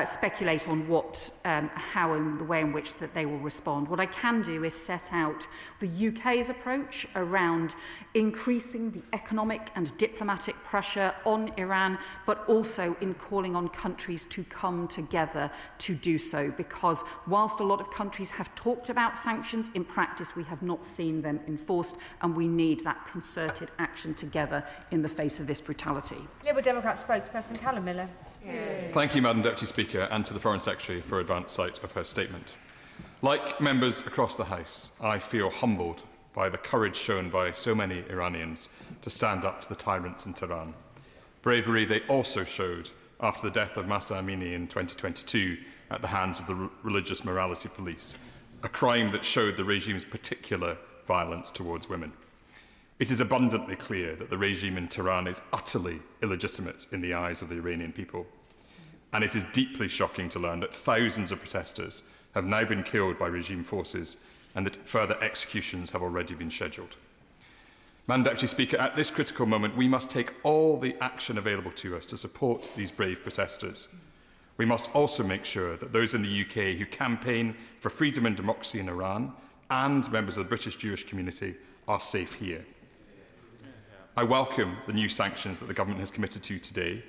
S19: speculate on what, how and the way in which that they will respond. What I can do is set out the UK's approach around increasing the economic and diplomatic pressure on Iran, but also in calling on countries to come together to do so, because whilst a lot of countries have talked about sanctions, in practice we have not seen them enforced, and we need that concerted action together in the face of this brutality.
S11: Liberal Democrat spokesperson Callum Miller.
S9: Thank you, Madam Deputy Speaker, and to the Foreign Secretary for advance sight of her statement. Like members across the House, I feel humbled by the courage shown by so many Iranians to stand up to the tyrants in Tehran. Bravery they also showed after the death of Mahsa Amini in 2022 at the hands of the religious morality police, a crime that showed the regime's particular violence towards women. It is abundantly clear that the regime in Tehran is utterly illegitimate in the eyes of the Iranian people. And it is deeply shocking to learn that thousands of protesters have now been killed by regime forces and that further executions have already been scheduled. Madam Deputy Speaker, at this critical moment, we must take all the action available to us to support these brave protesters. We must also make sure that those in the UK who campaign for freedom and democracy in Iran and members of the British Jewish community are safe here. I welcome the new sanctions that the government has committed to today.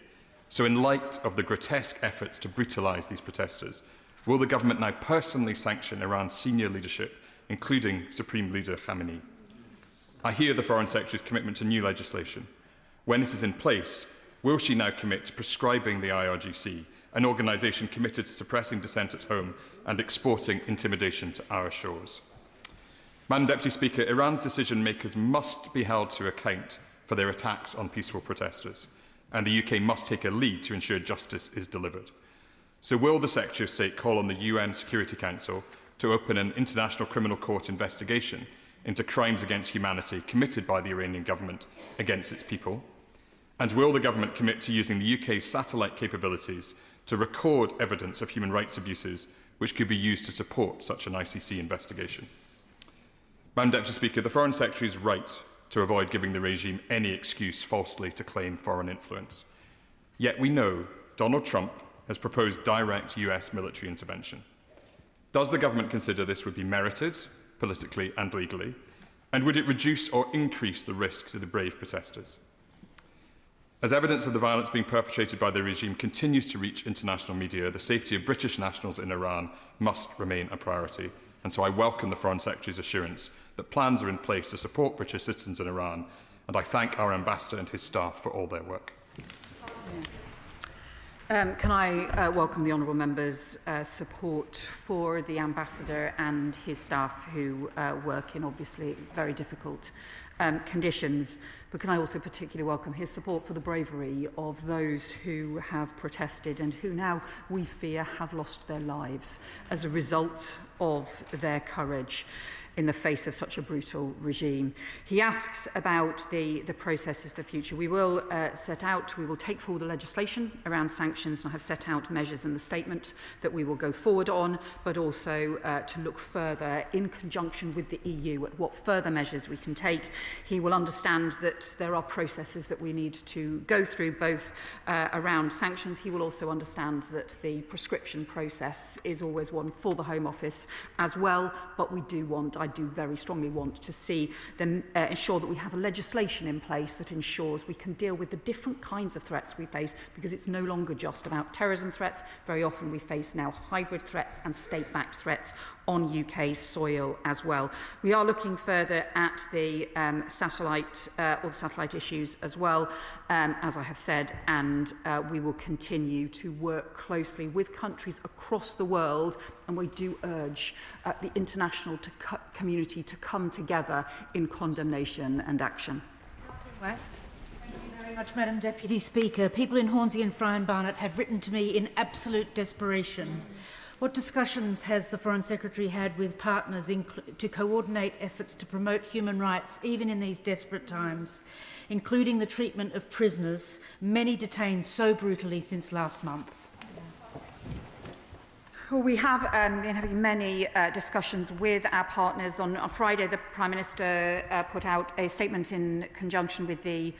S9: So in light of the grotesque efforts to brutalise these protesters, will the government now personally sanction Iran's senior leadership, including Supreme Leader Khamenei? I hear the Foreign Secretary's commitment to new legislation. When it is in place, will she now commit to prescribing the IRGC, an organisation committed to suppressing dissent at home and exporting intimidation to our shores? Madam Deputy Speaker, Iran's decision makers must be held to account for their attacks on peaceful protesters, and the UK must take a lead to ensure justice is delivered. So will the Secretary of State call on the UN Security Council to open an international criminal court investigation into crimes against humanity committed by the Iranian government against its people? And will the government commit to using the UK's satellite capabilities to record evidence of human rights abuses which could be used to support such an ICC investigation? Madam Deputy Speaker, the Foreign Secretary is right to avoid giving the regime any excuse falsely to claim foreign influence. Yet we know Donald Trump has proposed direct US military intervention. Does the government consider this would be merited, politically and legally? And would it reduce or increase the risk to the brave protesters? As evidence of the violence being perpetrated by the regime continues to reach international media, the safety of British nationals in Iran must remain a priority. And so I welcome the Foreign Secretary's assurance that plans are in place to support British citizens in Iran, and I thank our ambassador and his staff for all their work.
S19: Can I welcome the honourable member's support for the ambassador and his staff who work in obviously very difficult conditions, but can I also particularly welcome his support for the bravery of those who have protested and who now, we fear, have lost their lives as a result of their courage in the face of such a brutal regime. He asks about the processes of the future. We will we will take forward the legislation around sanctions, and I have set out measures in the statement that we will go forward on, but also to look further in conjunction with the EU at what further measures we can take. He will understand that there are processes that we need to go through, both around sanctions. He will also understand that the prescription process is always one for the Home Office as well, but I do very strongly want to see them ensure that we have a legislation in place that ensures we can deal with the different kinds of threats we face, because it's no longer just about terrorism threats. Very often we face now hybrid threats and state-backed threats on UK soil as well. We are looking further at the satellite issues as well, as I have said, and we will continue to work closely with countries across the world, and we do urge the international community to come together in condemnation and action.
S11: West.
S6: Thank you very much, Madam Deputy Speaker. People in Hornsey and Fry and Barnet have written to me in absolute desperation. What discussions has the Foreign Secretary had with partners to coordinate efforts to promote human rights, even in these desperate times, including the treatment of prisoners, many detained so brutally since last month?
S19: Well, we have been having many discussions with our partners. On Friday, the Prime Minister put out a statement in conjunction with the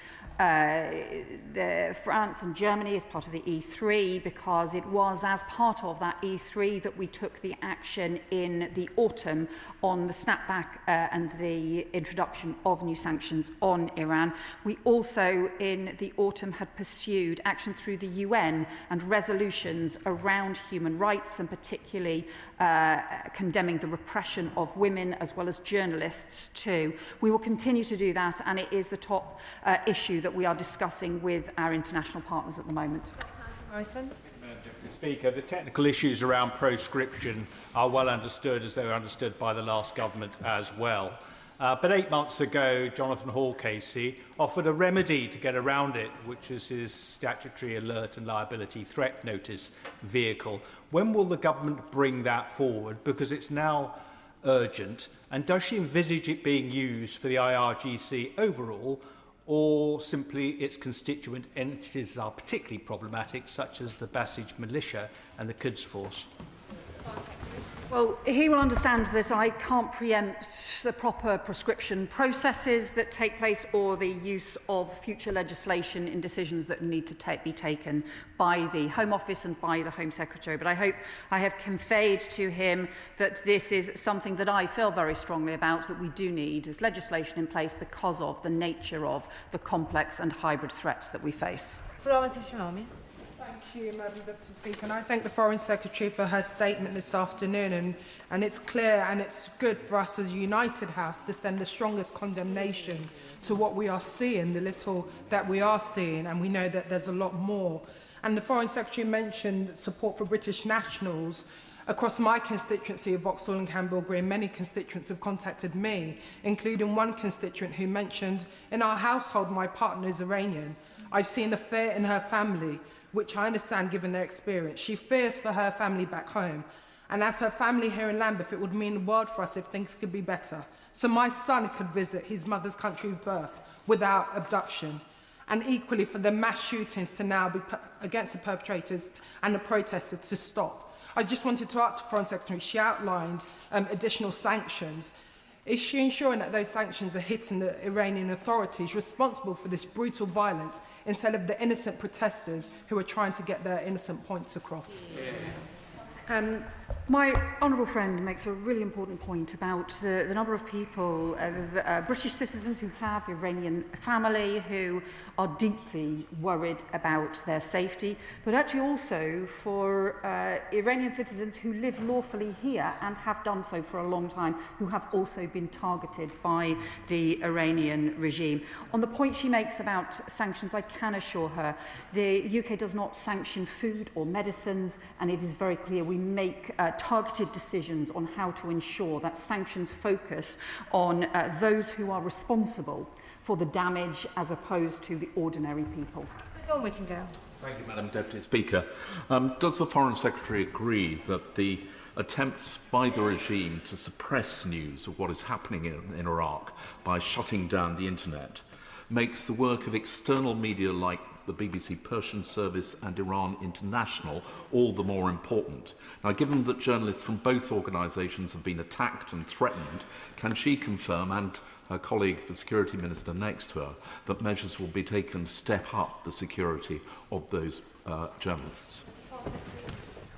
S19: France and Germany as part of the E3, because it was as part of that E3 that we took the action in the autumn on the snapback and the introduction of new sanctions on Iran. We also, in the autumn, had pursued action through the UN and resolutions around human rights, and particularly condemning the repression of women as well as journalists too. We will continue to do that, and it is the top issue that we are discussing with our international partners at the moment.
S22: Morrison.
S17: Deputy Speaker, the technical issues around proscription are well understood, as they were understood by the last government as well. But 8 months ago, Jonathan Hall Casey offered a remedy to get around it, which is his statutory alert and liability threat notice vehicle. When will the government bring that forward? Because it's now urgent. And does she envisage it being used for the IRGC overall, or simply its constituent entities are particularly problematic, such as the Basij militia and the Quds Force?
S19: Well, he will understand that I can't preempt the proper prescription processes that take place or the use of future legislation in decisions that need to be taken by the Home Office and by the Home Secretary. But I hope I have conveyed to him that this is something that I feel very strongly about, that we do need as legislation in place because of the nature of the complex and hybrid threats that we face.
S22: Florence Ishinami.
S1: Thank you, Madam Deputy Speaker. And I thank the Foreign Secretary for her statement this afternoon. And it's clear and it's good for us as a united House to send the strongest condemnation to what we are seeing, the little that we are seeing, and we know that there's a lot more. And the Foreign Secretary mentioned support for British nationals. Across my constituency of Vauxhall and Campbell Green, many constituents have contacted me, including one constituent who mentioned, in our household, my partner is Iranian. I've seen a fear in her family, which I understand given their experience. She fears for her family back home. And as her family here in Lambeth, it would mean the world for us if things could be better. So my son could visit his mother's country of birth without abduction. And equally for the mass shootings to now be against the perpetrators and the protesters to stop. I just wanted to ask the Foreign Secretary, she outlined additional sanctions. Is she ensuring that those sanctions are hitting the Iranian authorities responsible for this brutal violence instead of the innocent protesters who are trying to get their innocent points across?
S19: My honourable friend makes a really important point about the number of people, British citizens who have Iranian family, who are deeply worried about their safety, but actually also for Iranian citizens who live lawfully here and have done so for a long time, who have also been targeted by the Iranian regime. On the point she makes about sanctions, I can assure her the UK does not sanction food or medicines, and it is very clear we make targeted decisions on how to ensure that sanctions focus on those who are responsible for the damage as opposed to the ordinary people.
S22: John Whittingdale.
S10: Thank you, Madam Deputy Speaker. Does the Foreign Secretary agree that the attempts by the regime to suppress news of what is happening in Iraq by shutting down the internet makes the work of external media like the BBC Persian Service and Iran International all the more important? Now, given that journalists from both organisations have been attacked and threatened, can she confirm, and her colleague, the Security Minister next to her, that measures will be taken to step up the security of those journalists?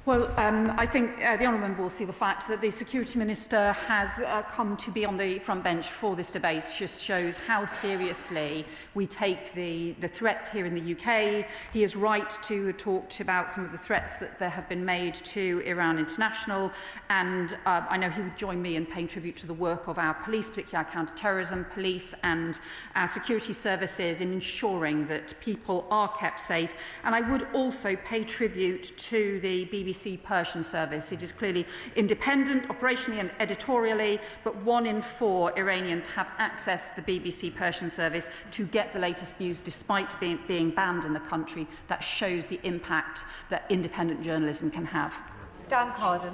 S19: Well, I think the honourable member will see the fact that the Security Minister has come to be on the front bench for this debate just shows how seriously we take the threats here in the UK. He is right to talk about some of the threats that there have been made to Iran International, and I know he would join me in paying tribute to the work of our police, particularly our counter-terrorism police and our security services in ensuring that people are kept safe. And I would also pay tribute to the BBC Persian Service. It is clearly independent operationally and editorially, but 1 in 4 Iranians have accessed the BBC Persian Service to get the latest news despite being banned in the country. That shows the impact that independent journalism can have.
S22: Dan Carden.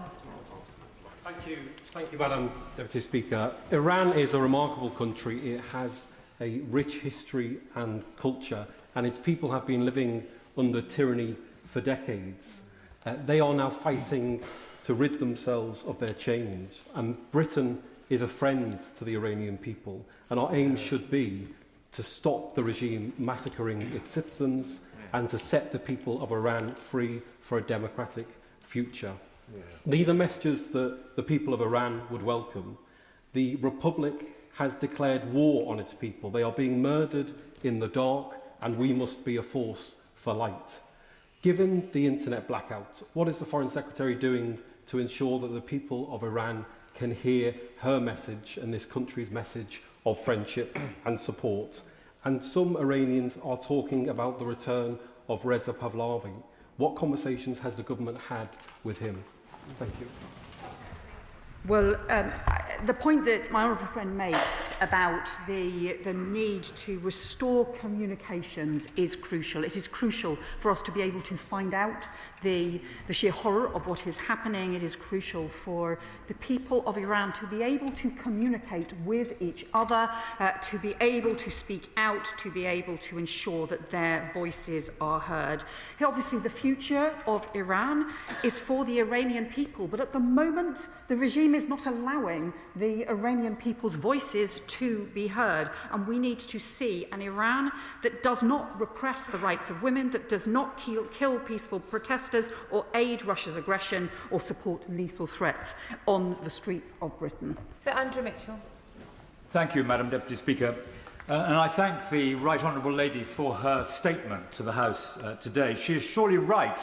S15: Thank you, Madam Deputy Speaker. Iran is a remarkable country. It has a rich history and culture, and its people have been living under tyranny for decades. They are now fighting to rid themselves of their chains. And Britain is a friend to the Iranian people, and our aim should be to stop the regime massacring its citizens and to set the people of Iran free for a democratic future. These are messages that the people of Iran would welcome. The Republic has declared war on its people. They are being murdered in the dark, and we must be a force for light. Given the internet blackout, what is the Foreign Secretary doing to ensure that the people of Iran can hear her message and this country's message of friendship and support? And some Iranians are talking about the return of Reza Pahlavi. What conversations has the government had with him? Thank you.
S19: Well, the point that my honourable friend makes about the need to restore communications is crucial. It is crucial for us to be able to find out the sheer horror of what is happening. It is crucial for the people of Iran to be able to communicate with each other, to be able to speak out, to be able to ensure that their voices are heard. Obviously, the future of Iran is for the Iranian people, but at the moment, the regime is not allowing the Iranian people's voices to be heard. And we need to see an Iran that does not repress the rights of women, that does not kill peaceful protesters or aid Russia's aggression or support lethal threats on the streets of Britain.
S11: Sir Andrew Mitchell.
S12: Thank you, Madam Deputy Speaker. And I thank the Right Honourable Lady for her statement to the House today. She is surely right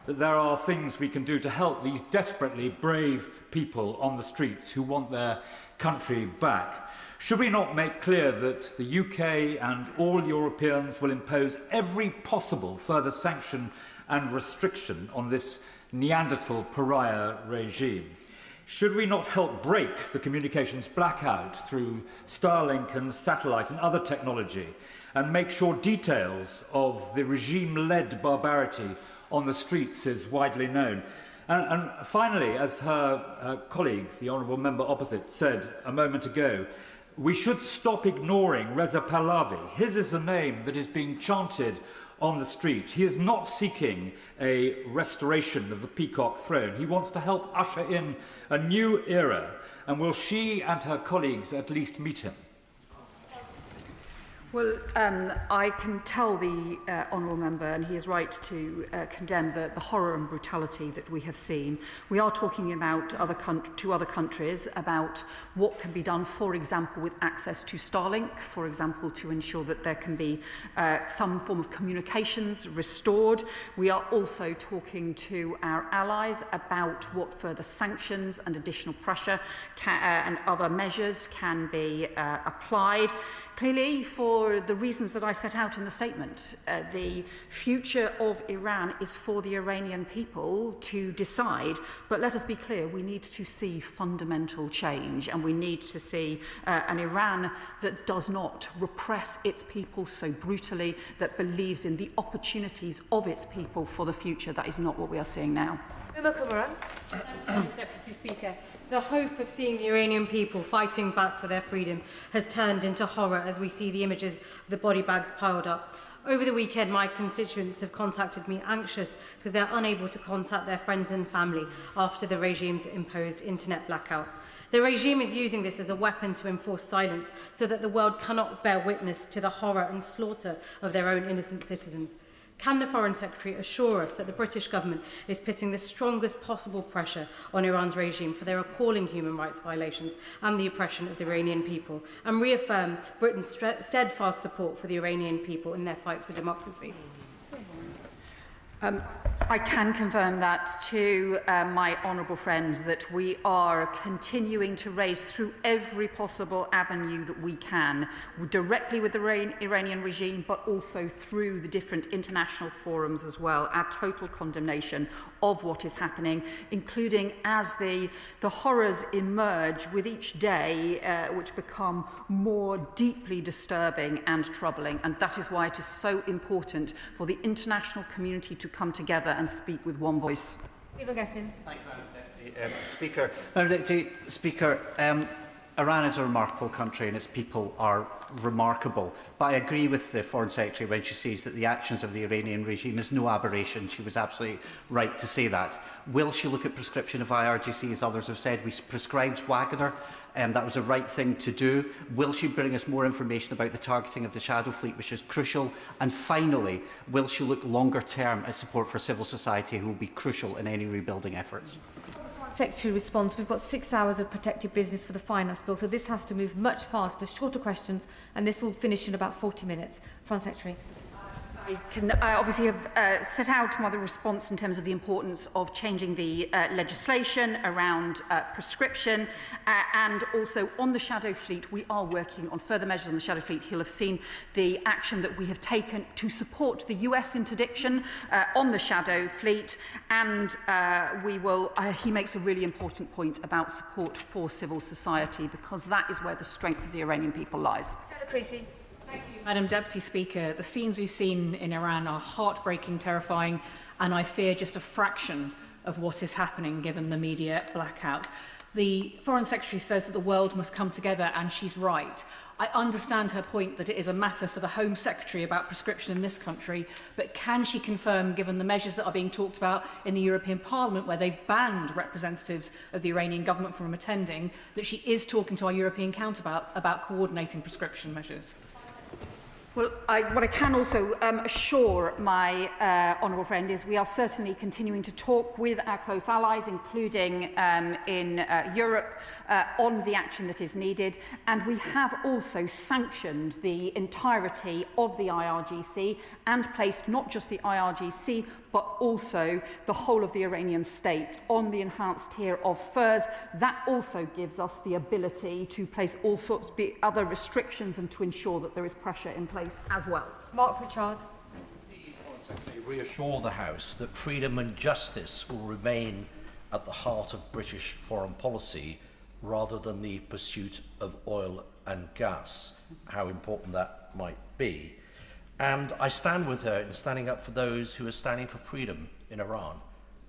S12: that there are things we can do to help these desperately brave people on the streets who want their country back. Should we not make clear that the UK and all Europeans will impose every possible further sanction and restriction on this Neanderthal pariah regime? Should we not help break the communications blackout through Starlink and satellite and other technology and make sure details of the regime-led barbarity on the streets is widely known? And finally, as her colleague, the honourable member opposite, said a moment ago, we should stop ignoring Reza Pahlavi. His is the name that is being chanted on the street. He is not seeking a restoration of the peacock throne. He wants to help usher in a new era. And will she and her colleagues at least meet him?
S19: Well, I can tell the honourable member, and he is right to condemn the horror and brutality that we have seen. We are talking about other countries about what can be done, for example, with access to Starlink, for example, to ensure that there can be some form of communications restored. We are also talking to our allies about what further sanctions and additional pressure and other measures can be applied. Clearly, for the reasons that I set out in the statement, the future of Iran is for the Iranian people to decide. But let us be clear, we need to see fundamental change, and we need to see an Iran that does not repress its people so brutally, that believes in the opportunities of its people for the future. That is not what we are seeing now.
S20: Deputy Speaker. The hope of seeing the Iranian people fighting back for their freedom has turned into horror as we see the images of the body bags piled up. Over the weekend, my constituents have contacted me anxious because they're unable to contact their friends and family after the regime's imposed internet blackout. The regime is using this as a weapon to enforce silence so that the world cannot bear witness to the horror and slaughter of their own innocent citizens. Can the Foreign Secretary assure us that the British government is putting the strongest possible pressure on Iran's regime for their appalling human rights violations and the oppression of the Iranian people, and reaffirm Britain's steadfast support for the Iranian people in their fight for democracy?
S19: I can confirm that to my honourable friend, that we are continuing to raise through every possible avenue that we can, directly with the Iranian regime, but also through the different international forums as well, our total condemnation of what is happening, including as the horrors emerge with each day, which become more deeply disturbing and troubling. And that is why it is so important for the international community to come together and speak with one voice.
S11: Stephen Gethin.
S21: Thank you, Madam Deputy Speaker. Madam Deputy Speaker,
S7: Iran is a remarkable country and its people are remarkable. But I agree with the Foreign Secretary when she says that the actions of the Iranian regime is no aberration. She was absolutely right to say that. Will she look at prescription of IRGC, as others have said? We prescribed Wagner, and that was the right thing to do. Will she bring us more information about the targeting of the shadow fleet, which is crucial? And finally, will she look longer term at support for civil society, who will be crucial in any rebuilding efforts?
S11: Secretary responds, we've got 6 hours of protected business for the finance bill, so this has to move much faster, shorter questions, and this will finish in about 40 minutes. Foreign Secretary.
S19: I can obviously have set out my response in terms of the importance of changing the legislation around prescription and also on the shadow fleet. We are working on further measures on the shadow fleet. You'll have seen the action that we have taken to support the US interdiction on the shadow fleet, and we will. He makes a really important point about support for civil society, because that is where the strength of the Iranian people lies.
S6: Madam Deputy Speaker, the scenes we've seen in Iran are heartbreaking, terrifying, and I fear just a fraction of what is happening given the media blackout. The Foreign Secretary says that the world must come together, and she's right. I understand her point that it is a matter for the Home Secretary about prescription in this country, but can she confirm, given the measures that are being talked about in the European Parliament, where they've banned representatives of the Iranian government from attending, that she is talking to our European counterpart about coordinating prescription measures?
S19: Well, what I can also assure my honourable friend is we are certainly continuing to talk with our close allies, including in Europe, on the action that is needed. And we have also sanctioned the entirety of the IRGC and placed not just the IRGC, but also the whole of the Iranian state on the enhanced tier of FIRS. That also gives us the ability to place all sorts of other restrictions and to ensure that there is pressure in place as well.
S11: Mark Pritchard.
S13: Reassure the House that freedom and justice will remain at the heart of British foreign policy rather than the pursuit of oil and gas, how important that might be. And I stand with her in standing up for those who are standing for freedom in Iran,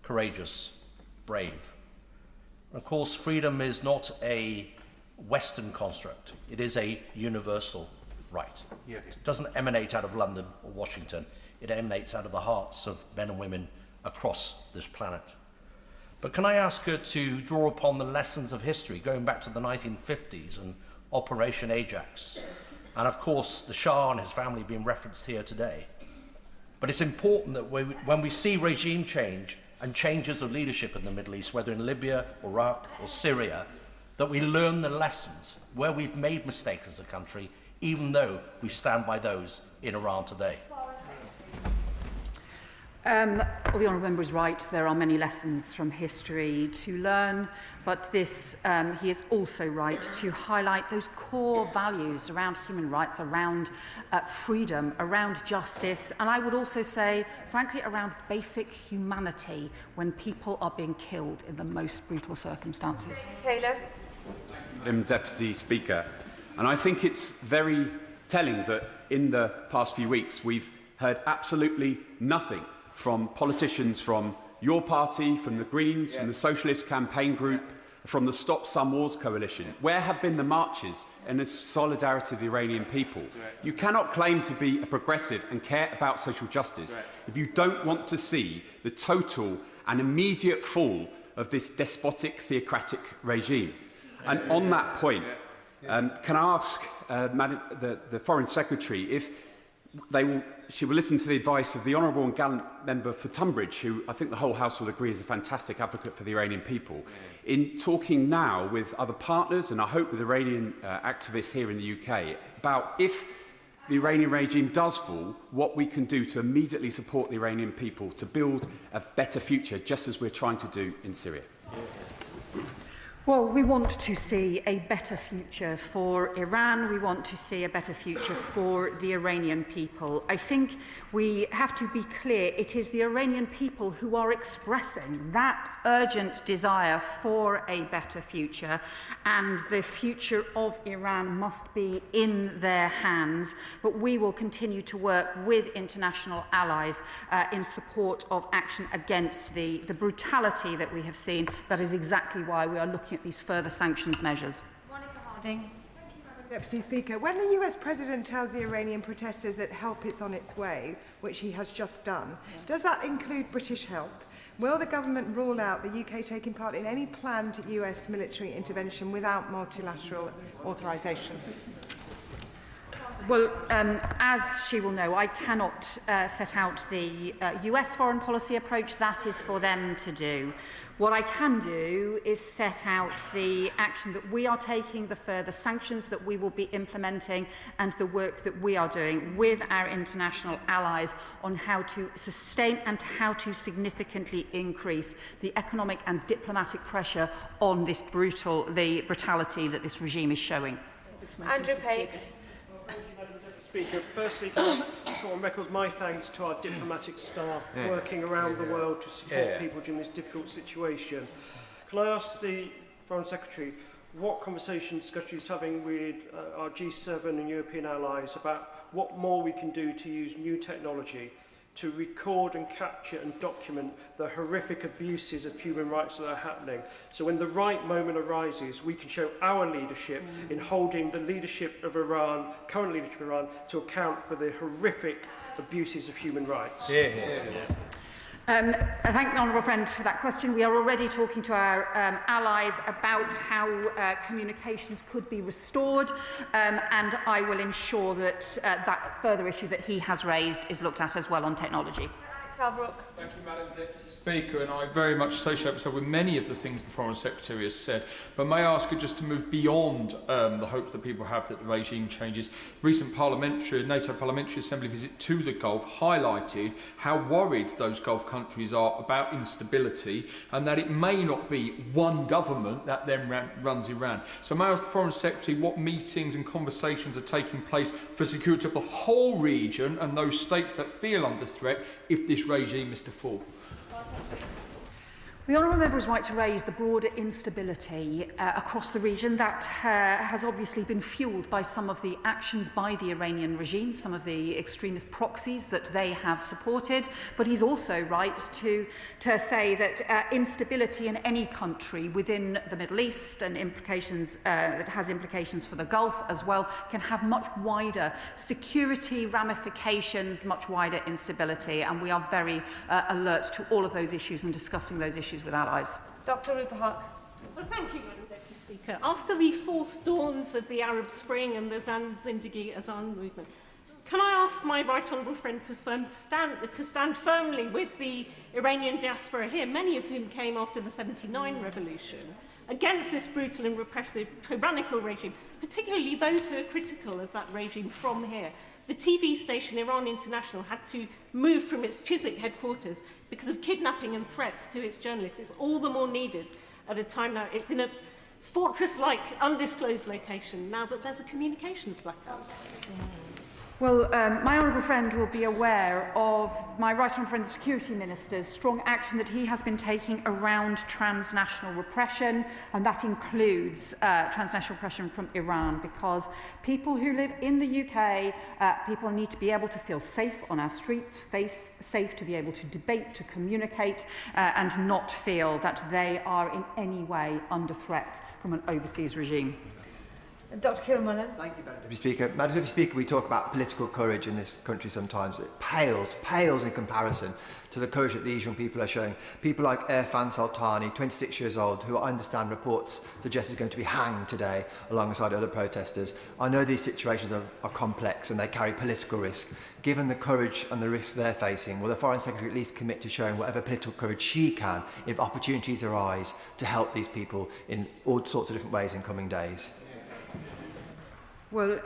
S13: courageous, brave. And of course, freedom is not a Western construct. It is a universal right. It doesn't emanate out of London or Washington. It emanates out of the hearts of men and women across this planet. But can I ask her to draw upon the lessons of history, going back to the 1950s and Operation Ajax, and of course the Shah and his family being referenced here today. But it's important that when we see regime change and changes of leadership in the Middle East, whether in Libya, Iraq or Syria, that we learn the lessons where we've made mistakes as a country, even though we stand by those in Iran today.
S19: Well, the honourable member is right. There are many lessons from history to learn, but he is also right to highlight those core values around human rights, around freedom, around justice, and I would also say, frankly, around basic humanity when people are being killed in the most brutal circumstances.
S11: Taylor.
S14: Madam Deputy Speaker, and I think it's very telling that in the past few weeks we've heard absolutely nothing from politicians from your party, from the Greens, from the Socialist Campaign Group, from the Stop Some Wars coalition. Where have been the marches and the solidarity of the Iranian people? You cannot claim to be a progressive and care about social justice if you don't want to see the total and immediate fall of this despotic, theocratic regime. And on that point, can I ask the Foreign Secretary if she will listen to the advice of the honourable and gallant member for Tunbridge, who I think the whole House will agree is a fantastic advocate for the Iranian people, in talking now with other partners, and I hope with Iranian activists here in the UK, about if the Iranian regime does fall, what we can do to immediately support the Iranian people to build a better future, just as we're trying to do in Syria.
S19: Well, we want to see a better future for Iran. We want to see a better future for the Iranian people. I think we have to be clear. It is the Iranian people who are expressing that urgent desire for a better future, and the future of Iran must be in their hands. But we will continue to work with international allies in support of action against the brutality that we have seen. That is exactly why we are looking at these further sanctions measures.
S22: Harding.
S3: Deputy Speaker, when the US President tells the Iranian protesters that help is on its way, which he has just done, does that include British help? Will the government rule out the UK taking part in any planned US military intervention without multilateral authorisation?
S19: Well, as she will know, I cannot set out the US foreign policy approach. That is for them to do. What I can do is set out the action that we are taking, the further sanctions that we will be implementing, and the work that we are doing with our international allies on how to sustain and how to significantly increase the economic and diplomatic pressure on this brutality that this regime is showing.
S22: Andrew Pakes.
S16: Speaker, firstly, can I put on record my thanks to our diplomatic staff working around the world to support people during this difficult situation. Can I ask the Foreign Secretary what conversations Scotland is having with our G7 and European allies about what more we can do to use new technology to record and capture and document the horrific abuses of human rights that are happening. So when the right moment arises, we can show our leadership in holding the leadership of Iran, current leadership of Iran, to account for the horrific abuses of human rights.
S19: I thank the honourable friend for that question. We are already talking to our allies about how communications could be restored, and I will ensure that that further issue that he has raised is looked at as well on technology.
S22: Thank
S9: you, Madam Deputy Speaker, and I very much associate myself with many of the things the Foreign Secretary has said. But may I ask her just to move beyond the hopes that people have that the regime changes? Recent NATO Parliamentary Assembly visit to the Gulf highlighted how worried those Gulf countries are about instability, and that it may not be one government that then runs Iran. So may I ask the Foreign Secretary what meetings and conversations are taking place for security of the whole region and those states that feel under threat if this regime is to fall?
S19: The honourable member is right to raise the broader instability across the region that has obviously been fuelled by some of the actions by the Iranian regime, some of the extremist proxies that they have supported. But he's also right to say that instability in any country within the Middle East and that has implications for the Gulf as well can have much wider security ramifications, much wider instability. And we are very alert to all of those issues and discussing those issues with allies.
S22: Dr. Ruperhart.
S21: Well, thank you, Madam Deputy Speaker. After the false dawns of the Arab Spring and the Zindagi Azan movement, can I ask my right honourable friend to stand firmly with the Iranian diaspora here, many of whom came after the 79 revolution, against this brutal and repressive tyrannical regime, particularly those who are critical of that regime from here? The TV station Iran International had to move from its Chiswick headquarters because of kidnapping and threats to its journalists. It's all the more needed at a time now. It's in a fortress-like, undisclosed location now that there's a communications blackout.
S19: Well, my honourable friend will be aware of my right honourable friend, the Security Minister's strong action that he has been taking around transnational repression, and that includes transnational repression from Iran, because people who live in the UK, people need to be able to feel safe on our streets, safe to be able to debate, to communicate, and not feel that they are in any way under threat from an overseas regime.
S22: Dr. Kieran Mullen.
S23: Thank you, Madam Deputy Speaker. Madam Deputy Speaker, we talk about political courage in this country sometimes. It pales in comparison to the courage that these young people are showing. People like Irfan Sultani, 26 years old, who I understand reports suggest is going to be hanged today alongside other protesters. I know these situations are complex and they carry political risk. Given the courage and the risks they're facing, will the Foreign Secretary at least commit to showing whatever political courage she can if opportunities arise to help these people in all sorts of different ways in coming days?
S19: Well,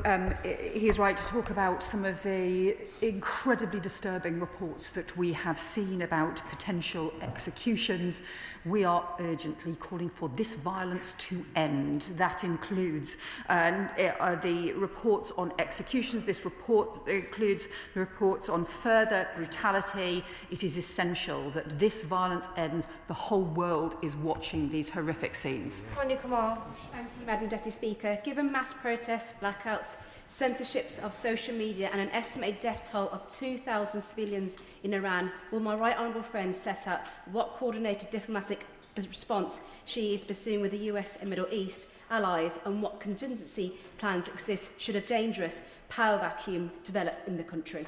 S19: he is right to talk about some of the incredibly disturbing reports that we have seen about potential executions. We are urgently calling for this violence to end. That includes the reports on executions. This report includes the reports on further brutality. It is essential that this violence ends. The whole world is watching these horrific scenes.
S22: Tanya Kamal.
S4: Thank you, Madam Deputy Speaker. Given mass protests, blackouts, censorships of social media and an estimated death toll of 2,000 civilians in Iran, will my right honourable friend set out what coordinated diplomatic response she is pursuing with the US and Middle East,
S5: allies and what contingency plans exist should a dangerous power vacuum develop in the country?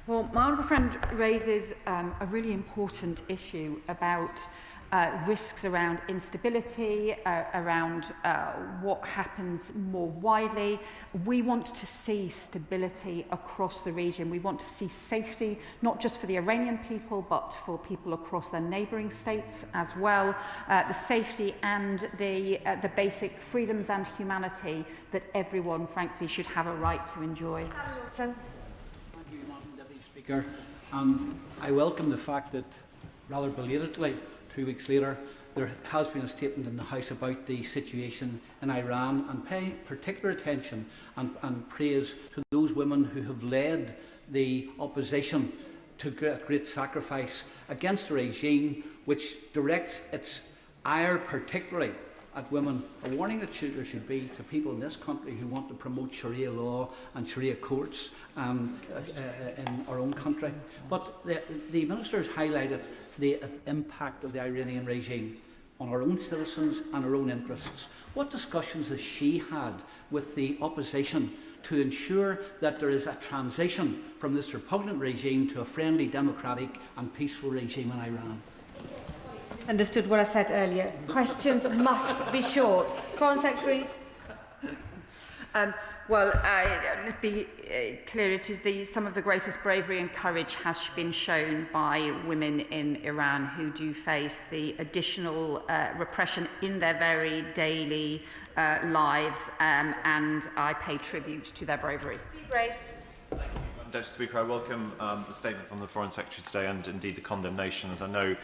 S19: Well, my honourable friend raises a really important issue about risks around instability, around what happens more widely. We want to see stability across the region. We want to see safety, not just for the Iranian people, but for people across their neighbouring states as well. The safety and the basic freedoms and humanity that everyone, frankly, should have a right to enjoy.
S8: Thank you, Madam Deputy Speaker. And I welcome the fact that, rather belatedly, 2 weeks later, there has been a statement in the House about the situation in Iran, and pay particular attention and praise to those women who have led the opposition to great sacrifice against a regime which directs its ire particularly at women. A warning that there should be to people in this country who want to promote Sharia law and Sharia courts in our own country. But the Minister has highlighted the impact of the Iranian regime on our own citizens and our own interests. What discussions has she had with the opposition to ensure that there is a transition from this repugnant regime to a friendly, democratic and peaceful regime in Iran?
S11: Understood what I said earlier. Questions must be short. Foreign Secretary.
S19: Let's be clear, it is some of the greatest bravery and courage has been shown by women in Iran who do face the additional repression in their very daily lives, and I pay tribute to their bravery.
S11: Grace.
S18: Deputy Speaker, I welcome the statement from the Foreign Secretary today and indeed the condemnation, as I know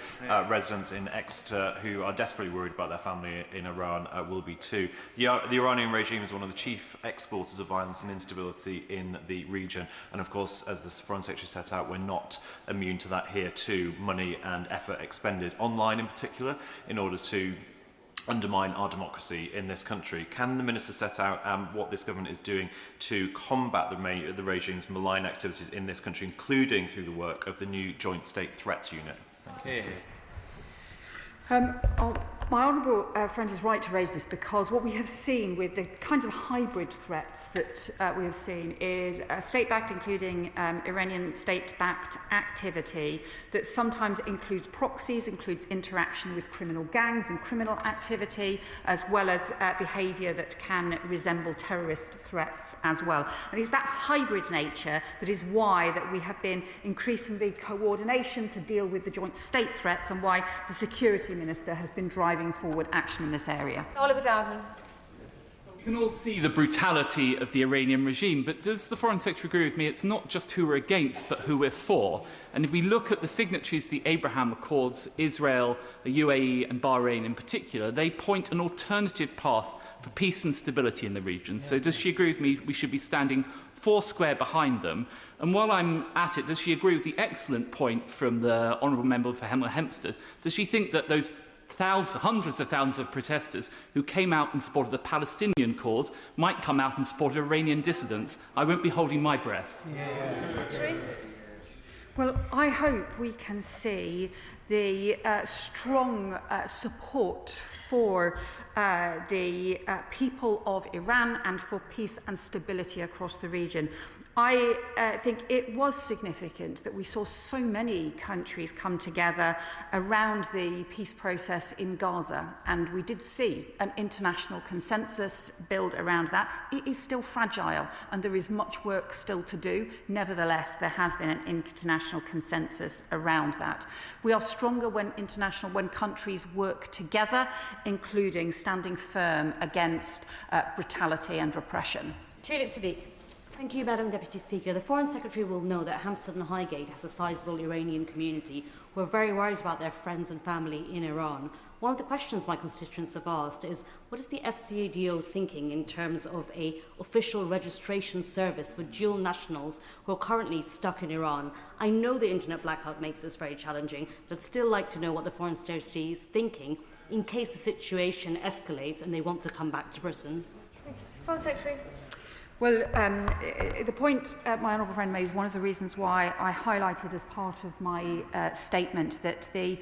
S18: residents in Exeter who are desperately worried about their family in Iran will be too. The Iranian regime is one of the chief exporters of violence and instability in the region, and of course, as the Foreign Secretary set out, we're not immune to that here too. Money and effort expended online in particular in order to undermine our democracy in this country. Can the Minister set out what this government is doing to combat the regime's malign activities in this country, including through the work of the new Joint State Threats Unit? Thank you.
S19: My honourable friend is right to raise this, because what we have seen with the kinds of hybrid threats that we have seen is state-backed, including Iranian state-backed activity that sometimes includes proxies, includes interaction with criminal gangs and criminal activity, as well as behaviour that can resemble terrorist threats as well. And it's that hybrid nature that is why that we have been increasing the coordination to deal with the joint state threats, and why the Security Minister has been driving forward action in this area.
S11: Oliver Dowden.
S24: We can all see the brutality of the Iranian regime, but does the Foreign Secretary agree with me it's not just who we're against, but who we're for? And if we look at the signatories to the Abraham Accords, Israel, the UAE and Bahrain in particular, they point an alternative path for peace and stability in the region. So does she agree with me we should be standing foursquare behind them? And while I'm at it, does she agree with the excellent point from the Honourable Member for Hemel Hempstead? Does she think that those hundreds of thousands of protesters who came out in support of the Palestinian cause might come out in support of Iranian dissidents? I won't be holding my breath.
S19: Well, I hope we can see the strong support for the people of Iran and for peace and stability across the region. I think it was significant that we saw so many countries come together around the peace process in Gaza, and we did see an international consensus build around that. It is still fragile, and there is much work still to do. Nevertheless, there has been an international consensus around that. We are stronger when countries work together, including standing firm against brutality and repression.
S11: Tulip Sadiq.
S5: Thank you, Madam Deputy Speaker. The Foreign Secretary will know that Hampstead and Highgate has a sizable Iranian community who are very worried about their friends and family in Iran. One of the questions my constituents have asked is, what is the FCADO thinking in terms of an official registration service for dual nationals who are currently stuck in Iran? I know the internet blackout makes this very challenging, but I'd still like to know what the Foreign Secretary is thinking in case the situation escalates and they want to come back to Britain.
S11: Foreign Secretary.
S19: Well, the point my honourable friend made is one of the reasons why I highlighted as part of my statement that the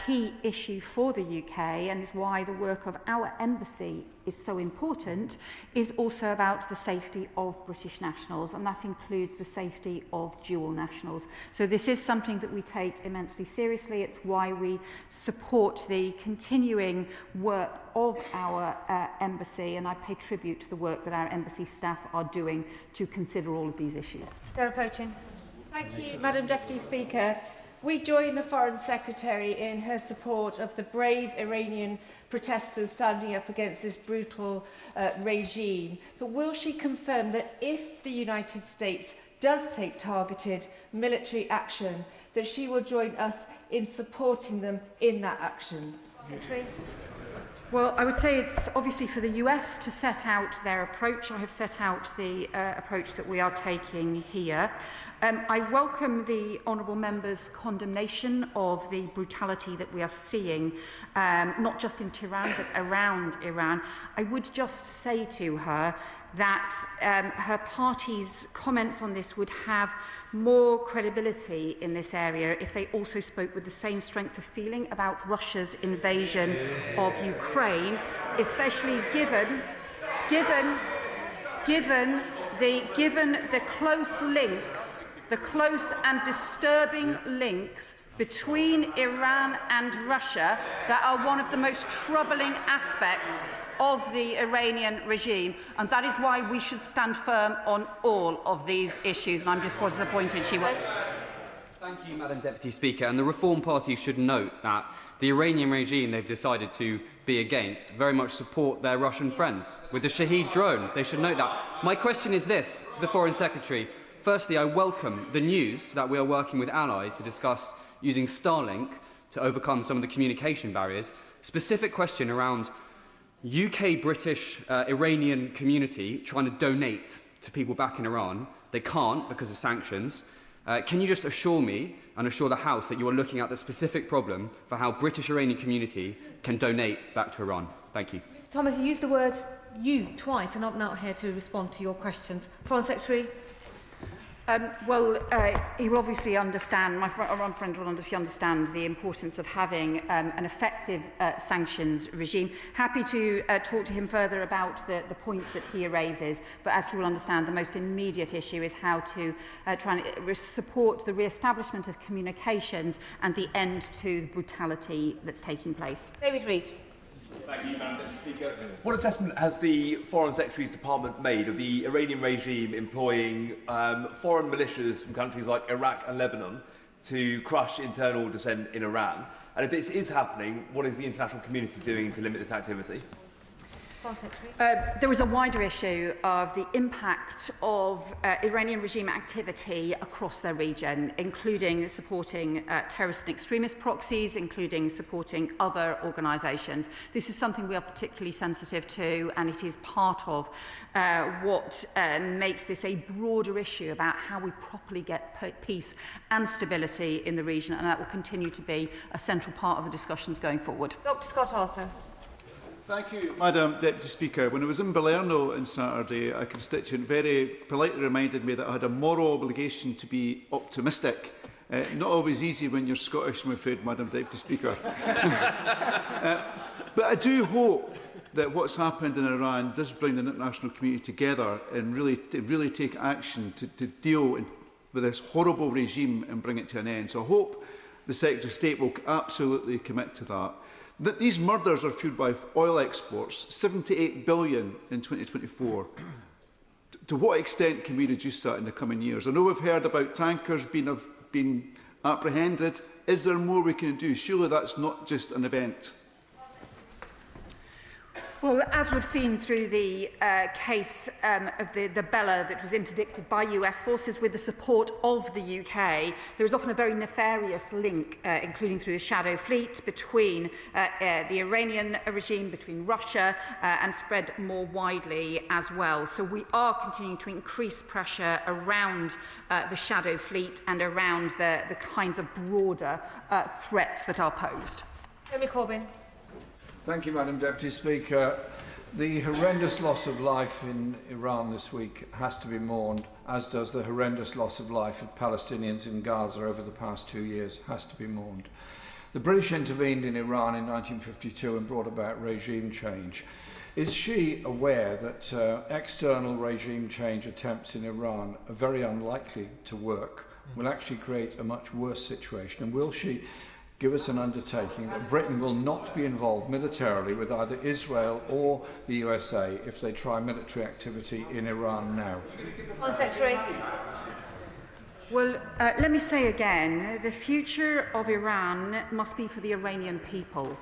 S19: key issue for the UK, and is why the work of our embassy is so important, is also about the safety of British nationals, and that includes the safety of dual nationals. So this is something that we take immensely seriously. It's why we support the continuing work of our embassy, and I pay tribute to the work that our embassy staff are doing to consider all of these issues.
S11: Sarah Pochin.
S1: Thank you, Madam Deputy Speaker. We join the Foreign Secretary in her support of the brave Iranian protesters standing up against this brutal regime. But will she confirm that if the United States does take targeted military action, that she will join us in supporting them in that action?
S11: Secretary.
S19: Well, I would say it's obviously for the US to set out their approach. I have set out the approach that we are taking here. I welcome the honourable member's condemnation of the brutality that we are seeing, not just in Tehran, but around Iran. I would just say to her that her party's comments on this would have more credibility in this area if they also spoke with the same strength of feeling about Russia's invasion of Ukraine, especially given the close links, the close and disturbing links between Iran and Russia that are one of the most troubling aspects of the Iranian regime, and that is why we should stand firm on all of these issues, and I'm disappointed she was.
S2: Thank you, Madam Deputy Speaker. And the Reform Party should note that the Iranian regime they've decided to be against very much support their Russian friends with the Shahed drone. They should note that. My question is this to the Foreign Secretary. Firstly, I welcome the news that we are working with allies to discuss using Starlink to overcome some of the communication barriers. Specific question around UK, British, Iranian community trying to donate to people back in Iran. They can't because of sanctions. Can you just assure me and assure the House that you are looking at the specific problem for how British Iranian community can donate back to Iran? Thank you.
S11: Mr. Thomas, you used the words "you" twice, and I'm not here to respond to your questions. Foreign Secretary.
S19: He will obviously understand, my friend will obviously understand the importance of having an effective sanctions regime. Happy to talk to him further about the point that he raises, but as he will understand, the most immediate issue is how to try and support the re-establishment of communications and the end to the brutality that's taking place.
S11: David Reid.
S10: Thank you, Madam Deputy Speaker. What assessment has the Foreign Secretary's Department made of the Iranian regime employing foreign militias from countries like Iraq and Lebanon to crush internal dissent in Iran? And if this is happening, what is the international community doing to limit this activity?
S19: There is a wider issue of the impact of Iranian regime activity across their region, including supporting terrorist and extremist proxies, including supporting other organisations. This is something we are particularly sensitive to, and it is part of what makes this a broader issue about how we properly get peace and stability in the region, and that will continue to be a central part of the discussions going forward.
S11: Dr. Scott Arthur.
S17: Thank you, Madam Deputy Speaker. When I was in Balerno on Saturday, a constituent very politely reminded me that I had a moral obligation to be optimistic. Not always easy when you're Scottish, I'm afraid, Madam Deputy Speaker. But I do hope that what's happened in Iran does bring the international community together and really take action to deal with this horrible regime and bring it to an end. So I hope the Secretary of State will absolutely commit to that. That these murders are fueled by oil exports, 78 billion in 2024. To what extent can we reduce that in the coming years? I know we've heard about tankers being apprehended. Is there more we can do? Surely that's not just an event.
S19: Well, as we've seen through the case of the Bella that was interdicted by US forces with the support of the UK, there is often a very nefarious link, including through the shadow fleet, between the Iranian regime, between Russia, and spread more widely as well. So we are continuing to increase pressure around the shadow fleet and around the kinds of broader threats that are posed.
S11: Jeremy Corbyn.
S25: Thank you, Madam Deputy Speaker.
S7: The horrendous loss of life in Iran this week has to be mourned, as does the horrendous loss of life of Palestinians in Gaza over the past 2 years has to be mourned. The British intervened in Iran in 1952 and brought about regime change. Is she aware that external regime change attempts in Iran are very unlikely to work, will actually create a much worse situation? And will she give us an undertaking that Britain will not be involved militarily with either Israel or the USA if they try military activity in Iran now?
S1: Secretary.
S19: Well, let me say again, the future of Iran must be for the Iranian people.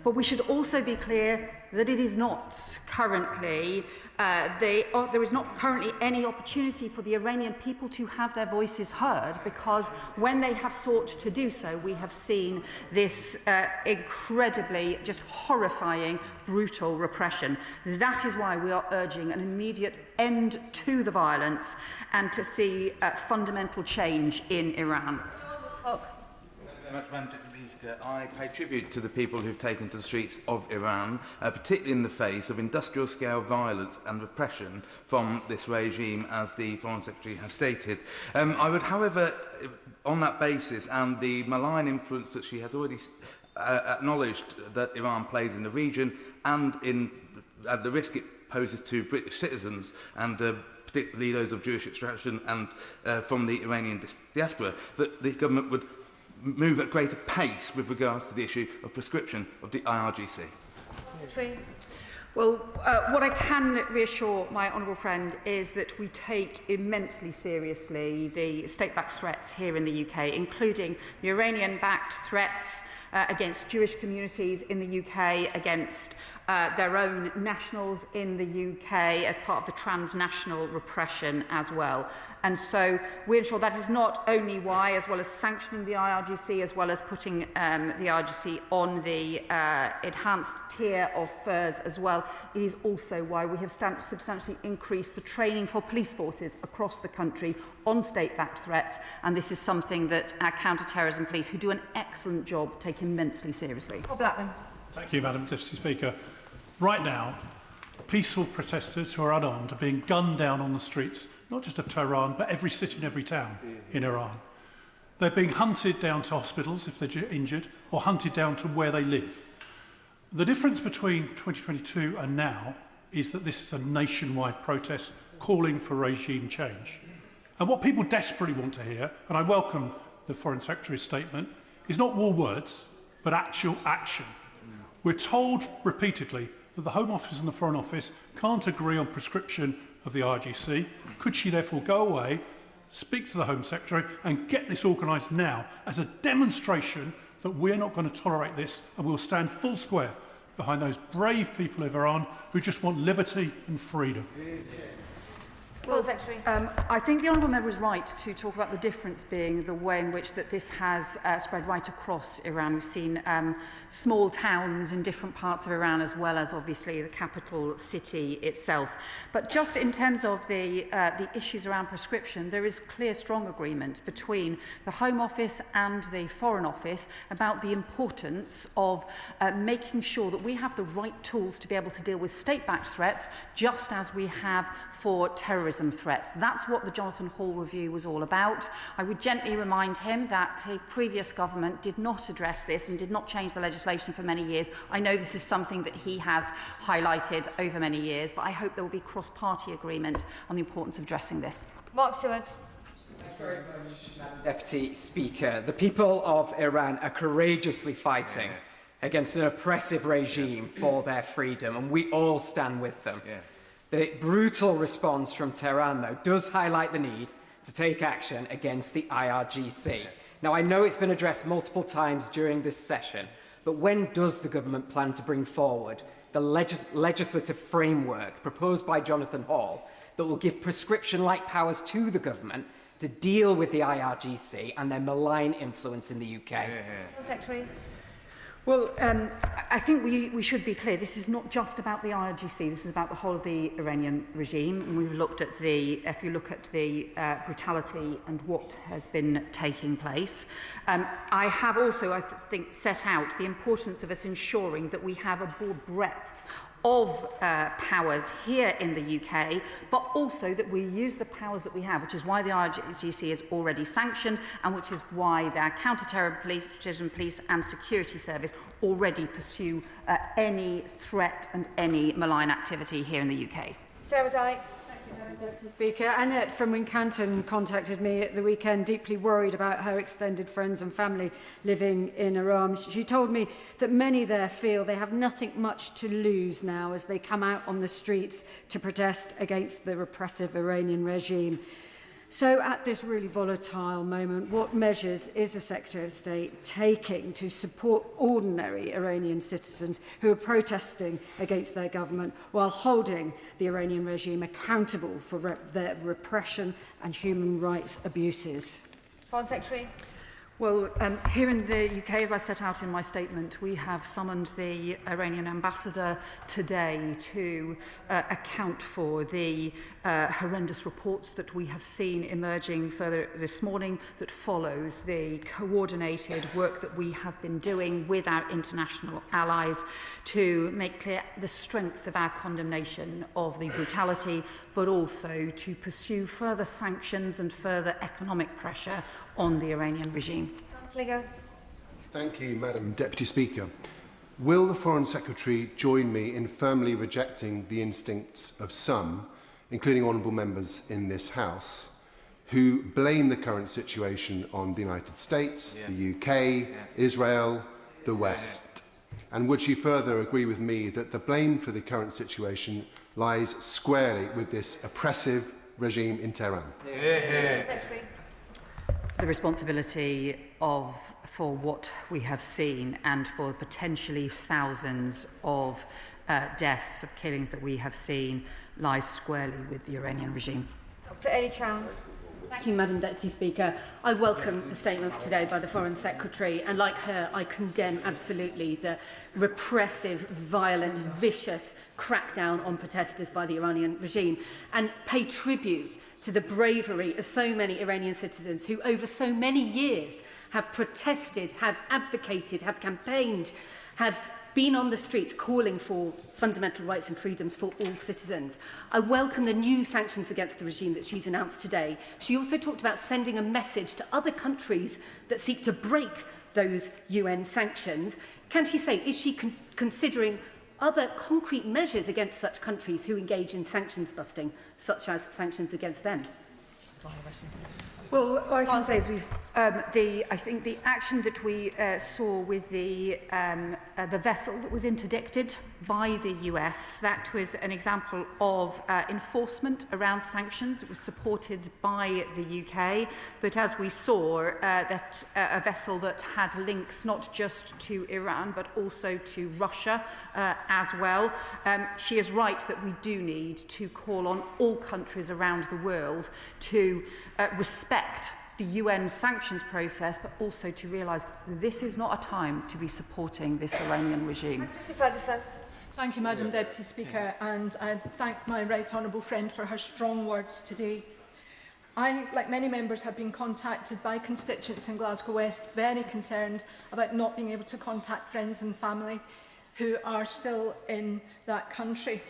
S19: But we should also be clear that it is not currently, there is not currently any opportunity for the Iranian people to have their voices heard, because when they have sought to do so, we have seen this incredibly, just horrifying, brutal repression. That is why we are urging an immediate end to the violence and to see fundamental change in Iran.
S12: I pay tribute to the people who've taken to the streets of Iran, particularly in the face of industrial-scale violence and repression from this regime, as the Foreign Secretary has stated. I would, however, on that basis and the malign influence that she has already acknowledged that Iran plays in the region and in the risk it poses to British citizens and particularly those of Jewish extraction and from the Iranian diaspora, that the government would move at greater pace with regards to the issue of prescription of the IRGC.
S19: Well, what I can reassure my honourable friend is that we take immensely seriously the state-backed threats here in the UK, including the Iranian-backed threats against Jewish communities in the UK, against their own nationals in the UK as part of the transnational repression as well. And so we ensure that is not only why, as well as sanctioning the IRGC, as well as putting the IRGC on the enhanced tier of FERS as well, it is also why we have substantially increased the training for police forces across the country on state-backed threats, and this is something that our counter-terrorism police, who do an excellent job, take immensely seriously.
S15: Thank you, Madam Deputy Speaker. Right now, peaceful protesters who are unarmed are being gunned down on the streets, not just of Tehran, but every city and every town in Iran. They're being hunted down to hospitals if they're injured, or hunted down to where they live. The difference between 2022 and now is that this is a nationwide protest calling for regime change. And what people desperately want to hear, and I welcome the Foreign Secretary's statement, is not war words, but actual action. We're told repeatedly that the Home Office and the Foreign Office can't agree on prescription of the RGC. Could she therefore go away, speak to the Home Secretary and get this organised now as a demonstration that we're not going to tolerate this, and we'll stand full square behind those brave people of Iran who just want liberty and freedom?
S19: Well, I think the honourable member is right to talk about the difference being the way in which that this has spread right across Iran. We've seen small towns in different parts of Iran, as well as obviously the capital city itself. But just in terms of the issues around prescription, there is clear, strong agreement between the Home Office and the Foreign Office about the importance of making sure that we have the right tools to be able to deal with state-backed threats, just as we have for terrorism threats. That's what the Jonathan Hall review was all about. I would gently remind him that a previous government did not address this and did not change the legislation for many years. I know this is something that he has highlighted over many years, but I hope there will be cross-party agreement on the importance of addressing this.
S1: Mark Stewart.
S20: Deputy Speaker, the people of Iran are courageously fighting against an oppressive regime for their freedom, and we all stand with them. The brutal response from Tehran, though, does highlight the need to take action against the IRGC. Now, I know it's been addressed multiple times during this session, but when does the government plan to bring forward the legislative framework proposed by Jonathan Hall that will give prescription-like powers to the government to deal with the IRGC and their malign influence in the UK?
S1: Secretary.
S19: Well, I think we should be clear. This is not just about the IRGC. This is about the whole of the Iranian regime. And we've looked at if you look at the brutality and what has been taking place. I have also, I think, set out the importance of us ensuring that we have a broad breadth of powers here in the UK, but also that we use the powers that we have, which is why the IRGC is already sanctioned and which is why their counter-terror police, police and security service already pursue any threat and any malign activity here in the UK.
S1: Sarah Dyke.
S3: Deputy Speaker, Annette from Wincanton contacted me at the weekend, deeply worried about her extended friends and family living in Iran. She told me that many there feel they have nothing much to lose now as they come out on the streets to protest against the repressive Iranian regime. So at this really volatile moment, what measures is the Secretary of State taking to support ordinary Iranian citizens who are protesting against their government while holding the Iranian regime accountable for their repression and human rights abuses?
S1: Foreign Secretary.
S19: Well, here in the UK, as I set out in my statement, we have summoned the Iranian ambassador today to account for the horrendous reports that we have seen emerging further this morning that follows the coordinated work that we have been doing with our international allies to make clear the strength of our condemnation of the brutality, but also to pursue further sanctions and further economic pressure on the Iranian regime.
S6: Thank you, Madam Deputy Speaker. Will the Foreign Secretary join me in firmly rejecting the instincts of some, including honourable members in this House, who blame the current situation on the United States, the UK, Israel, the West? And would she further agree with me that the blame for the current situation lies squarely with this oppressive regime in Tehran?
S19: The responsibility for what we have seen and for potentially thousands of deaths, of killings that we have seen, lies squarely with the Iranian regime.
S1: Dr. Ellie Childs.
S13: Thank you, Madam Deputy Speaker. I welcome the statement today by the Foreign Secretary, and like her, I condemn absolutely the repressive, violent, vicious crackdown on protesters by the Iranian regime, and pay tribute to the bravery of so many Iranian citizens who over so many years have protested, have advocated, have campaigned, have been on the streets calling for fundamental rights and freedoms for all citizens. I welcome the new sanctions against the regime that she's announced today. She also talked about sending a message to other countries that seek to break those UN sanctions. Can she say, is she considering other concrete measures against such countries who engage in sanctions busting, such as sanctions against them?
S19: Well, what I can say is I think the action that we saw with the vessel that was interdicted by the US, that was an example of enforcement around sanctions. It was supported by the UK, but as we saw, that a vessel that had links not just to Iran, but also to Russia as well. She is right that we do need to call on all countries around the world to respect the UN sanctions process, but also to realise this is not a time to be supporting this Iranian regime.
S14: Thank you, Madam Deputy Speaker, and I thank my right honourable friend for her strong words today. I, like many members, have been contacted by constituents in Glasgow West very concerned about not being able to contact friends and family who are still in that country.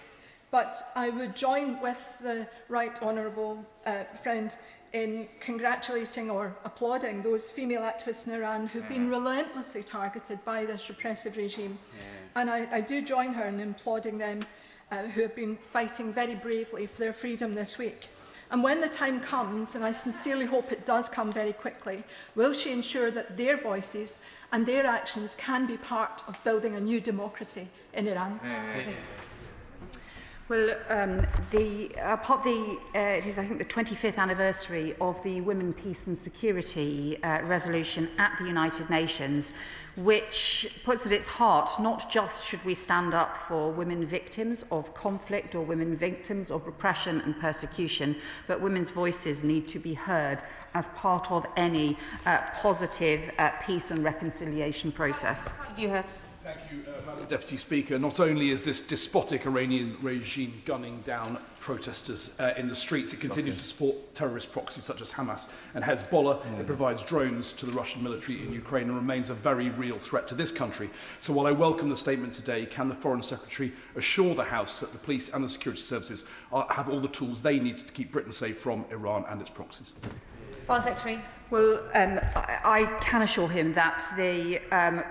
S14: But I would join with the right honourable friend in congratulating or applauding those female activists in Iran who've been relentlessly targeted by this repressive regime. And I do join her in applauding them who have been fighting very bravely for their freedom this week. And when the time comes, and I sincerely hope it does come very quickly, will she ensure that their voices and their actions can be part of building a new democracy in Iran?
S19: Well, it is, I think, the 25th anniversary of the Women, Peace and Security resolution at the United Nations, which puts at its heart not just should we stand up for women victims of conflict or women victims of repression and persecution, but women's voices need to be heard as part of any positive peace and reconciliation process.
S9: Thank you, Madam Deputy Speaker. Not only is this despotic Iranian regime gunning down protesters in the streets, it continues to support terrorist proxies such as Hamas and Hezbollah. It provides drones to the Russian military in Ukraine and remains a very real threat to this country. So while I welcome the statement today, can the Foreign Secretary assure the House that the police and the security services have all the tools they need to keep Britain safe from Iran and its proxies?
S11: Foreign Secretary.
S19: Well, I can assure him that the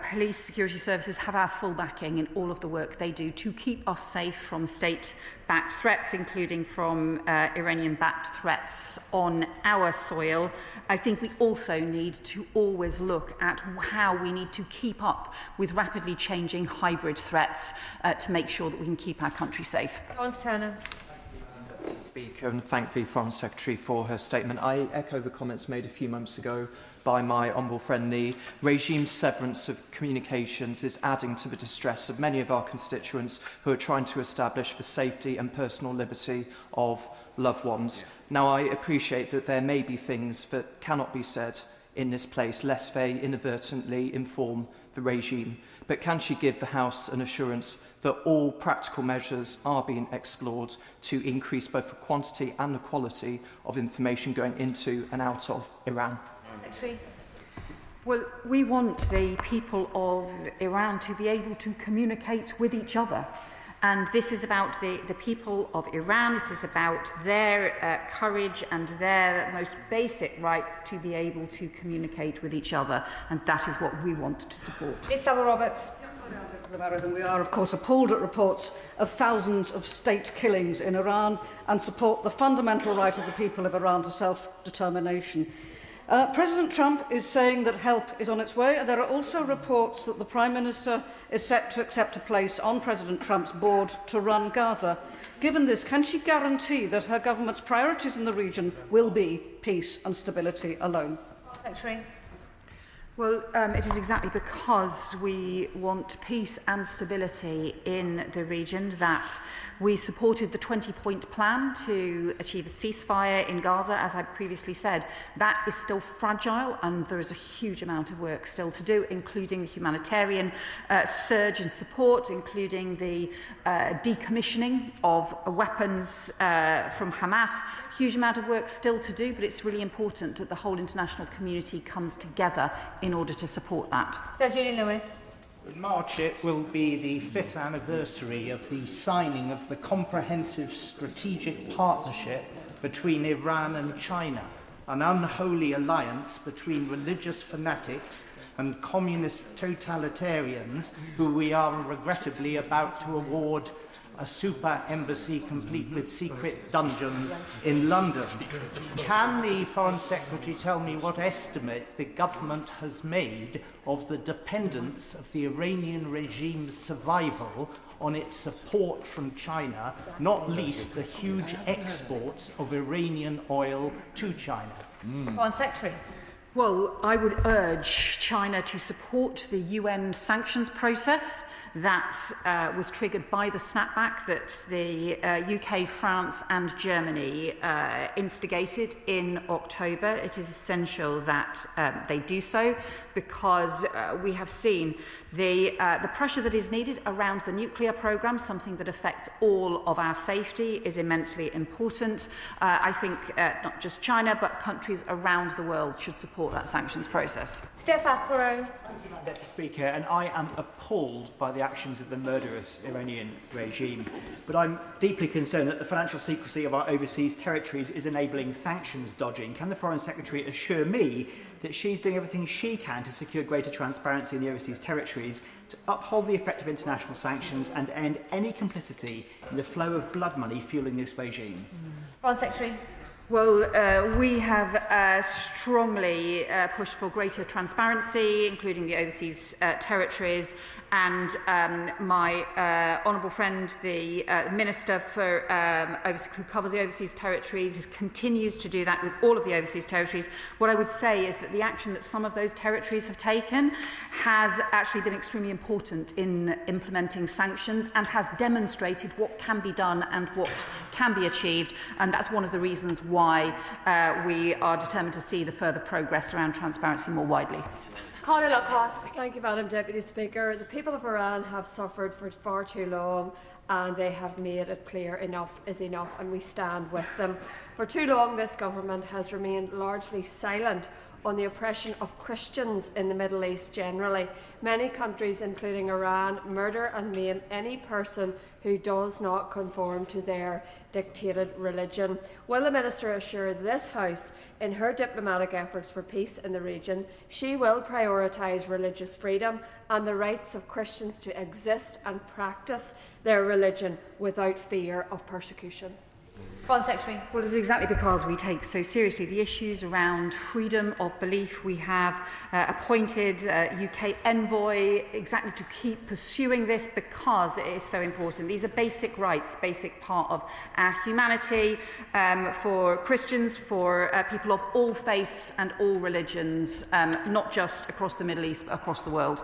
S19: police security services have our full backing in all of the work they do to keep us safe from state-backed threats, including from Iranian-backed threats on our soil. I think we also need to always look at how we need to keep up with rapidly changing hybrid threats to make sure that we can keep our country safe.
S11: Lawrence Turner.
S16: Speaker, and thank the Foreign Secretary for her statement. I echo the comments made a few months ago by my honourable friend. The regime severance of communications is adding to the distress of many of our constituents who are trying to establish the safety and personal liberty of loved ones. Now, I appreciate that there may be things that cannot be said in this place, lest they inadvertently inform the regime. But can she give the House an assurance that all practical measures are being explored to increase both the quantity and the quality of information going into and out of Iran?
S11: Secretary.
S19: Well, we want the people of Iran to be able to communicate with each other. And this is about the people of Iran. It is about their courage and their most basic rights to be able to communicate with each other. And that is what we want to support.
S11: Ms. Roberts.
S21: And we are, of course, appalled at reports of thousands of state killings in Iran and support the fundamental right of the people of Iran to self-determination. President Trump is saying that help is on its way. There are also reports that the Prime Minister is set to accept a place on President Trump's board to run Gaza. Given this, can she guarantee that her government's priorities in the region will be peace and stability alone?
S11: Secretary.
S19: Well, it is exactly because we want peace and stability in the region that we supported the 20-point plan to achieve a ceasefire in Gaza. As I previously said, that is still fragile and there is a huge amount of work still to do, including the humanitarian surge in support, including the decommissioning of weapons from Hamas. Huge amount of work still to do, but it's really important that the whole international community comes together in order to support that.
S11: Sir Julian Lewis.
S23: In March it will be the 5th anniversary of the signing of the Comprehensive Strategic Partnership between Iran and China, an unholy alliance between religious fanatics and communist totalitarians who we are regrettably about to award a super embassy complete with secret dungeons in London. Can the Foreign Secretary tell me what estimate the government has made of the dependence of the Iranian regime's survival on its support from China, not least the huge exports of Iranian oil to China?
S11: Foreign Secretary.
S19: Well, I would urge China to support the UN sanctions process that was triggered by the snapback that the UK, France and Germany instigated in October. It is essential that they do so because we have seen the pressure that is needed around the nuclear programme, something that affects all of our safety, is immensely important. I think not just China, but countries around the world should support that sanctions process.
S11: Steph Akbaro.
S25: Thank you, Madam Deputy Speaker, and I am appalled by the actions of the murderous Iranian regime. But I'm deeply concerned that the financial secrecy of our overseas territories is enabling sanctions dodging. Can the Foreign Secretary assure me that she's doing everything she can to secure greater transparency in the overseas territories, to uphold the effect of international sanctions and end any complicity in the flow of blood money fueling this regime?
S11: Foreign Secretary.
S19: Well, we have strongly pushed for greater transparency, including the overseas territories, and my honourable friend, the Minister for who covers the overseas territories, continues to do that with all of the overseas territories. What I would say is that the action that some of those territories have taken has actually been extremely important in implementing sanctions and has demonstrated what can be done and what can be achieved, and that's one of the reasons why we are determined to see the further progress around transparency more widely.
S4: Thank you, Madam Deputy Speaker. The people of Iran have suffered for far too long, and they have made it clear enough is enough, and we stand with them. For too long, this government has remained largely silent on the oppression of Christians in the Middle East generally. Many countries, including Iran, murder and maim any person who does not conform to their dictated religion. Will the Minister assure this House, in her diplomatic efforts for peace in the region, she will prioritise religious freedom and the rights of Christians to exist and practice their religion without fear of persecution?
S1: Foreign Secretary.
S19: Well, it's exactly because we take so seriously the issues around freedom of belief. We have appointed UK envoy exactly to keep pursuing this because it is so important. These are basic rights, basic part of our humanity for Christians, for people of all faiths and all religions, not just across the Middle East, but across the world.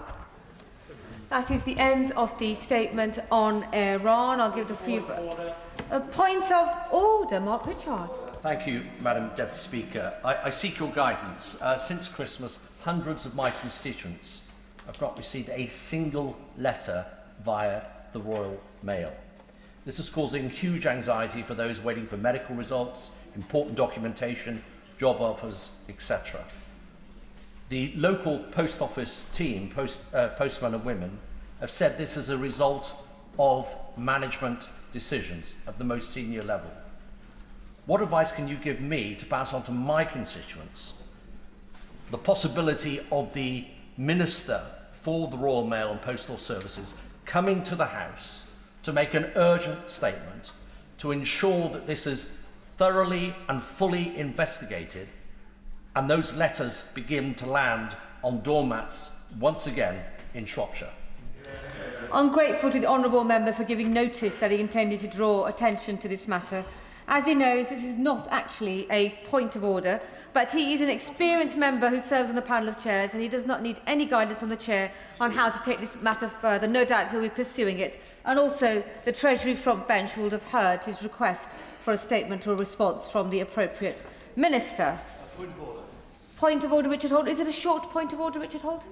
S11: That is the end of the statement on Iran. I'll give the few... A point of order, Mark Richard.
S8: Thank you, Madam Deputy Speaker. I seek your guidance. Since Christmas, hundreds of my constituents have not received a single letter via the Royal Mail. This is causing huge anxiety for those waiting for medical results, important documentation, job offers, etc. The local post office team, postmen and women, have said this is a result of management decisions at the most senior level. What advice can you give me to pass on to my constituents? The possibility of the Minister for the Royal Mail and Postal Services coming to the House to make an urgent statement to ensure that this is thoroughly and fully investigated and those letters begin to land on doormats once again in Shropshire.
S11: I'm grateful to the honourable member for giving notice that he intended to draw attention to this matter. As he knows, this is not actually a point of order, but he is an experienced member who serves on the panel of chairs, and he does not need any guidance from the chair on how to take this matter further. No doubt he'll be pursuing it. And also, the Treasury front bench would have heard his request for a statement or a response from the appropriate minister.
S18: Point of order.
S11: Point of order, Richard Holt. Is it a short point of order, Richard Holt?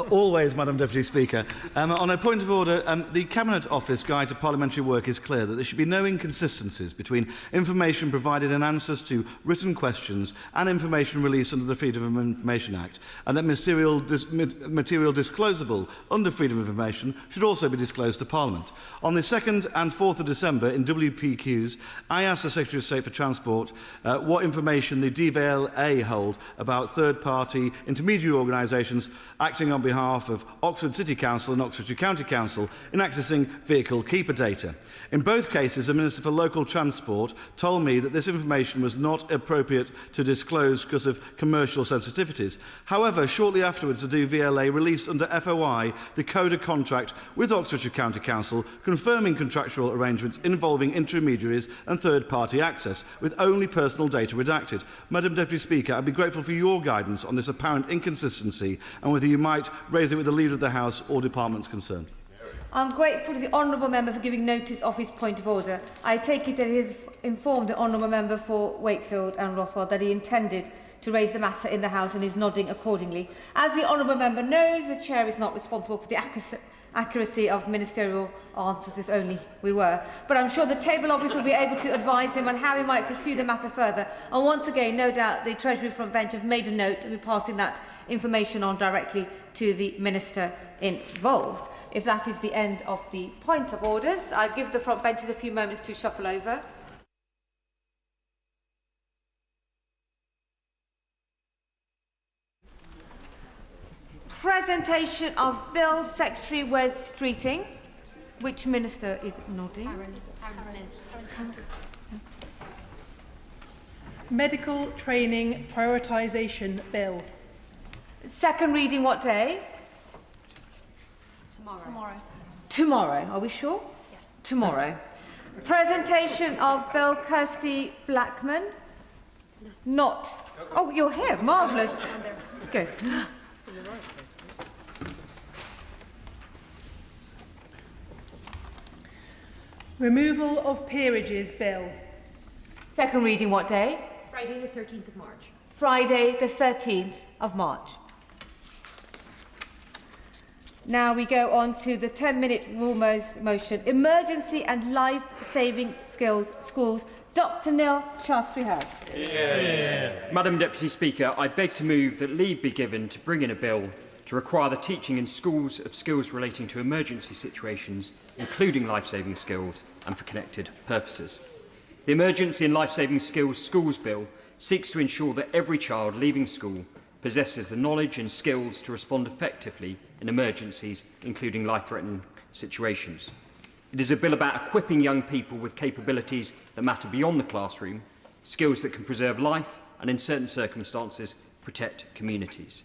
S18: Always, Madam Deputy Speaker. On a point of order, the Cabinet Office Guide to Parliamentary Work is clear that there should be no inconsistencies between information provided in answers to written questions and information released under the Freedom of Information Act, and that material disclosable under Freedom of Information should also be disclosed to Parliament. On the 2nd and 4th of December, in WPQs, I asked the Secretary of State for Transport what information the DVLA hold about third-party intermediary organisations acting on behalf of Oxford City Council and Oxfordshire County Council in accessing vehicle keeper data. In both cases, the Minister for Local Transport told me that this information was not appropriate to disclose because of commercial sensitivities. However, shortly afterwards, the DVLA released under FOI the CODA contract with Oxfordshire County Council, confirming contractual arrangements involving intermediaries and third-party access, with only personal data redacted. Madam Deputy Speaker, I'd be grateful for your guidance on this apparent inconsistency and whether you might raise it with the Leader of the House or departments concerned.
S11: I'm grateful to the honourable member for giving notice of his point of order. I take it that he has informed the honourable member for Wakefield and Rothwell that he intended to raise the matter in the House and is nodding accordingly. As the honourable member knows, the Chair is not responsible for the accuracy of ministerial answers, if only we were. But I'm sure the table office will be able to advise him on how he might pursue the matter further. And once again, no doubt the Treasury front bench have made a note and will be passing that information on directly to the minister involved. If that is the end of the point of orders, I'll give the front benches a few moments to shuffle over. Presentation of Bill, Secretary Wes Streeting. Which minister is nodding?
S22: Medical Training Prioritisation Bill.
S11: Second reading what day?
S22: Tomorrow.
S11: Tomorrow. Are we sure?
S22: Yes.
S11: Tomorrow. Presentation of Bill Kirsty Blackman. Not. Oh, you're here. Marvellous. Good.
S22: Removal of Peerages Bill.
S11: Second reading what day?
S22: Friday the 13th of March.
S11: Friday the 13th of March. Now we go on to the 10-minute rule motion, Emergency and Life-Saving Skills Schools. Dr Neil Shastri House.
S2: Madam Deputy Speaker, I beg to move that leave be given to bring in a bill to require the teaching in schools of skills relating to emergency situations, including life-saving skills, and for connected purposes. The Emergency and Life-Saving Skills Schools Bill seeks to ensure that every child leaving school possesses the knowledge and skills to respond effectively in emergencies, including life-threatening situations. It is a bill about equipping young people with capabilities that matter beyond the classroom, skills that can preserve life and, in certain circumstances, protect communities.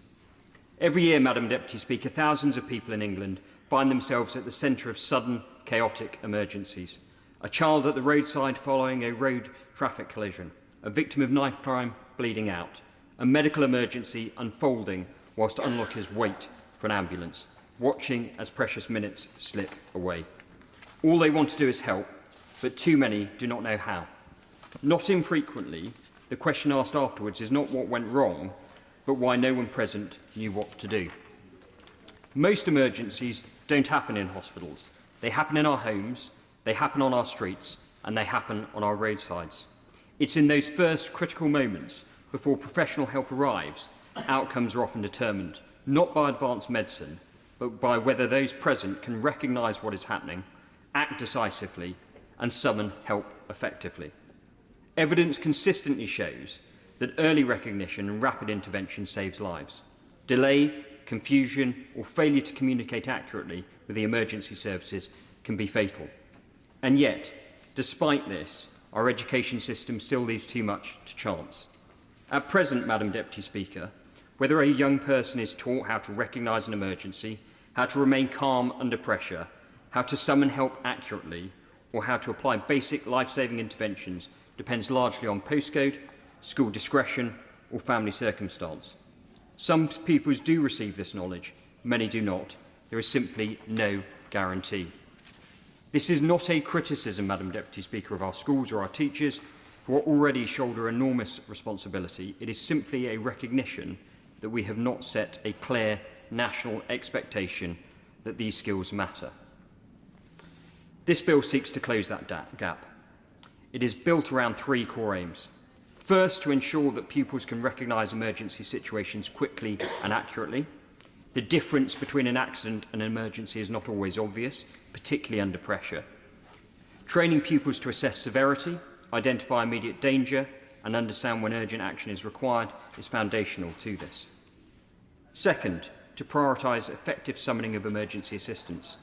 S2: Every year, Madam Deputy Speaker, thousands of people in England find themselves at the centre of sudden, chaotic emergencies. A child at the roadside following a road traffic collision, a victim of knife crime bleeding out, a medical emergency unfolding whilst onlookers wait for an ambulance, watching as precious minutes slip away. All they want to do is help, but too many do not know how. Not infrequently, the question asked afterwards is not what went wrong, but why no one present knew what to do. Most emergencies don't happen in hospitals. They happen in our homes, they happen on our streets, and they happen on our roadsides. It's in those first critical moments, before professional help arrives, outcomes are often determined, not by advanced medicine, but by whether those present can recognise what is happening, act decisively, and summon help effectively. Evidence consistently shows that early recognition and rapid intervention saves lives. Delay, confusion, or failure to communicate accurately with the emergency services can be fatal. And yet, despite this, our education system still leaves too much to chance. At present, Madam Deputy Speaker, whether a young person is taught how to recognise an emergency, how to remain calm under pressure, how to summon help accurately, or how to apply basic life-saving interventions depends largely on postcode, school discretion, or family circumstance. Some pupils do receive this knowledge, many do not. There is simply no guarantee. This is not a criticism, Madam Deputy Speaker, of our schools or our teachers, who already shoulder enormous responsibility. It is simply a recognition that we have not set a clear national expectation that these skills matter. This bill seeks to close that gap. It is built around three core aims. First, to ensure that pupils can recognise emergency situations quickly and accurately. The difference between an accident and an emergency is not always obvious, particularly under pressure. Training pupils to assess severity, identify immediate danger, and understand when urgent action is required is foundational to this. Second, to prioritise effective summoning of emergency assistance.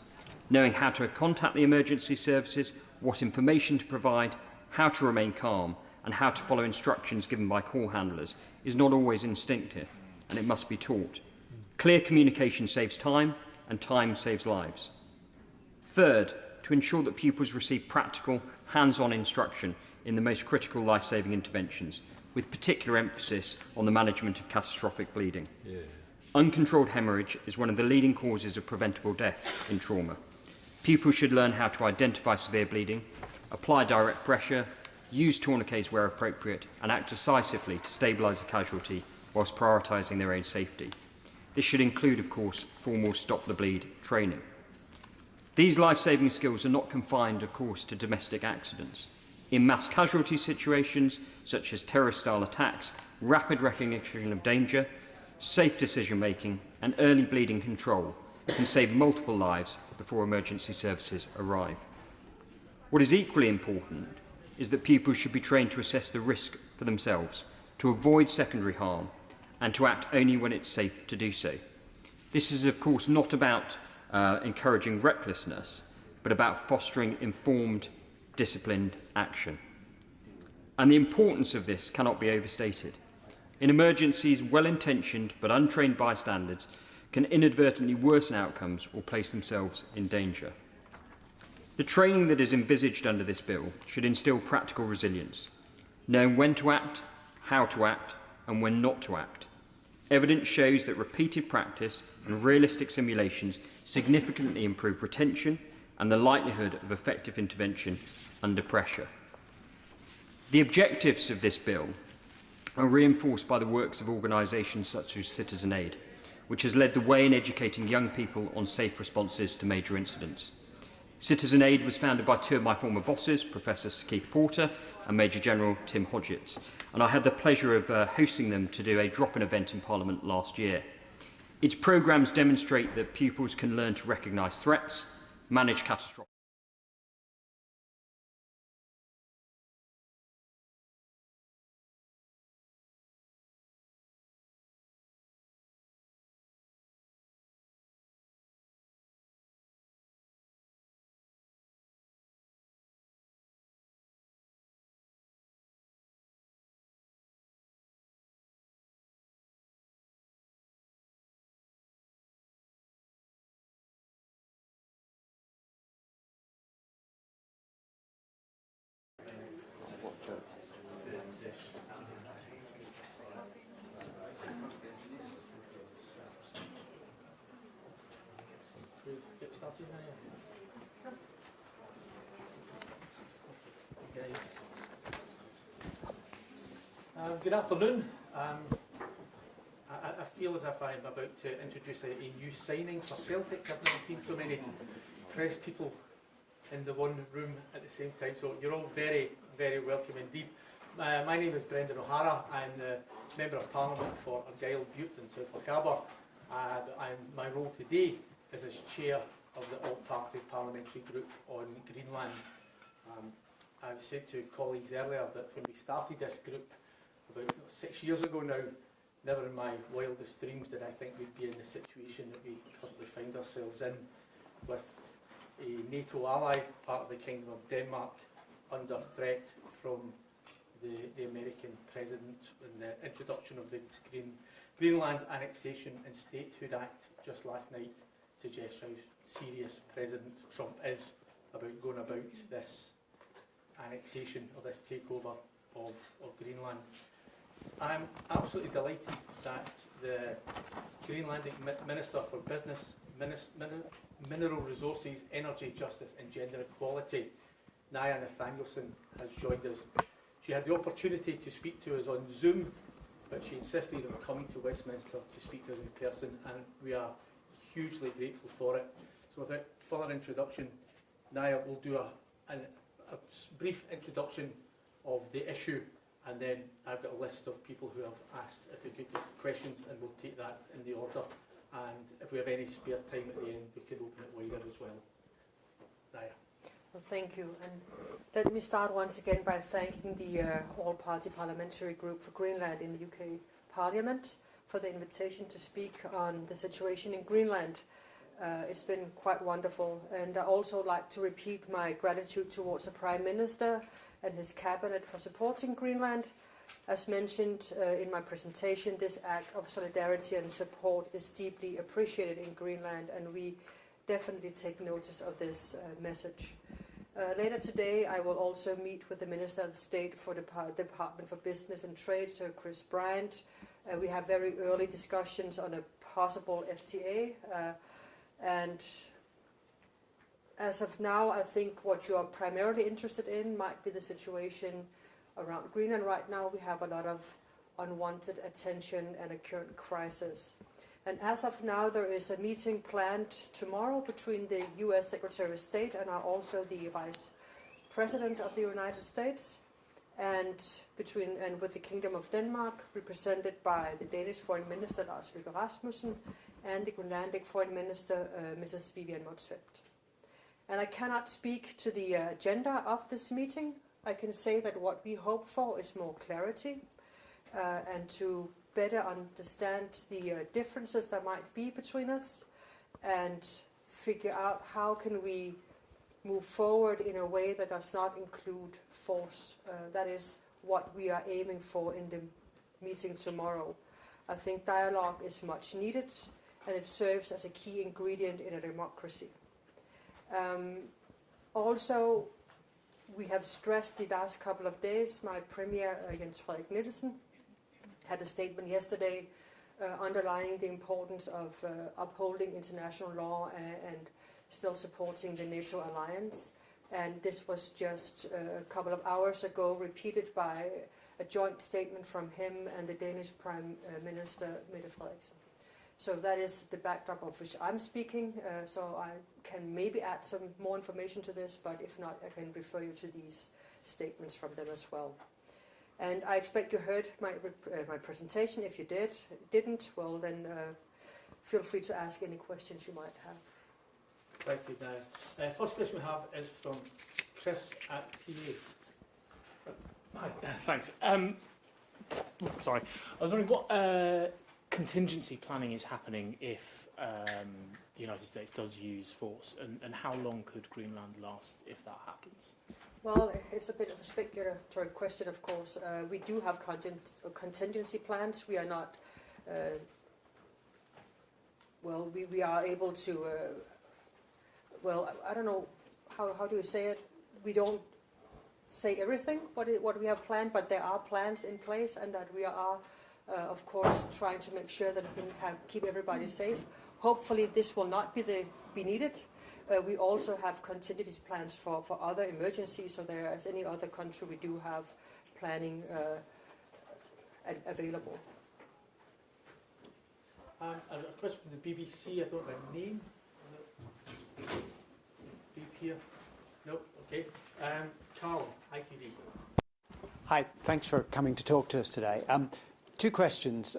S2: Knowing how to contact the emergency services, what information to provide, how to remain calm, and how to follow instructions given by call handlers is not always instinctive, and it must be taught. Clear communication saves time, and time saves lives. Third, to ensure that pupils receive practical, hands-on instruction in the most critical life-saving interventions, with particular emphasis on the management of catastrophic bleeding. Uncontrolled hemorrhage is one of the leading causes of preventable death in trauma. Pupils should learn how to identify severe bleeding, apply direct pressure, use tourniquets where appropriate, and act decisively to stabilise the casualty whilst prioritising their own safety. This should include, of course, formal stop-the-bleed training. These life-saving skills are not confined, of course, to domestic accidents. In mass casualty situations, such as terrorist-style attacks, rapid recognition of danger, safe decision-making, and early bleeding control can save multiple lives before emergency services arrive. What is equally important is that pupils should be trained to assess the risk for themselves, to avoid secondary harm, and to act only when it's safe to do so. This is, of course, not about encouraging recklessness, but about fostering informed, disciplined action. And the importance of this cannot be overstated. In emergencies, well-intentioned but untrained bystanders can inadvertently worsen outcomes or place themselves in danger. The training that is envisaged under this bill should instil practical resilience, knowing when to act, how to act, and when not to act. Evidence shows that repeated practice and realistic simulations significantly improve retention and the likelihood of effective intervention under pressure. The objectives of this bill are reinforced by the works of organisations such as Citizen Aid, which has led the way in educating young people on safe responses to major incidents. Citizen Aid was founded by two of my former bosses, Professor Sir Keith Porter and Major General Tim Hodgetts, and I had the pleasure of hosting them to do a drop-in event in Parliament last year. Its programmes demonstrate that pupils can learn to recognise threats, manage catastrophic
S5: Good afternoon. I feel as if I'm about to introduce a new signing for Celtic. I've never seen so many press people in the one room at the same time, so you're all very, very welcome indeed. My name is Brendan O'Hara. I'm the Member of Parliament for Argyll, Bute and South Lochaber. My role today is as Chair of the All-Party Parliamentary Group on Greenland. I've said to colleagues earlier that when we started this group about 6 years ago now, never in my wildest dreams did I think we'd be in the situation that we currently find ourselves in, with a NATO ally, part of the Kingdom of Denmark, under threat from the American President and the introduction of the Greenland Annexation and Statehood Act just last night suggests how serious President Trump is about going about this annexation or this takeover of Greenland. I'm absolutely delighted that the Greenlandic Minister for Business, Mineral Resources, Energy, Justice and Gender Equality, Naya Nathanielson, has joined us. She had the opportunity to speak to us on Zoom, but she insisted on coming to Westminster to speak to us in person, and we are hugely grateful for it. So without further introduction, Naya will do a brief introduction of the issue, and then I've got a list of people who have asked if they could get questions, and we'll take that in the order. And if we have any spare time at the end, we could open it wider as well. Naya.
S7: Well, thank you. And let me start once again by thanking the All-Party Parliamentary Group for Greenland in the UK Parliament for the invitation to speak on the situation in Greenland. It's been quite wonderful, and I also like to repeat my gratitude towards the Prime Minister and his cabinet for supporting Greenland. As mentioned in my presentation, this act of solidarity and support is deeply appreciated in Greenland, and we definitely take notice of this message. Later today, I will also meet with the Minister of State for the Department for Business and Trade, Sir Chris Bryant. We have very early discussions on a possible FTA, and as of now, I think what you are primarily interested in might be the situation around Greenland. Right now, we have a lot of unwanted attention and a current crisis. And as of now, there is a meeting planned tomorrow between the US Secretary of State and also the Vice President of the United States, and with the Kingdom of Denmark, represented by the Danish Foreign Minister Lars Løkke Rasmussen and the Greenlandic Foreign Minister Mrs. Vivian Motzfeldt. And I cannot speak to the agenda of this meeting. I can say that what we hope for is more clarity and to better understand the differences that might be between us, and figure out how can we move forward in a way that does not include force. That is what we are aiming for in the meeting tomorrow. I think dialogue is much needed, and it serves as a key ingredient in a democracy. Also, we have stressed the last couple of days, my Premier Jens Frederik Nielsen had a statement yesterday underlining the importance of upholding international law and still supporting the NATO alliance. And this was just a couple of hours ago repeated by a joint statement from him and the Danish Prime Minister, Mette Frederiksen. So that is the backdrop of which I'm speaking. So I can maybe add some more information to this, but if not, I can refer you to these statements from them as well. And I expect you heard my presentation. If you didn't, well then feel free to ask any questions you might have.
S5: Thank you, Diane. First question we have is from Chris at PA.
S10: Hi, thanks. Sorry, I was wondering what contingency planning is happening if the United States does use force, and how long could Greenland last if that happens?
S7: Well, it's a bit of a speculative question, of course. We do have contingency plans. We are not, well, we are able to, well, I don't know, how do you say it? We don't say everything, what we have planned, but there are plans in place, and that we are, of course, trying to make sure that we can keep everybody safe. Hopefully this will not be needed. We also have contingency plans for other emergencies, so there, as any other country, we do have planning available.
S5: And a question from the BBC, I don't know the name. Deep here. Nope, okay. Carl, ITV.
S12: Hi, thanks for coming to talk to us today. Two questions.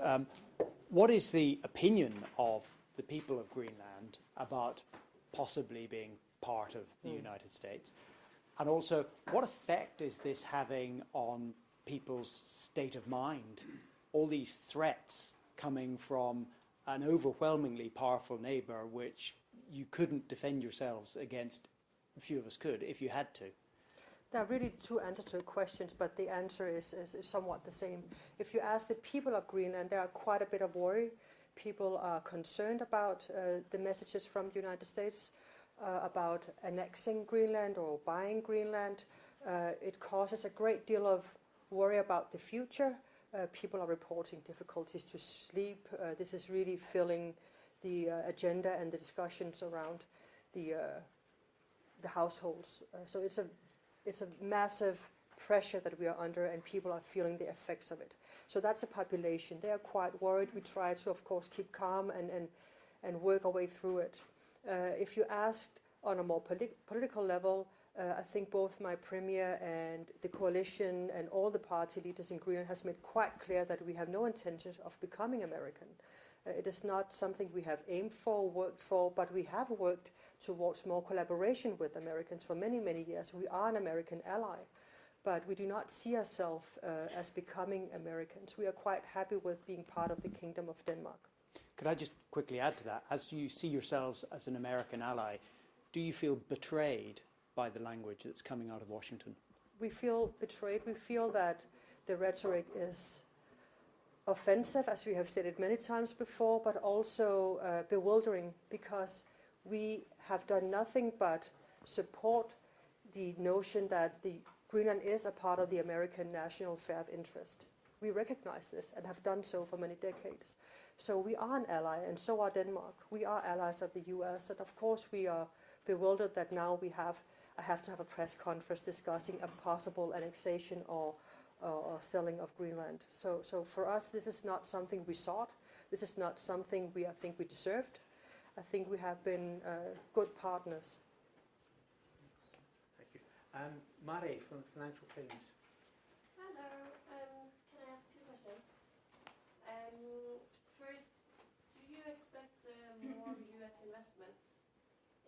S12: What is the opinion of the people of Greenland about possibly being part of the United States? And also, what effect is this having on people's state of mind? All these threats coming from an overwhelmingly powerful neighbour which you couldn't defend yourselves against, few of us could, if you had to.
S7: There are really two answers to the questions, but the answer is somewhat the same. If you ask the people of Greenland, there are quite a bit of worry. People are concerned about the messages from the United States about annexing Greenland or buying Greenland. It causes a great deal of worry about the future. People are reporting difficulties to sleep. This is really filling the agenda and the discussions around the households. So it's a massive pressure that we are under, and people are feeling the effects of it. So that's a population. They are quite worried. We try to, of course, keep calm and work our way through it. If you asked on a more political level, I think both my premier and the coalition and all the party leaders in Greenland has made quite clear that we have no intention of becoming American. It is not something we have aimed for, worked for, but we have worked towards more collaboration with Americans for many, many years. We are an American ally, but we do not see ourselves as becoming Americans. We are quite happy with being part of the Kingdom of Denmark.
S12: Could I just quickly add to that? As you see yourselves as an American ally, do you feel betrayed by the language that's coming out of Washington?
S7: We feel betrayed. We feel that the rhetoric is offensive, as we have said it many times before, but also bewildering, because we have done nothing but support the notion that the Greenland is a part of the American national affair of interest. We recognize this and have done so for many decades. So we are an ally, and so are Denmark. We are allies of the US, and of course we are bewildered that now I have to have a press conference discussing a possible annexation or selling of Greenland. So for us, this is not something we sought. This is not something I think we deserved. I think we have been good partners.
S5: Thank you. Mari from the Financial Times.
S15: Hello. Can I ask two questions? First, do you expect more US investment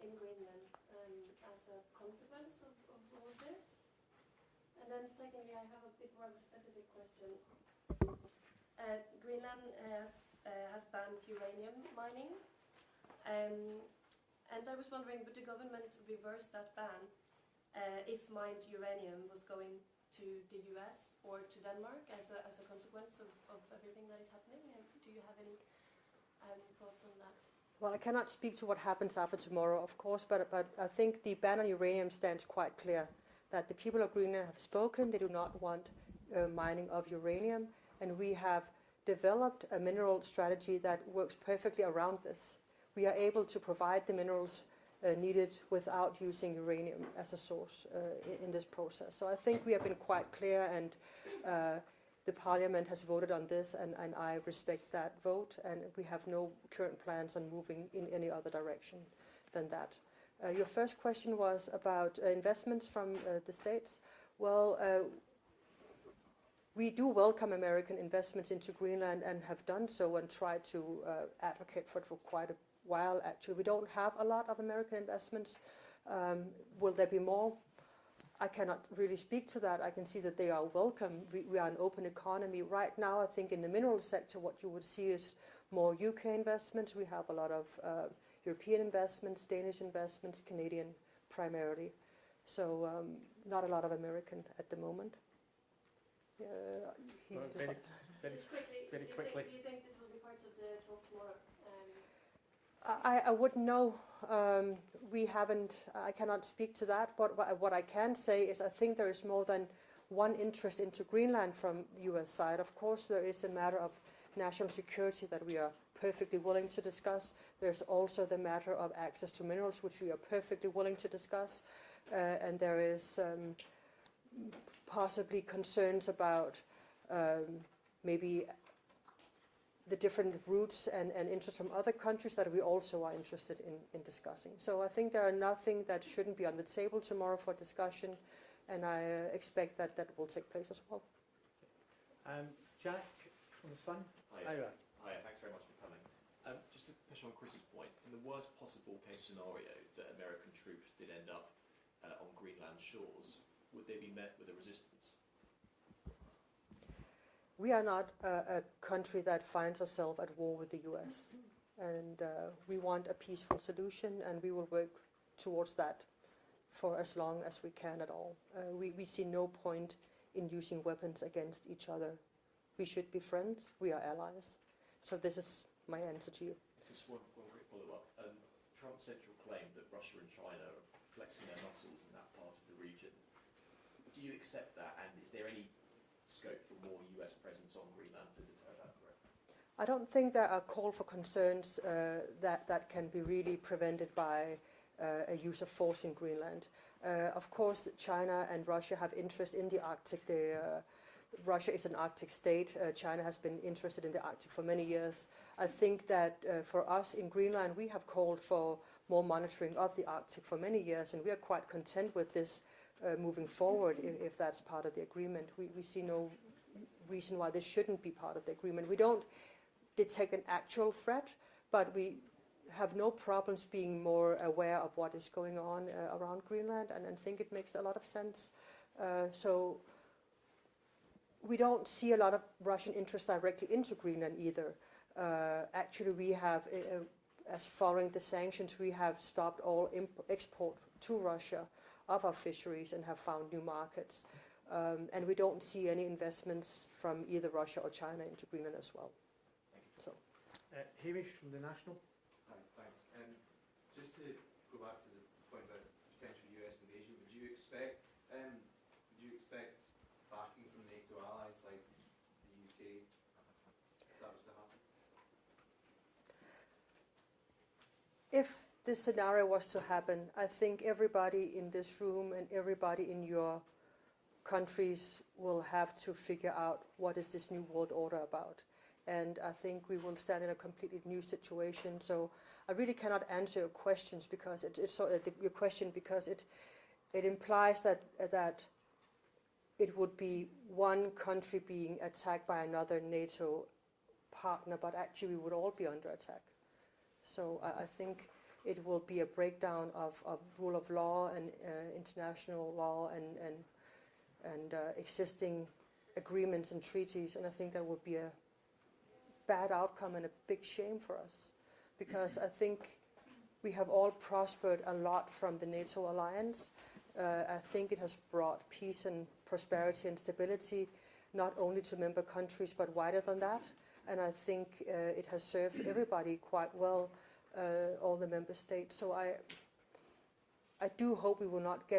S15: in Greenland as a consequence of all this? And then secondly, I have a bit more of a specific question. Greenland has banned uranium mining. And I was wondering, would the government reverse that ban if mined uranium was going to the US or to Denmark as a consequence of everything that is happening? Do you have any thoughts on that?
S7: Well, I cannot speak to what happens after tomorrow, of course, but I think the ban on uranium stands quite clear, that the people of Greenland have spoken. They do not want mining of uranium, and we have developed a mineral strategy that works perfectly around this. We are able to provide the minerals needed without using uranium as a source in this process. So I think we have been quite clear, and the Parliament has voted on this, and I respect that vote, and we have no current plans on moving in any other direction than that. Your first question was about investments from the States. Well, we do welcome American investments into Greenland and have done so and tried to advocate for it for quite a while, actually. We don't have a lot of American investments. Will there be more? I cannot really speak to that. I can see that they are welcome. We are an open economy. Right now, I think in the mineral sector, what you would see is more UK investments. We have a lot of European investments, Danish investments, Canadian primarily. So not a lot of American at the moment.
S5: Very quickly.
S15: Do you think this will be part of the talk tomorrow?
S7: I wouldn't know. We haven't. I cannot speak to that. But what I can say is I think there is more than one interest into Greenland from the US side. Of course, there is a matter of national security that we are perfectly willing to discuss. There's also the matter of access to minerals, which we are perfectly willing to discuss. And there is possibly concerns about maybe the different routes and interests from other countries that we also are interested in discussing. So I think there are nothing that shouldn't be on the table tomorrow for discussion, and I expect that that will take place as well.
S5: Jack from the Sun.
S3: Hi, thanks very much for coming. Just to push on Chris's point, in the worst possible case scenario that American troops did end up on Greenland shores, would they be met with a resistance?
S7: We are not a country that finds ourselves at war with the US, and we want a peaceful solution, and we will work towards that for as long as we can at all. We see no point in using weapons against each other. We should be friends, we are allies. So this is my answer to you.
S3: Just one quick follow-up. Trump's central claim that Russia and China are flexing their muscles in that part of the region. Do you accept that, and is there any scope for more US presence on Greenland to deter that threat?
S7: I don't think there are call for concerns that can be really prevented by a use of force in Greenland. Of course, China and Russia have interest in the Arctic. Russia is an Arctic state. China has been interested in the Arctic for many years. I think that for us in Greenland, we have called for more monitoring of the Arctic for many years, and we are quite content with this moving forward if that's part of the agreement. We see no reason why this shouldn't be part of the agreement. We don't detect an actual threat, but we have no problems being more aware of what is going on around Greenland, and think it makes a lot of sense. So we don't see a lot of Russian interest directly into Greenland either. Actually, we have, as following the sanctions, we have stopped all export to Russia of our fisheries and have found new markets. And we don't see any investments from either Russia or China into Greenland as well. So,
S5: Hamish from the National.
S6: Hi, thanks. Just to go back to the point about potential US invasion, would you expect backing from NATO allies like the UK if that was to happen?
S7: if this scenario was to happen, I think everybody in this room and everybody in your countries will have to figure out what is this new world order about. And I think we will stand in a completely new situation. So I really cannot answer your questions because your question because it implies that it would be one country being attacked by another NATO partner, but actually we would all be under attack. So I think it will be a breakdown of rule of law and international law and existing agreements and treaties, and I think that would be a bad outcome and a big shame for us, because I think we have all prospered a lot from the NATO alliance. I think it has brought peace and prosperity and stability not only to member countries but wider than that, and I think it has served everybody quite well, all the member states. So I do hope we will not get